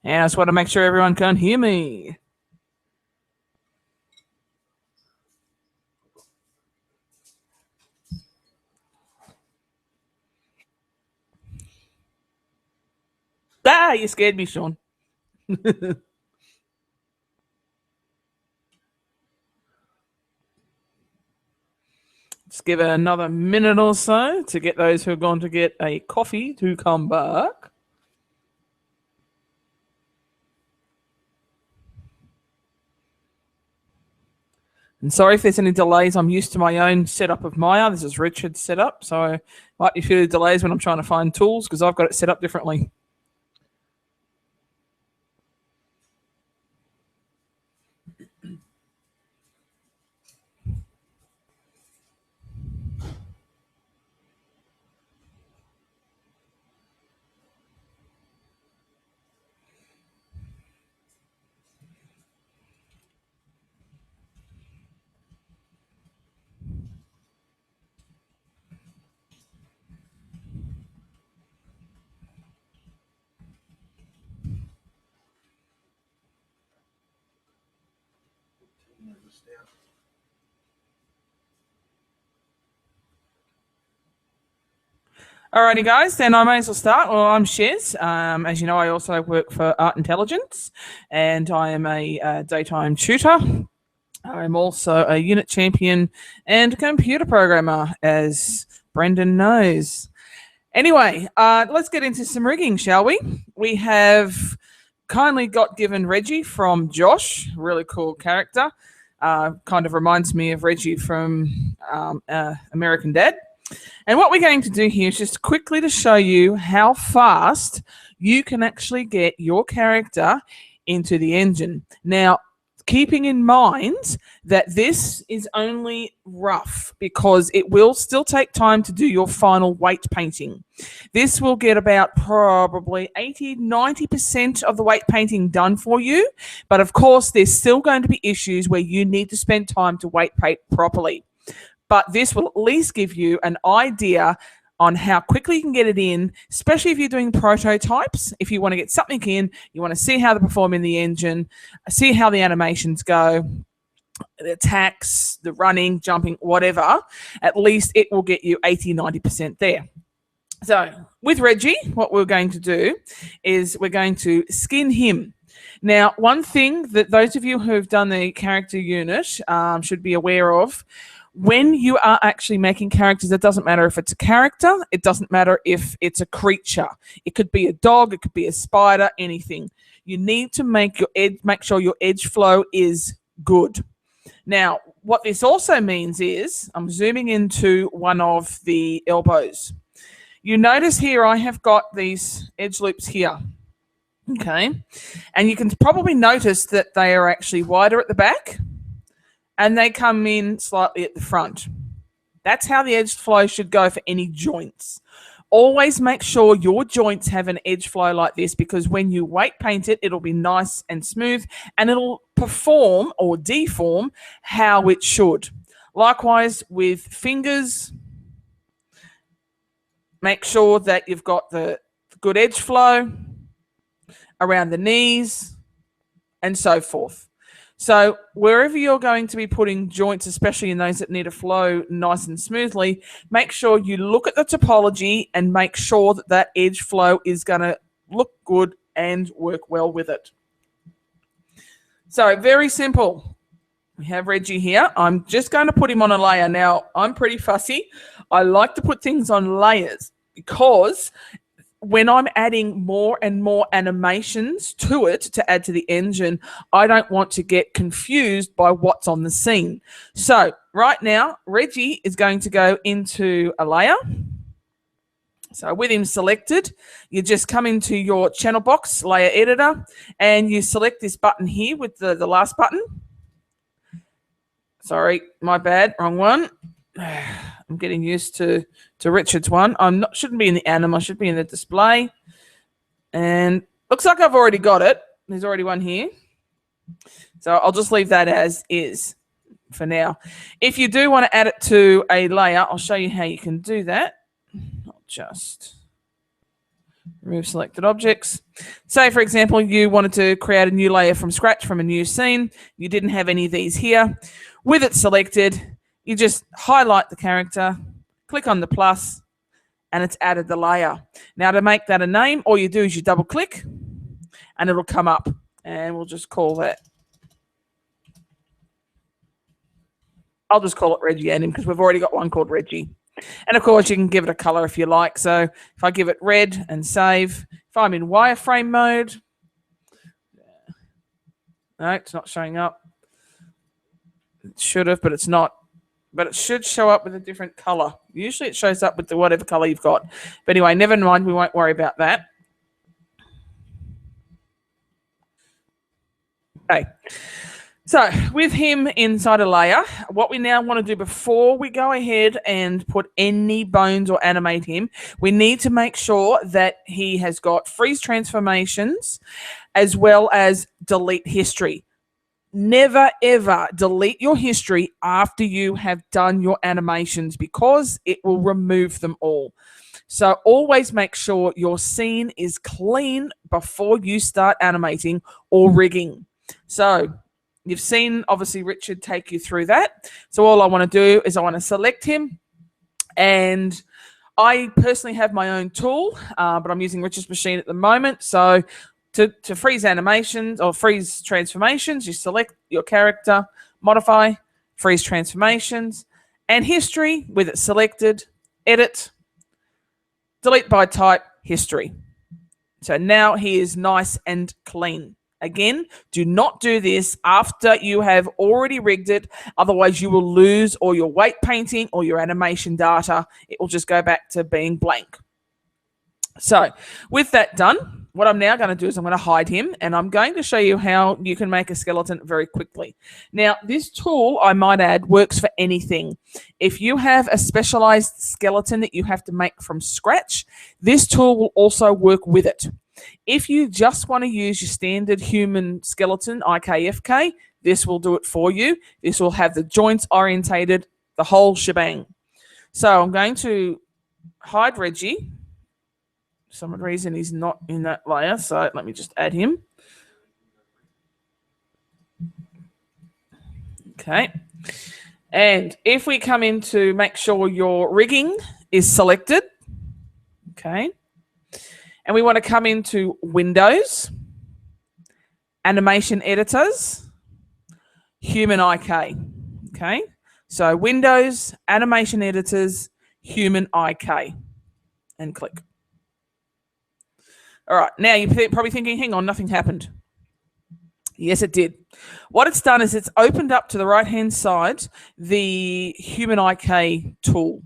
And I just want to make sure everyone can hear me. Ah, you scared me, Sean. Just give it another minute or so to get those who are going to get a coffee to come back. And sorry if there's any delays. I'm used to my own setup of Maya. This is Richard's setup, so might be a few delays when I'm trying to find tools because I've got it set up differently. Alrighty, guys, then I may as well start. Well, I'm Shez. As you know, I also work for Art Intelligence, and I am a daytime tutor. I'm also a unit champion and computer programmer, as Brendan knows. Anyway, let's get into some rigging, shall we? We have kindly got given Reggie from Josh, really cool character. Kind of reminds me of Reggie from American Dad. And what we're going to do here is just quickly to show you how fast you can actually get your character into the engine. Now, keeping in mind that this is only rough because it will still take time to do your final weight painting. This will get about probably 80-90% of the weight painting done for you. But of course, there's still going to be issues where you need to spend time to weight paint properly. But this will at least give you an idea on how quickly you can get it in, especially if you're doing prototypes. If you want to get something in, you want to see how they perform in the engine, see how the animations go, the attacks, the running, jumping, whatever, at least it will get you 80-90% there. So with Reggie, what we're going to do is we're going to skin him. Now, one thing that those of you who have done the character unit should be aware of, when you are actually making characters, it doesn't matter if it's a character, it doesn't matter if it's a creature. It could be a dog, it could be a spider, anything. You need to make sure your edge flow is good. Now, what this also means is, I'm zooming into one of the elbows. You notice here I have got these edge loops here. Okay. And you can probably notice that they are actually wider at the back and they come in slightly at the front. That's how the edge flow should go for any joints. Always make sure your joints have an edge flow like this, because when you weight paint it, it'll be nice and smooth and it'll perform or deform how it should. Likewise with fingers, make sure that you've got the good edge flow around the knees and so forth. So wherever you're going to be putting joints, especially in those that need to flow nice and smoothly, make sure you look at the topology and make sure that that edge flow is going to look good and work well with it. So very simple. We have Reggie here. I'm just going to put him on a layer. Now, I'm pretty fussy. I like to put things on layers because when I'm adding more and more animations to it to add to the engine, I don't want to get confused by what's on the scene. So right now, Reggie is going to go into a layer. So with him selected, you just come into your channel box, layer editor, and you select this button here with the last button. Sorry, my bad, wrong one. I'm getting used to Richard's one. Shouldn't be in the anim, I should be in the display. And looks like I've already got it. There's already one here. So I'll just leave that as is for now. If you do want to add it to a layer, I'll show you how you can do that. I'll just remove selected objects. Say, for example, you wanted to create a new layer from scratch from a new scene. You didn't have any of these here. With it selected, you just highlight the character, click on the plus, and it's added the layer. Now to make that a name, all you do is you double click and it'll come up, and we'll just call that. I'll just call it Reggie Anim because we've already got one called Reggie. And of course you can give it a color if you like. So if I give it red and save, if I'm in wireframe mode, no, it's not showing up. It should have, but it's not. But it should show up with a different color. Usually it shows up with the whatever color you've got. But anyway, never mind. We won't worry about that. Okay. So with him inside a layer, what we now want to do before we go ahead and put any bones or animate him, we need to make sure that he has got freeze transformations as well as delete history. Never, ever delete your history after you have done your animations because it will remove them all. So always make sure your scene is clean before you start animating or rigging. So you've seen, obviously, Richard take you through that. So all I want to do is I want to select him. And I personally have my own tool, but I'm using Richard's machine at the moment. So to freeze animations or freeze transformations, you select your character, modify, freeze transformations, and history with it selected, edit, delete by type, history. So now he is nice and clean. Again, do not do this after you have already rigged it. Otherwise, you will lose all your weight painting or your animation data. It will just go back to being blank. So with that done, what I'm now going to do is I'm going to hide him, and I'm going to show you how you can make a skeleton very quickly. Now, this tool, I might add, works for anything. If you have a specialized skeleton that you have to make from scratch, this tool will also work with it. If you just want to use your standard human skeleton, IKFK, this will do it for you. This will have the joints orientated, the whole shebang. So I'm going to hide Reggie. For some reason he's not in that layer, so let me just add him. Okay. And if we come in to make sure your rigging is selected, okay, and we want to come into Windows, Animation Editors, Human IK, okay? So Windows, Animation Editors, Human IK, and click. All right, now you're probably thinking, hang on, nothing happened. Yes, it did. What it's done is it's opened up to the right-hand side the Human IK tool.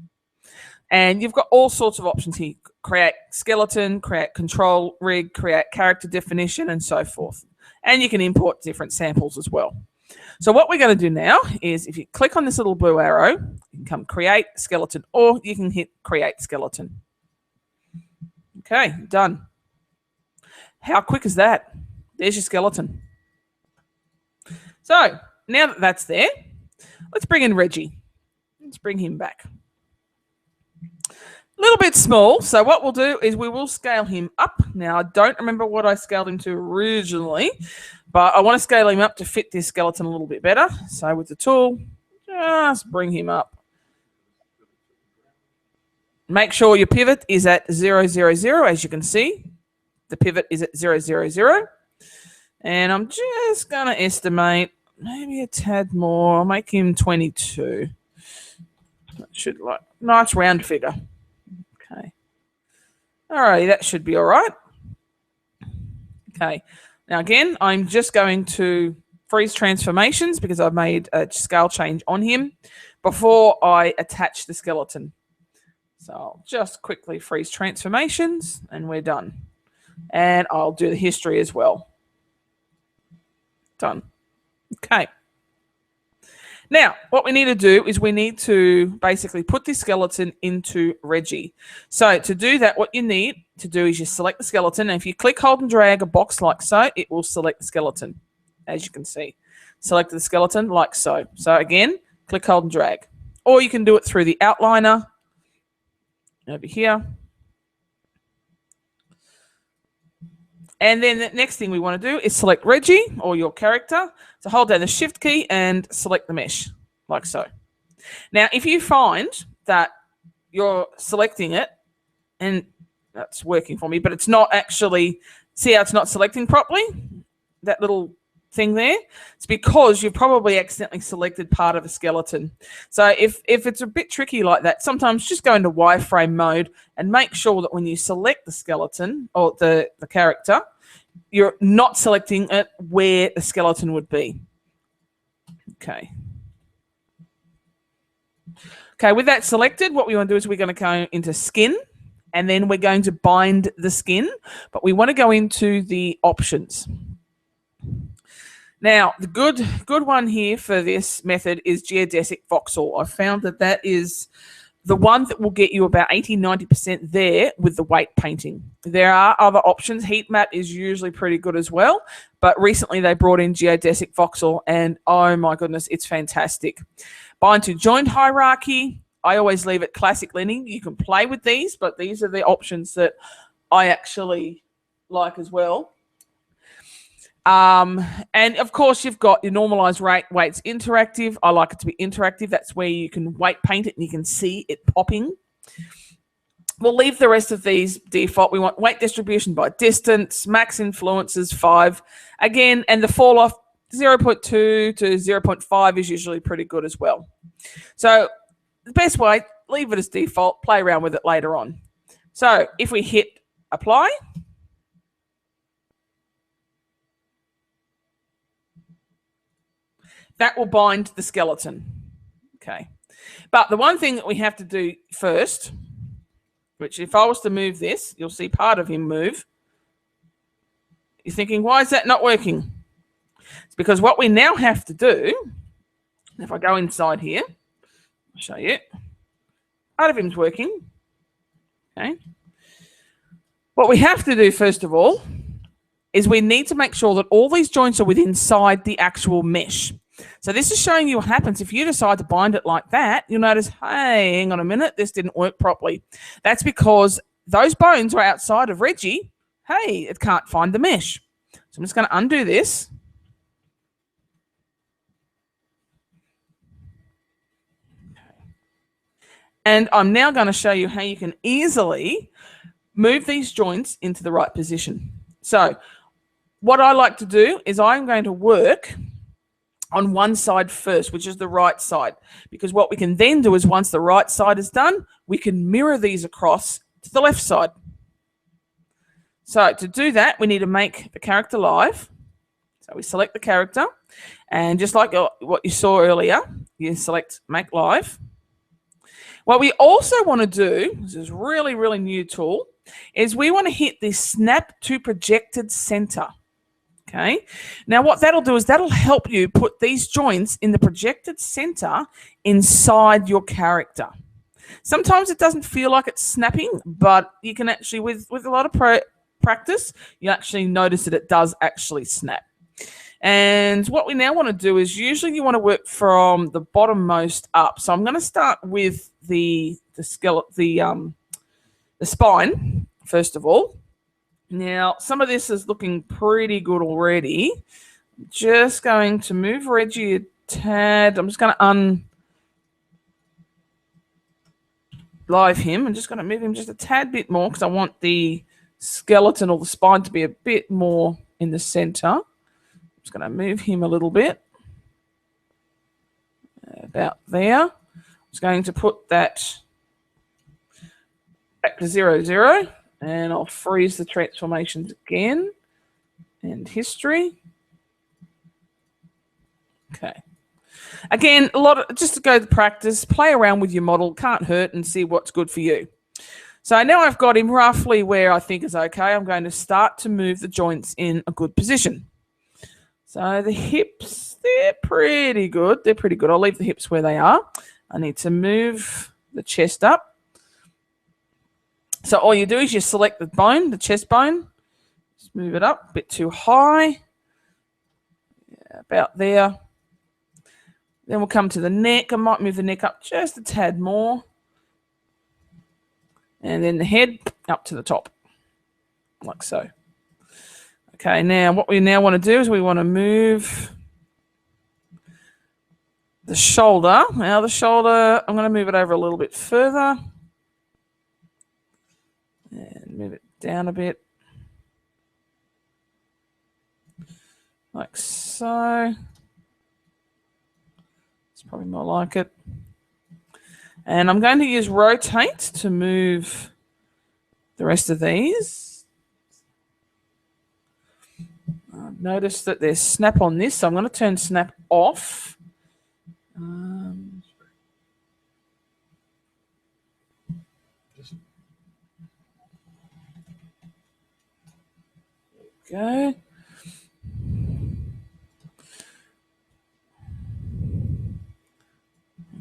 And you've got all sorts of options here. Create skeleton, create control rig, create character definition, and so forth. And you can import different samples as well. So what we're going to do now is if you click on this little blue arrow, you can come create skeleton, or you can hit create skeleton. Okay, done. How quick is that? There's your skeleton. So now that that's there, let's bring in Reggie. Let's bring him back. A little bit small. So what we'll do is we will scale him up. Now, I don't remember what I scaled him to originally, but I want to scale him up to fit this skeleton a little bit better. So with the tool, just bring him up. Make sure your pivot is at 0, 0, 0, as you can see. The pivot is at 0, 0, 0. And I'm just going to estimate maybe a tad more. I'll make him 22. That should like nice round figure. Okay. Alrighty, that should be all right. Okay. Now again, I'm just going to freeze transformations because I've made a scale change on him before I attach the skeleton. So I'll just quickly freeze transformations and we're done. And I'll do the history as well. Done. Okay. Now, what we need to do is we need to basically put this skeleton into Reggie. So to do that, what you need to do is you select the skeleton. And if you click, hold, and drag a box like so, it will select the skeleton, as you can see. Select the skeleton like so. So again, click, hold, and drag. Or you can do it through the outliner over here. And then the next thing we want to do is select Reggie or your character. So hold down the Shift key and select the mesh, like so. Now, if you find that you're selecting it, and that's working for me, but it's not actually, see how it's not selecting properly? That little thing there? It's because you've probably accidentally selected part of a skeleton. So if it's a bit tricky like that, sometimes just go into wireframe mode and make sure that when you select the skeleton or the character, you're not selecting it where the skeleton would be. Okay. Okay, with that selected, what we want to do is we're going to go into skin, and then we're going to bind the skin, but we want to go into the options. Now, the good one here for this method is geodesic voxel. I found that that is the one that will get you about 80–90% there with the weight painting. There are other options. Heat map is usually pretty good as well, but recently they brought in geodesic voxel, and oh my goodness, it's fantastic. Bind to joint hierarchy. I always leave it classic linear. You can play with these, but these are the options that I actually like as well. And of course you've got your normalized weights interactive. I like it to be interactive. That's where you can weight paint it and you can see it popping. We'll leave the rest of these default. We want weight distribution by distance, max influences 5 again, and the fall off 0.2 to 0.5 is usually pretty good as well. So the best way, leave it as default, play around with it later on. So if we hit apply, that will bind the skeleton. Okay. But the one thing that we have to do first, which if I was to move this, you'll see part of him move. You're thinking, why is that not working? It's because what we now have to do, if I go inside here, I'll show you. Part of him's working. Okay. What we have to do, first of all, is we need to make sure that all these joints are within inside the actual mesh. So this is showing you what happens if you decide to bind it like that. You'll notice, hey, hang on a minute, this didn't work properly. That's because those bones are outside of Reggie. Hey, it can't find the mesh. So I'm just going to undo this. And I'm now going to show you how you can easily move these joints into the right position. So what I like to do is I'm going to work on one side first, which is the right side, because what we can then do is once the right side is done, we can mirror these across to the left side. So to do that, we need to make the character live. So we select the character, and just like what you saw earlier, you select make live. What we also want to do, this is really, really new tool, is we want to hit the snap to projected center. Okay. Now what that'll do is that'll help you put these joints in the projected center inside your character. Sometimes it doesn't feel like it's snapping, but you can actually, with a lot of practice, you actually notice that it does actually snap. And what we now want to do is usually you want to work from the bottommost up. So I'm going to start with the skeleton, the spine first of all. Now some of this is looking pretty good already. Just going to move Reggie a tad. I'm just going to live him. I'm just going to move him just a tad bit more because I want the skeleton or the spine to be a bit more in the center. Just going to move him a little bit. About there. Just going to put that back to 0, 0. And I'll freeze the transformations again. And history. Okay. Again, just to go to practice, play around with your model, can't hurt, and see what's good for you. So now I've got him roughly where I think is okay. I'm going to start to move the joints in a good position. So the hips, they're pretty good. They're pretty good. I'll leave the hips where they are. I need to move the chest up. So all you do is you select the bone, the chest bone. Just move it up a bit too high. Yeah, about there. Then we'll come to the neck. I might move the neck up just a tad more. And then the head up to the top, like so. Okay, now what we now want to do is we want to move the shoulder. Now the shoulder, I'm going to move it over a little bit further. And move it down a bit. Like so. It's probably more like it. And I'm going to use rotate to move the rest of these. Notice that there's snap on this, so I'm going to turn snap off. Go.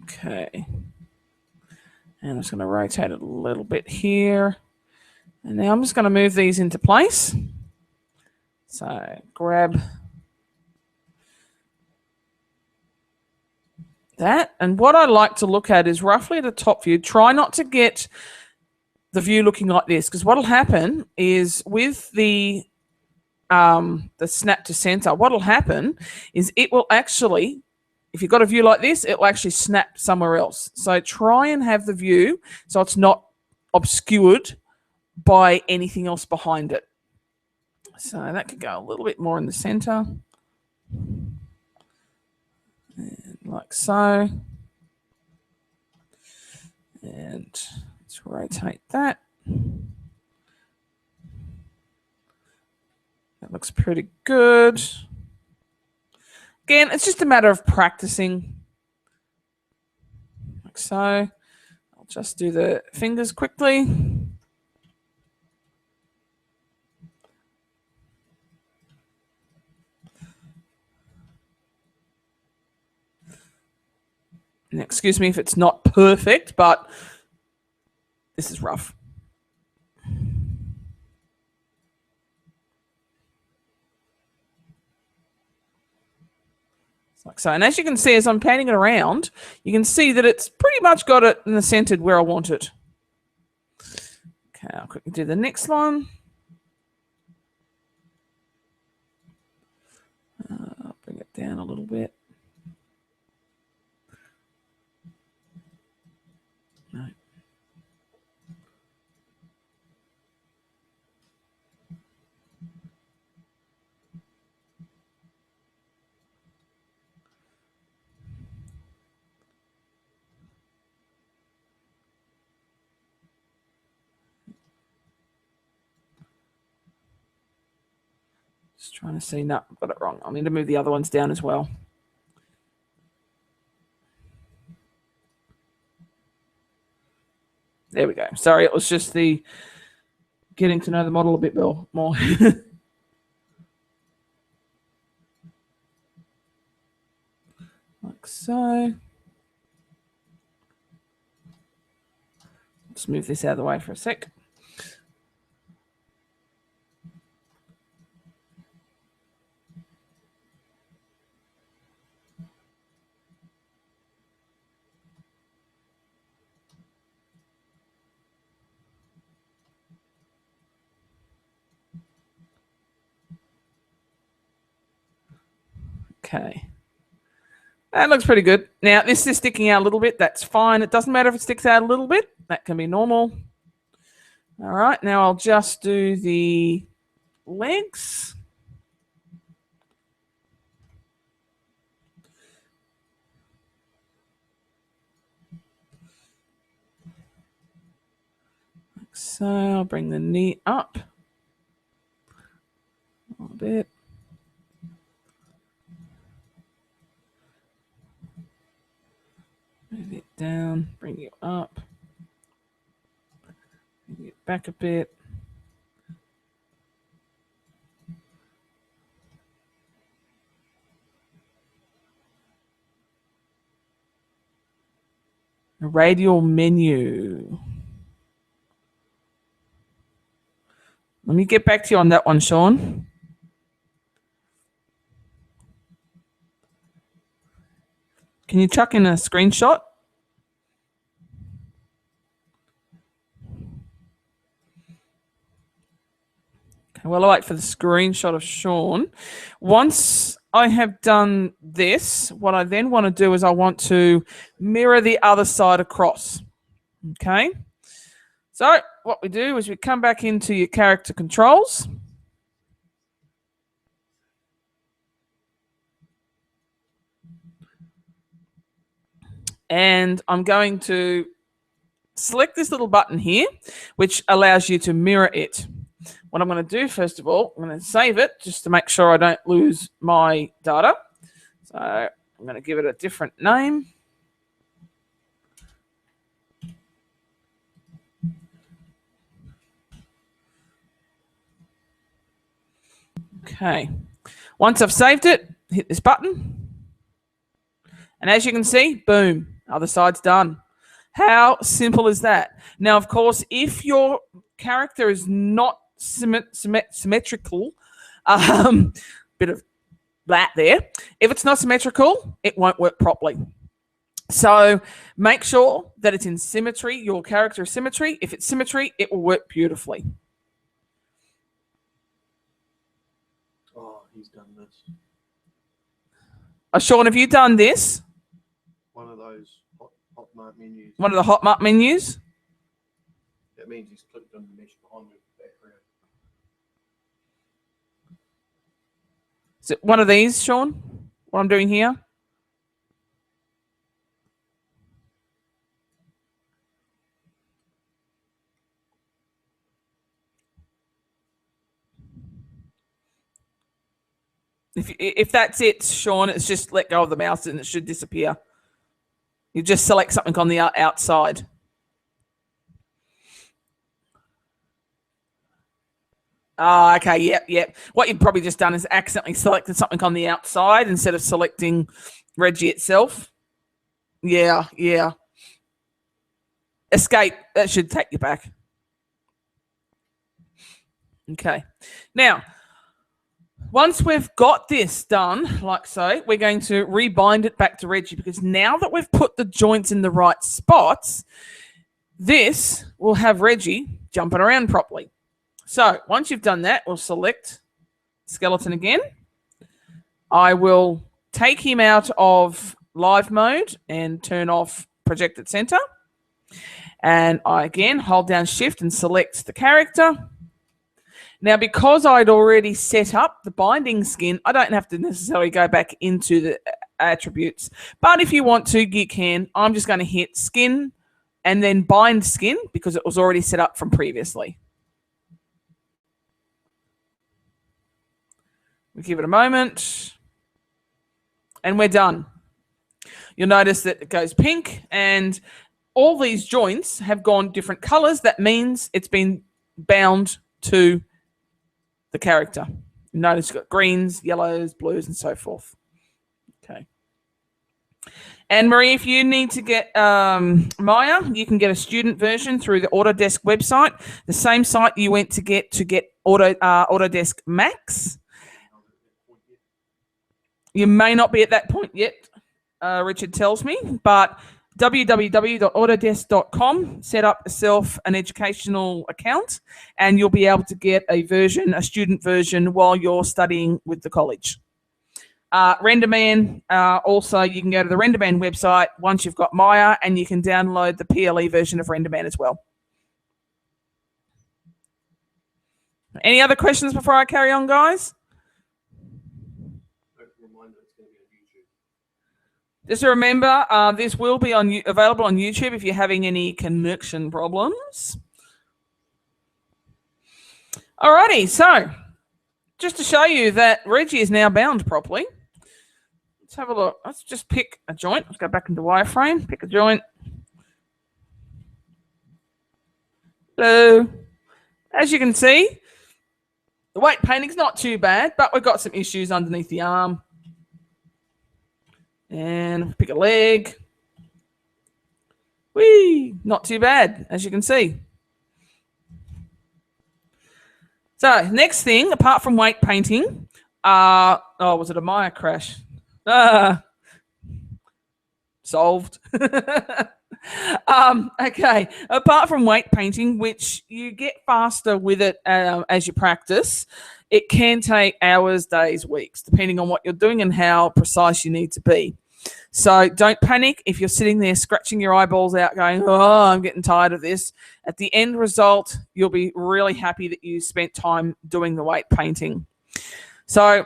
Okay. And I'm just going to rotate it a little bit here. And now I'm just going to move these into place. So grab that. And what I like to look at is roughly the top view. Try not to get the view looking like this, because what will happen is with the snap to center, what will happen is it will actually, if you've got a view like this, it will actually snap somewhere else. So try and have the view so it's not obscured by anything else behind it. So that could go a little bit more in the center. And like so. And let's rotate that. That looks pretty good. Again, it's just a matter of practicing. Like so. I'll just do the fingers quickly. And excuse me if it's not perfect, but this is rough. Like so. And as you can see, as I'm panning it around, you can see that it's pretty much got it in the centered where I want it. Okay, I'll quickly do the next one. I'll bring it down a little bit. No. Just trying to see. No, I've got it wrong. I need to move the other ones down as well. There we go. Sorry, it was just the getting to know the model a bit more. Like so. Let's move this out of the way for a sec. Okay. That looks pretty good. Now, this is sticking out a little bit. That's fine. It doesn't matter if it sticks out a little bit. That can be normal. All right. Now, I'll just do the legs. Like so, I'll bring the knee up a little bit. Move it down, bring you up. Bring it back a bit. A radial menu. Let me get back to you on that one, Sean. Can you chuck in a screenshot? Okay, well, I'll wait for the screenshot of Sean. Once I have done this, what I then want to do is I want to mirror the other side across. Okay. So what we do is we come back into your character controls. And I'm going to select this little button here, which allows you to mirror it. What I'm going to do, first of all, I'm going to save it just to make sure I don't lose my data. So I'm going to give it a different name. Okay. Once I've saved it, hit this button. And as you can see, boom, other side's done. How simple is that? Now, of course, if your character is not symmetrical, bit of that there. If it's not symmetrical, it won't work properly. So make sure that it's in symmetry, your character is symmetry. If it's symmetry, it will work beautifully. Oh, he's done this. Sean, have you done this? One of those hotmark menus. One of the hotmark menus? That means he's clicked on the mesh behind the background. Is it one of these, Sean? What I'm doing here? If that's it, Sean, it's just let go of the mouse and it should disappear. You just select something on the outside. Oh, okay, yep. What you've probably just done is accidentally selected something on the outside instead of selecting Reggie itself. Yeah. Escape, that should take you back. Okay. Now, once we've got this done, like so, we're going to rebind it back to Reggie because now that we've put the joints in the right spots, this will have Reggie jumping around properly. So once you've done that, we'll select skeleton again. I will take him out of live mode and turn off projected center. And I again hold down shift and select the character. Now, because I'd already set up the binding skin, I don't have to necessarily go back into the attributes. But if you want to, you can. I'm just going to hit skin and then bind skin because it was already set up from previously. We give it a moment. And we're done. You'll notice that it goes pink and all these joints have gone different colors. That means it's been bound to the character. Notice you've got greens, yellows, blues, and so forth. Okay. And Marie, if you need to get Maya, you can get a student version through the Autodesk website, the same site you went to get Autodesk Max. You may not be at that point yet, Richard tells me, but www.autodesk.com, set up yourself an educational account, and you'll be able to get a student version, while you're studying with the college. RenderMan, also you can go to the RenderMan website once you've got Maya, and you can download the PLE version of RenderMan as well. Any other questions before I carry on, guys? Just remember, this will be available on YouTube if you're having any connection problems. Alrighty, so just to show you that Reggie is now bound properly, let's have a look. Let's just pick a joint. Let's go back into wireframe, pick a joint. So, as you can see, the weight painting's not too bad, but we've got some issues underneath the arm. And pick a leg. Whee! Not too bad, as you can see. So, next thing, apart from weight painting, was it a Maya crash? Solved. Okay, apart from weight painting, which you get faster with it as you practice, it can take hours, days, weeks, depending on what you're doing and how precise you need to be. So don't panic if you're sitting there scratching your eyeballs out going, oh, I'm getting tired of this. At the end result, you'll be really happy that you spent time doing the weight painting. So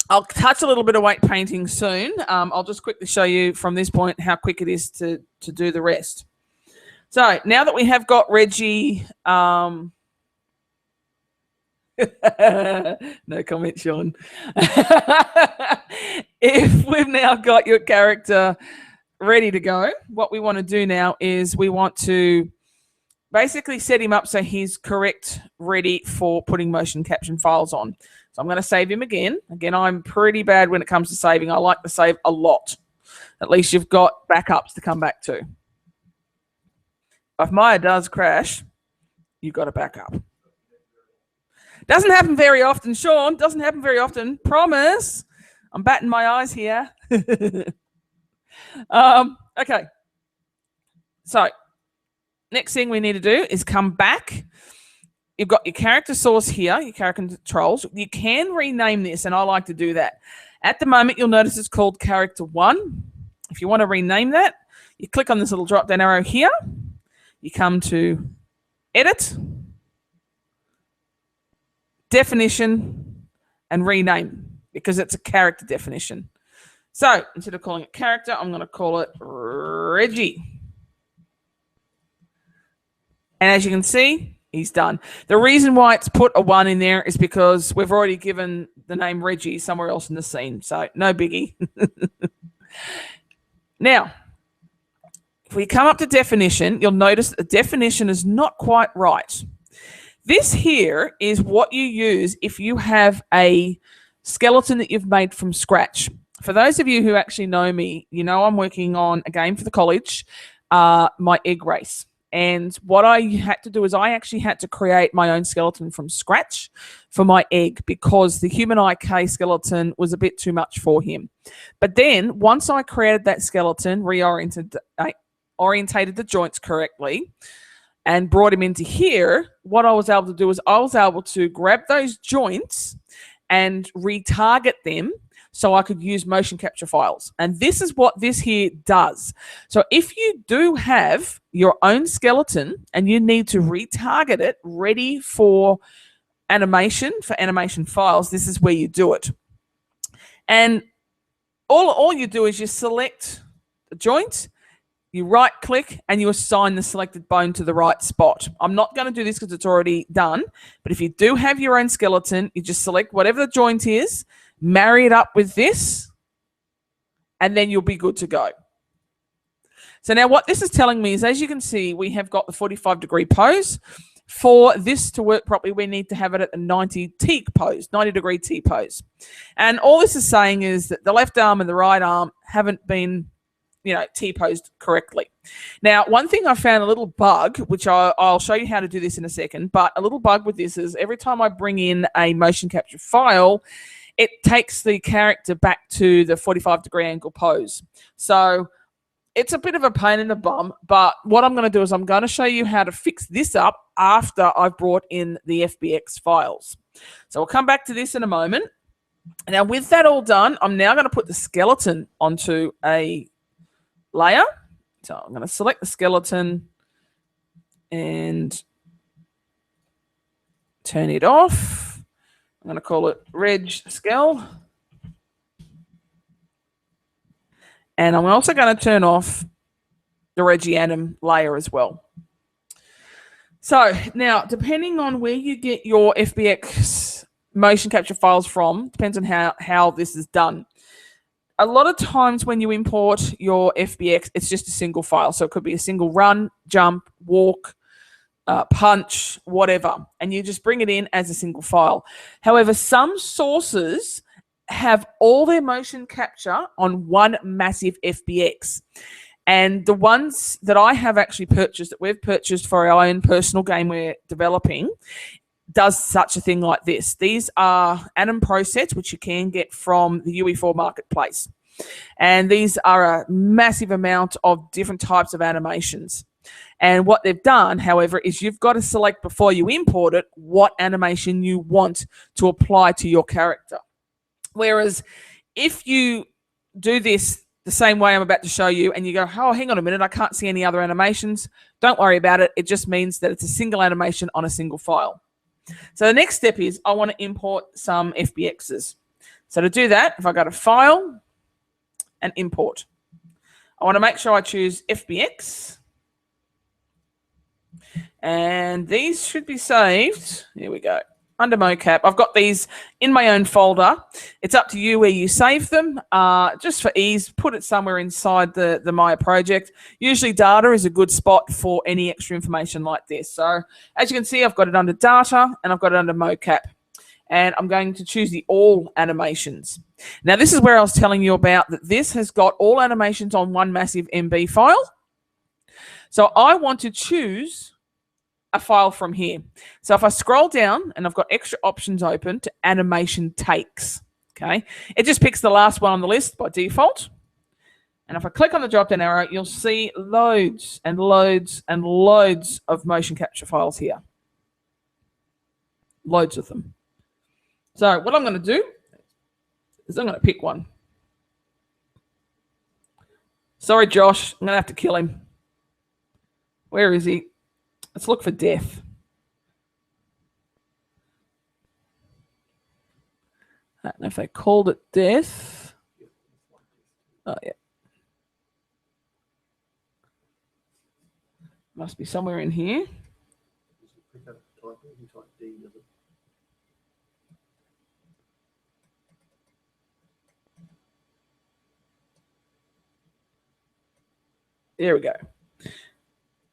I'll touch a little bit of weight painting soon. I'll just quickly show you from this point how quick it is to do the rest. So now that we have got Reggie... no comment, Sean. If we've now got your character ready to go, what we want to do now is we want to basically set him up so he's correct, ready for putting motion capture files on. So I'm going to save him again. Again, I'm pretty bad when it comes to saving. I like to save a lot. At least you've got backups to come back to. If Maya does crash, you've got a backup. Doesn't happen very often, Sean. Doesn't happen very often. Promise. I'm batting my eyes here. Okay. So, next thing we need to do is come back. You've got your character source here, your character controls. You can rename this, and I like to do that. At the moment, you'll notice it's called Character 1. If you want to rename that, you click on this little drop-down arrow here. You come to Edit, Definition, and Rename, because it's a character definition. So instead of calling it character, I'm going to call it Reggie. And as you can see, he's done. The reason why it's put a 1 in there is because we've already given the name Reggie somewhere else in the scene. So no biggie. Now, if we come up to definition, you'll notice that the definition is not quite right. This here is what you use if you have a skeleton that you've made from scratch. For those of you who actually know me, you know I'm working on a game for the college, my egg race. And what I had to do is I actually had to create my own skeleton from scratch for my egg, because the human IK skeleton was a bit too much for him. But then once I created that skeleton, orientated the joints correctly, and brought him into here, what I was able to do is I was able to grab those joints and retarget them so I could use motion capture files. And this is what this here does. So if you do have your own skeleton and you need to retarget it ready for animation files, this is where you do it. And all you do is you select the joint, you right click, and you assign the selected bone to the right spot. I'm not going to do this because it's already done, but if you do have your own skeleton, you just select whatever the joint is, marry it up with this, and then you'll be good to go. So now what this is telling me is, as you can see, we have got the 45-degree pose. For this to work properly, we need to have it at a 90-degree T pose. And all this is saying is that the left arm and the right arm haven't been T-posed correctly. Now, one thing I found a little bug, which I'll show you how to do this in a second, but a little bug with this is every time I bring in a motion capture file, it takes the character back to the 45-degree angle pose. So it's a bit of a pain in the bum, but what I'm going to do is I'm going to show you how to fix this up after I've brought in the FBX files. So we'll come back to this in a moment. Now, with that all done, I'm now going to put the skeleton onto a layer. So I'm going to select the skeleton and turn it off. I'm going to call it Reg Skell. And I'm also going to turn off the Regianum layer as well. So now, depending on where you get your FBX motion capture files from, depends on how this is done. A lot of times when you import your FBX, it's just a single file. So it could be a single run, jump, walk, punch, whatever. And you just bring it in as a single file. However, some sources have all their motion capture on one massive FBX. And the ones that I have actually purchased, that we've purchased for our own personal game we're developing, does such a thing like this. These are Anim Pro sets, which you can get from the UE4 marketplace. And these are a massive amount of different types of animations. And what they've done, however, is you've got to select before you import it what animation you want to apply to your character. Whereas if you do this the same way I'm about to show you and you go, oh, hang on a minute, I can't see any other animations, don't worry about it. It just means that it's a single animation on a single file. So the next step is I want to import some FBXs. So to do that, if I go to File and Import, I want to make sure I choose FBX. And these should be saved. Here we go. Under mocap. I've got these in my own folder. It's up to you where you save them. Just for ease, put it somewhere inside the Maya project. Usually data is a good spot for any extra information like this. So as you can see, I've got it under data and I've got it under mocap. And I'm going to choose the all animations. Now this is where I was telling you about that this has got all animations on one massive MB file. So I want to choose a file from here. So if I scroll down and I've got extra options open to animation takes, okay, it just picks the last one on the list by default. And if I click on the drop down arrow, you'll see loads and loads and loads of motion capture files here. Loads of them. So what I'm going to do is I'm going to pick one. Sorry, Josh, I'm going to have to kill him. Where is he? Let's look for death. I don't know if they called it death. Oh, yeah. Must be somewhere in here. There we go.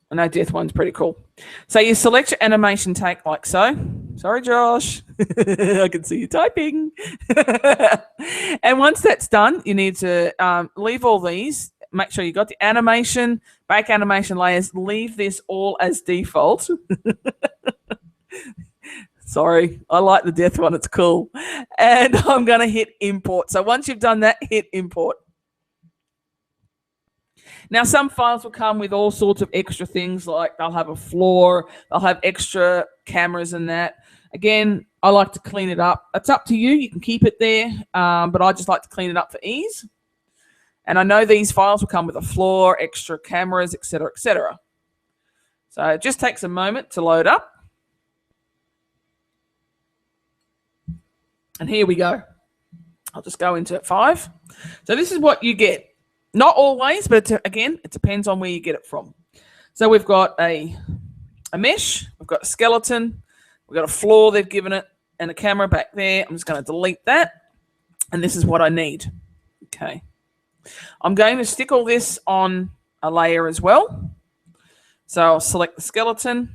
I know death one's pretty cool. So you select your animation take like so. Sorry, Josh. I can see you typing. And once that's done, you need to leave all these. Make sure you got the animation, back animation layers. Leave this all as default. Sorry, I like the death one. It's cool. And I'm going to hit import. So once you've done that, hit import. Now, some files will come with all sorts of extra things, like they'll have a floor, they'll have extra cameras and that. Again, I like to clean it up. It's up to you. You can keep it there, but I just like to clean it up for ease. And I know these files will come with a floor, extra cameras, etc., etc. So it just takes a moment to load up. And here we go. I'll just go into 5. So this is what you get. Not always, but again, it depends on where you get it from. So we've got a mesh, we've got a skeleton, we've got a floor they've given it, and a camera back there. I'm just going to delete that, and this is what I need. Okay. I'm going to stick all this on a layer as well. So I'll select the skeleton,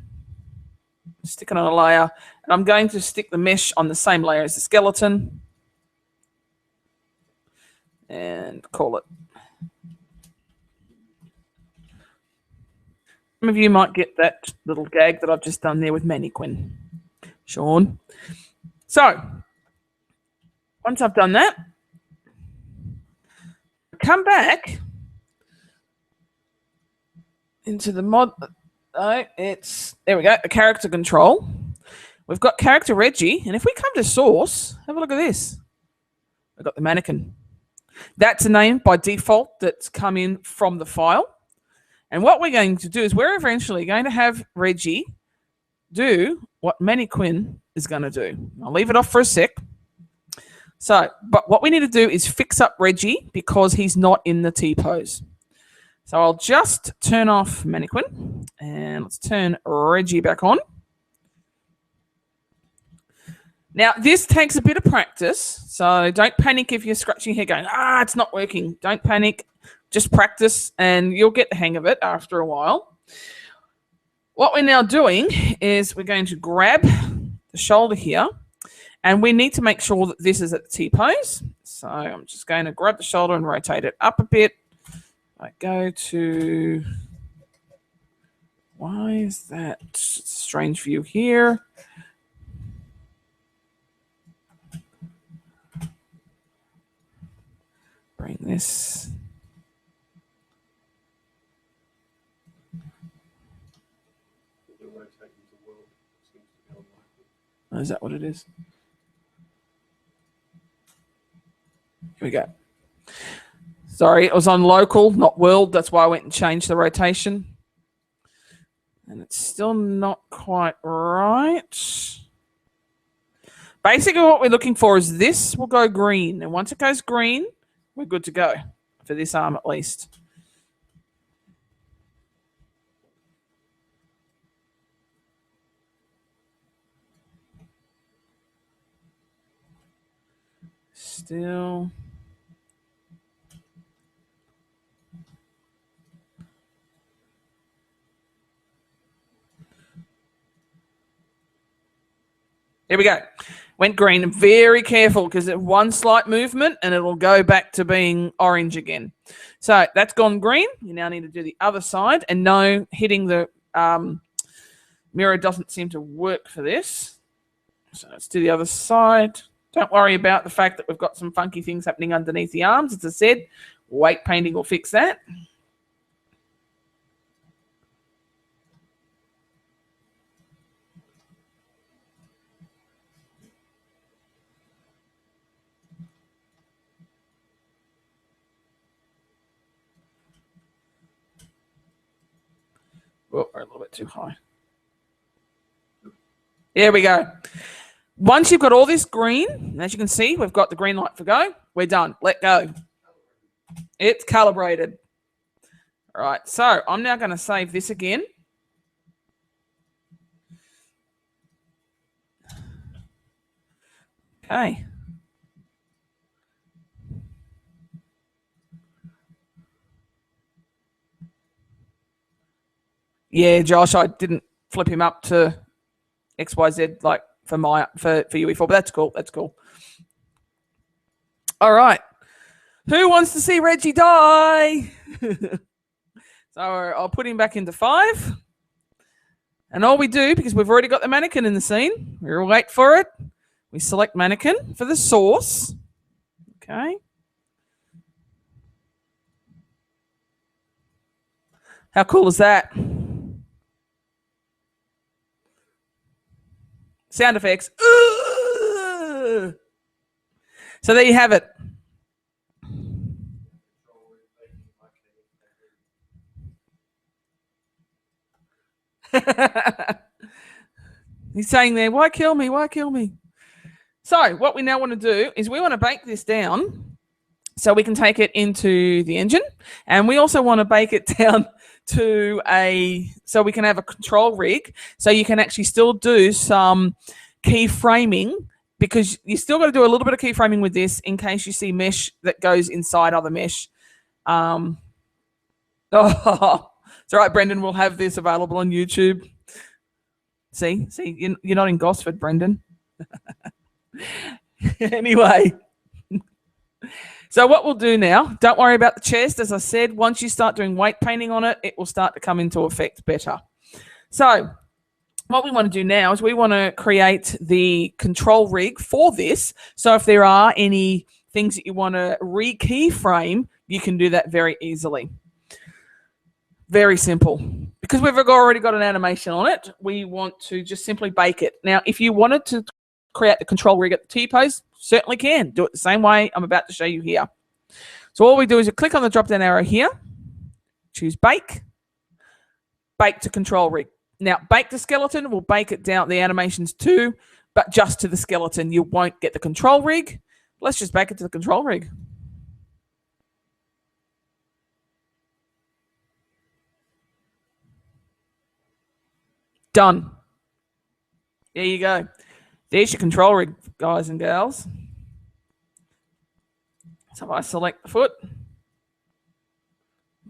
stick it on a layer, and I'm going to stick the mesh on the same layer as the skeleton, and call it Some of you might get that little gag that I've just done there with mannequin, Sean. So, once I've done that, come back into the mod. Oh, there we go, a character control. We've got character Reggie, and if we come to source, have a look at this. We've got the mannequin. That's a name by default that's come in from the file. And what we're going to do is we're eventually going to have Reggie do what mannequin is going to do. I'll leave it off for a sec. So, but what we need to do is fix up Reggie because he's not in the T-pose. So I'll just turn off mannequin and let's turn Reggie back on. Now, this takes a bit of practice, so don't panic if you're scratching your head going, it's not working. Don't panic. Just practice and you'll get the hang of it after a while. What we're now doing is we're going to grab the shoulder here, and we need to make sure that this is at the T-pose. So I'm just going to grab the shoulder and rotate it up a bit. I go to, why is that strange view here? Bring this. Oh, is that what it is? Here we go. Sorry, it was on local, not world. That's why I went and changed the rotation. And it's still not quite right. Basically, what we're looking for is this will go green. And once it goes green, we're good to go for this arm at least. Still. There we go. Went green. Very careful because one slight movement and it'll go back to being orange again. So that's gone green. You now need to do the other side. And no, hitting the mirror doesn't seem to work for this. So let's do the other side. Don't worry about the fact that we've got some funky things happening underneath the arms. As I said, weight painting will fix that. Oh, we're a little bit too high. There we go. Once you've got all this green, as you can see, we've got the green light for go. We're done. Let go. It's calibrated. All right, so I'm now going to save this again. Okay. Yeah, Josh, I didn't flip him up to XYZ like for UE4, but that's cool. That's cool. All right. Who wants to see Reggie die? So I'll put him back into 5. And all we do, because we've already got the mannequin in the scene, we'll wait for it. We select mannequin for the source. Okay. How cool is that? Sound effects. Ooh! So there you have it. He's saying there, why kill me? Why kill me? So what we now want to do is we want to bake this down so we can take it into the engine. And we also want to bake it down to so we can have a control rig so you can actually still do some keyframing, because you still got to do a little bit of keyframing with this in case you see mesh that goes inside other mesh. Oh, it's all right, Brendan. We'll have this available on YouTube. See, you're not in Gosford, Brendan. Anyway. So what we'll do now, don't worry about the chest. As I said, once you start doing weight painting on it, it will start to come into effect better. So what we want to do now is we want to create the control rig for this. So if there are any things that you want to re-keyframe, you can do that very easily. Very simple. Because we've already got an animation on it, we want to just simply bake it. Now, if you wanted to create the control rig at the T-pose, certainly can. Do it the same way I'm about to show you here. So all we do is you click on the drop-down arrow here, choose bake, bake to control rig. Now, bake the skeleton will bake it down the animations too, but just to the skeleton. You won't get the control rig. Let's just bake it to the control rig. Done. There you go. There's your control rig, guys and gals. So if I select the foot,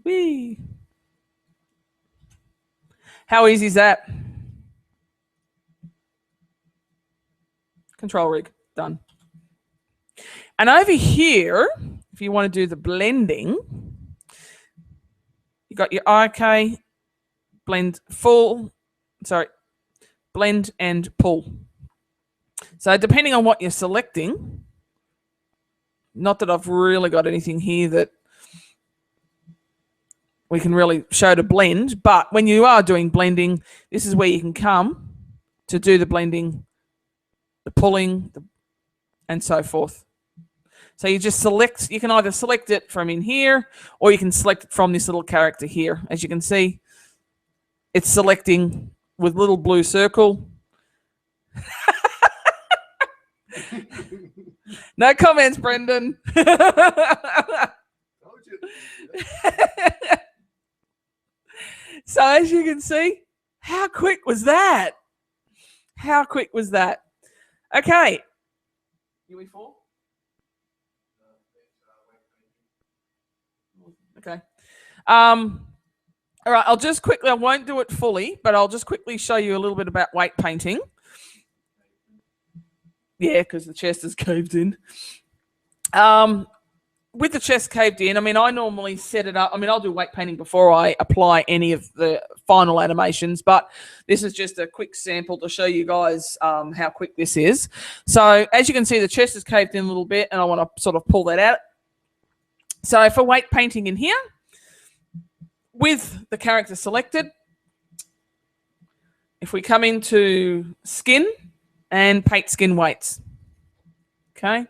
whee. How easy is that? Control rig, done. And over here, if you want to do the blending, you got your IK, blend and pull. So depending on what you're selecting, not that I've really got anything here that we can really show to blend, but when you are doing blending, this is where you can come to do the blending, the pulling, and so forth. So you just select, you can either select it from in here, or you can select it from this little character here. As you can see, it's selecting with little blue circle. No comments, Brendan. So as you can see, how quick was that? How quick was that? Okay. UE4? Okay. All right, I'll just quickly, I won't do it fully, but I'll just quickly show you a little bit about weight painting. Yeah, because the chest is caved in. With the chest caved in, I mean, I normally set it up. I mean, I'll do weight painting before I apply any of the final animations, but this is just a quick sample to show you guys how quick this is. So as you can see, the chest is caved in a little bit, and I want to sort of pull that out. So for weight painting in here, with the character selected, if we come into skin and paint skin weights, okay?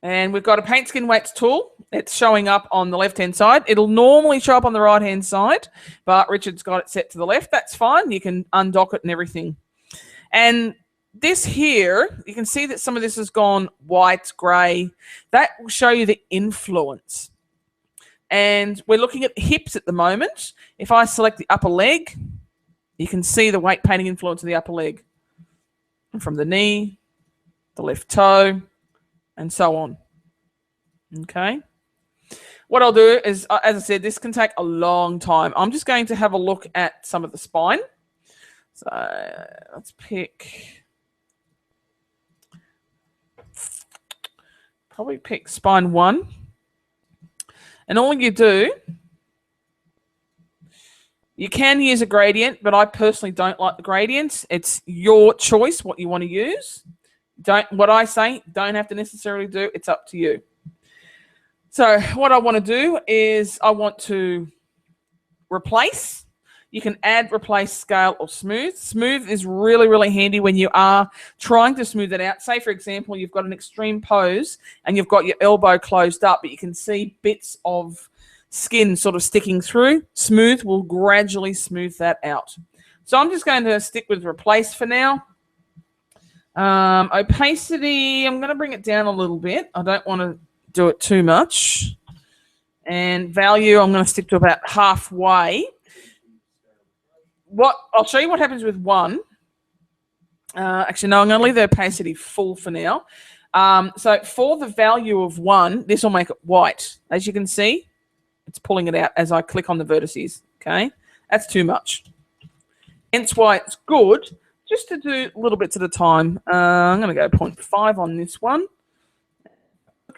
And we've got a paint skin weights tool. It's showing up on the left-hand side. It'll normally show up on the right-hand side, but Richard's got it set to the left. That's fine. You can undock it and everything. And this here, you can see that some of this has gone white, grey. That will show you the influence. And we're looking at the hips at the moment. If I select the upper leg, you can see the weight painting influence of the upper leg. And from the knee, the left toe, and so on. Okay. What I'll do is, as I said, this can take a long time. I'm just going to have a look at some of the spine. So let's probably pick spine 1. And all you do, you can use a gradient, but I personally don't like the gradients. It's your choice what you want to use. What I say, don't have to necessarily do. It's up to you. So what I want to do is I want to replace. You can add, replace, scale, or smooth. Smooth is really, really handy when you are trying to smooth it out. Say, for example, you've got an extreme pose and you've got your elbow closed up, but you can see bits of skin sort of sticking through. Smooth will gradually smooth that out. So I'm just going to stick with replace for now. Opacity, I'm going to bring it down a little bit. I don't want to do it too much. And value, I'm going to stick to about halfway. I'll show you what happens with 1. Actually, no, I'm going to leave the opacity full for now. So for the value of 1, this will make it white. As you can see, it's pulling it out as I click on the vertices. Okay, that's too much. Hence why it's good just to do little bits at a time. I'm going to go 0.5 on this one.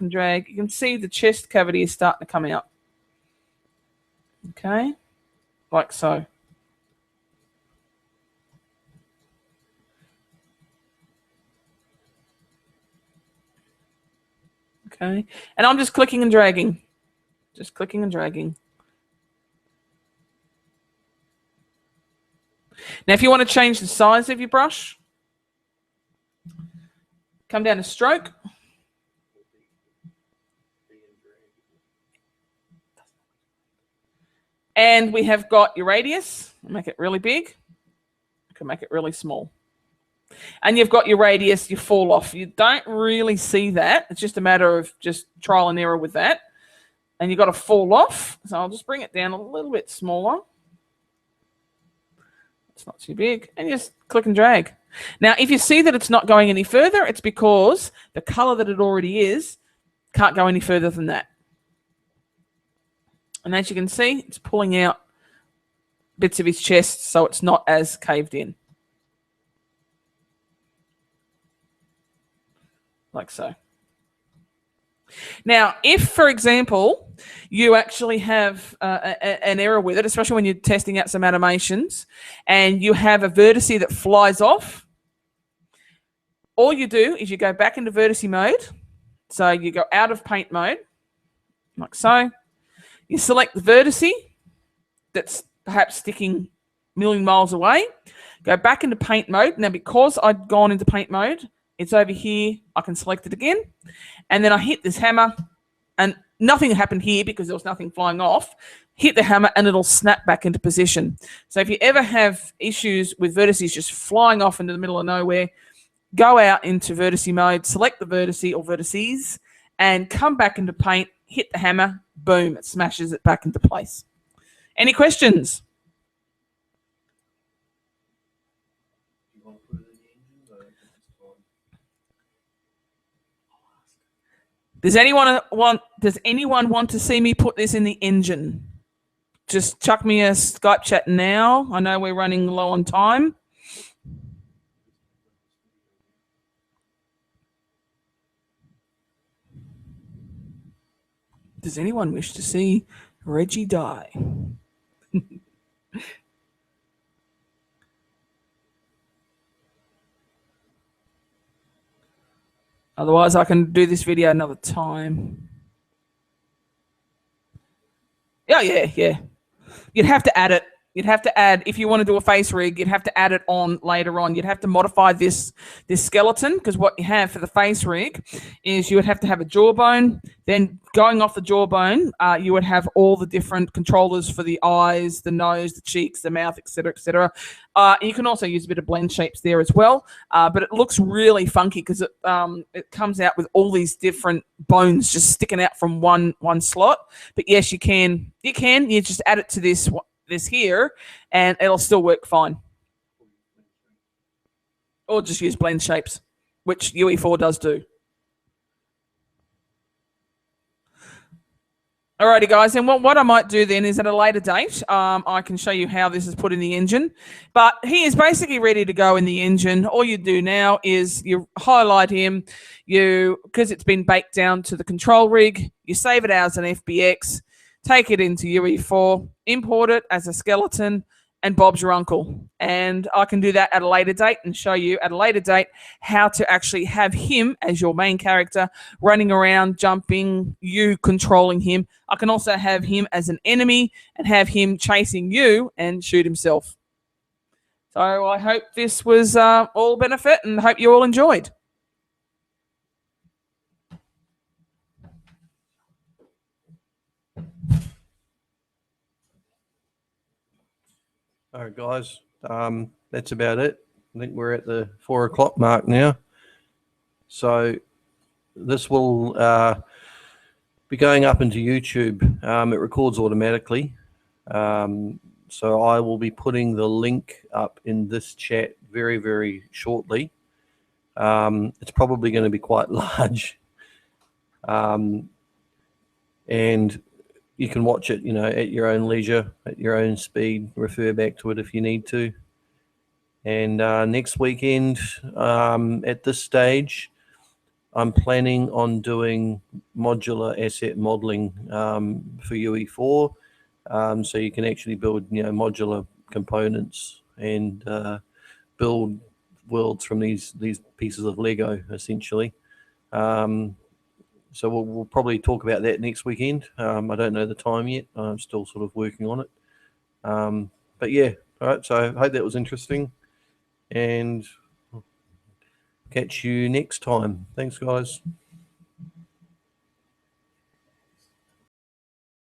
click and drag, you can see the chest cavity is starting to come out. Okay, like so. Okay, and I'm just clicking and dragging. Just clicking and dragging. Now, if you want to change the size of your brush, come down to stroke. And we have got your radius. Make it really big. You can make it really small. And you've got your radius, your fall off. You don't really see that. It's just a matter of just trial and error with that. And you've got to fall off. So I'll just bring it down a little bit smaller. It's not too big. And you just click and drag. Now, if you see that it's not going any further, it's because the color that it already is can't go any further than that. And as you can see, it's pulling out bits of his chest so it's not as caved in. Like so. Now, if, for example, you actually have an error with it, especially when you're testing out some animations, and you have a vertice that flies off, all you do is you go back into vertice mode. So you go out of paint mode, like so. You select the vertice that's perhaps sticking a million miles away. Go back into paint mode. Now, because I'd gone into paint mode, it's over here. I can select it again. And then I hit this hammer. And nothing happened here because there was nothing flying off. Hit the hammer and it'll snap back into position. So if you ever have issues with vertices just flying off into the middle of nowhere, go out into vertice mode, select the vertice or vertices, and come back into paint, hit the hammer, boom, it smashes it back into place. Any questions? Does anyone want to see me put this in the engine? Just chuck me a Skype chat now. I know we're running low on time. Does anyone wish to see Reggie die? Otherwise, I can do this video another time. Yeah. You'd have to add it. You'd have to add, if you want to do a face rig, you'd have to add it on later on. You'd have to modify this skeleton, because what you have for the face rig is you would have to have a jawbone. Then going off the jawbone, you would have all the different controllers for the eyes, the nose, the cheeks, the mouth, etc., etc. You can also use a bit of blend shapes there as well. But it looks really funky because it comes out with all these different bones just sticking out from one slot. But yes, you can. You just add it to this here, and it'll still work fine. Or just use blend shapes, which UE4 does do. Alrighty, guys, and what I might do then is at a later date, I can show you how this is put in the engine. But he is basically ready to go in the engine. All you do now is you highlight him, because it's been baked down to the control rig, you save it as an FBX, take it into UE4, import it as a skeleton, and Bob's your uncle. And I can do that at a later date and show you at a later date how to actually have him as your main character, running around, jumping, you controlling him. I can also have him as an enemy and have him chasing you and shoot himself. So I hope this was all benefit, and hope you all enjoyed. All right, guys, that's about it. I think we're at the 4 o'clock mark now. So this will be going up into YouTube. It records automatically. So I will be putting the link up in this chat very, very shortly. It's probably going to be quite large. And you can watch it, at your own leisure, at your own speed, refer back to it if you need to. And next weekend, at this stage, I'm planning on doing modular asset modeling for UE4, so you can actually build, modular components and build worlds from these pieces of Lego, essentially. So we'll probably talk about that next weekend. I don't know the time yet. I'm still sort of working on it. But yeah, all right. So I hope that was interesting, and catch you next time. Thanks, guys.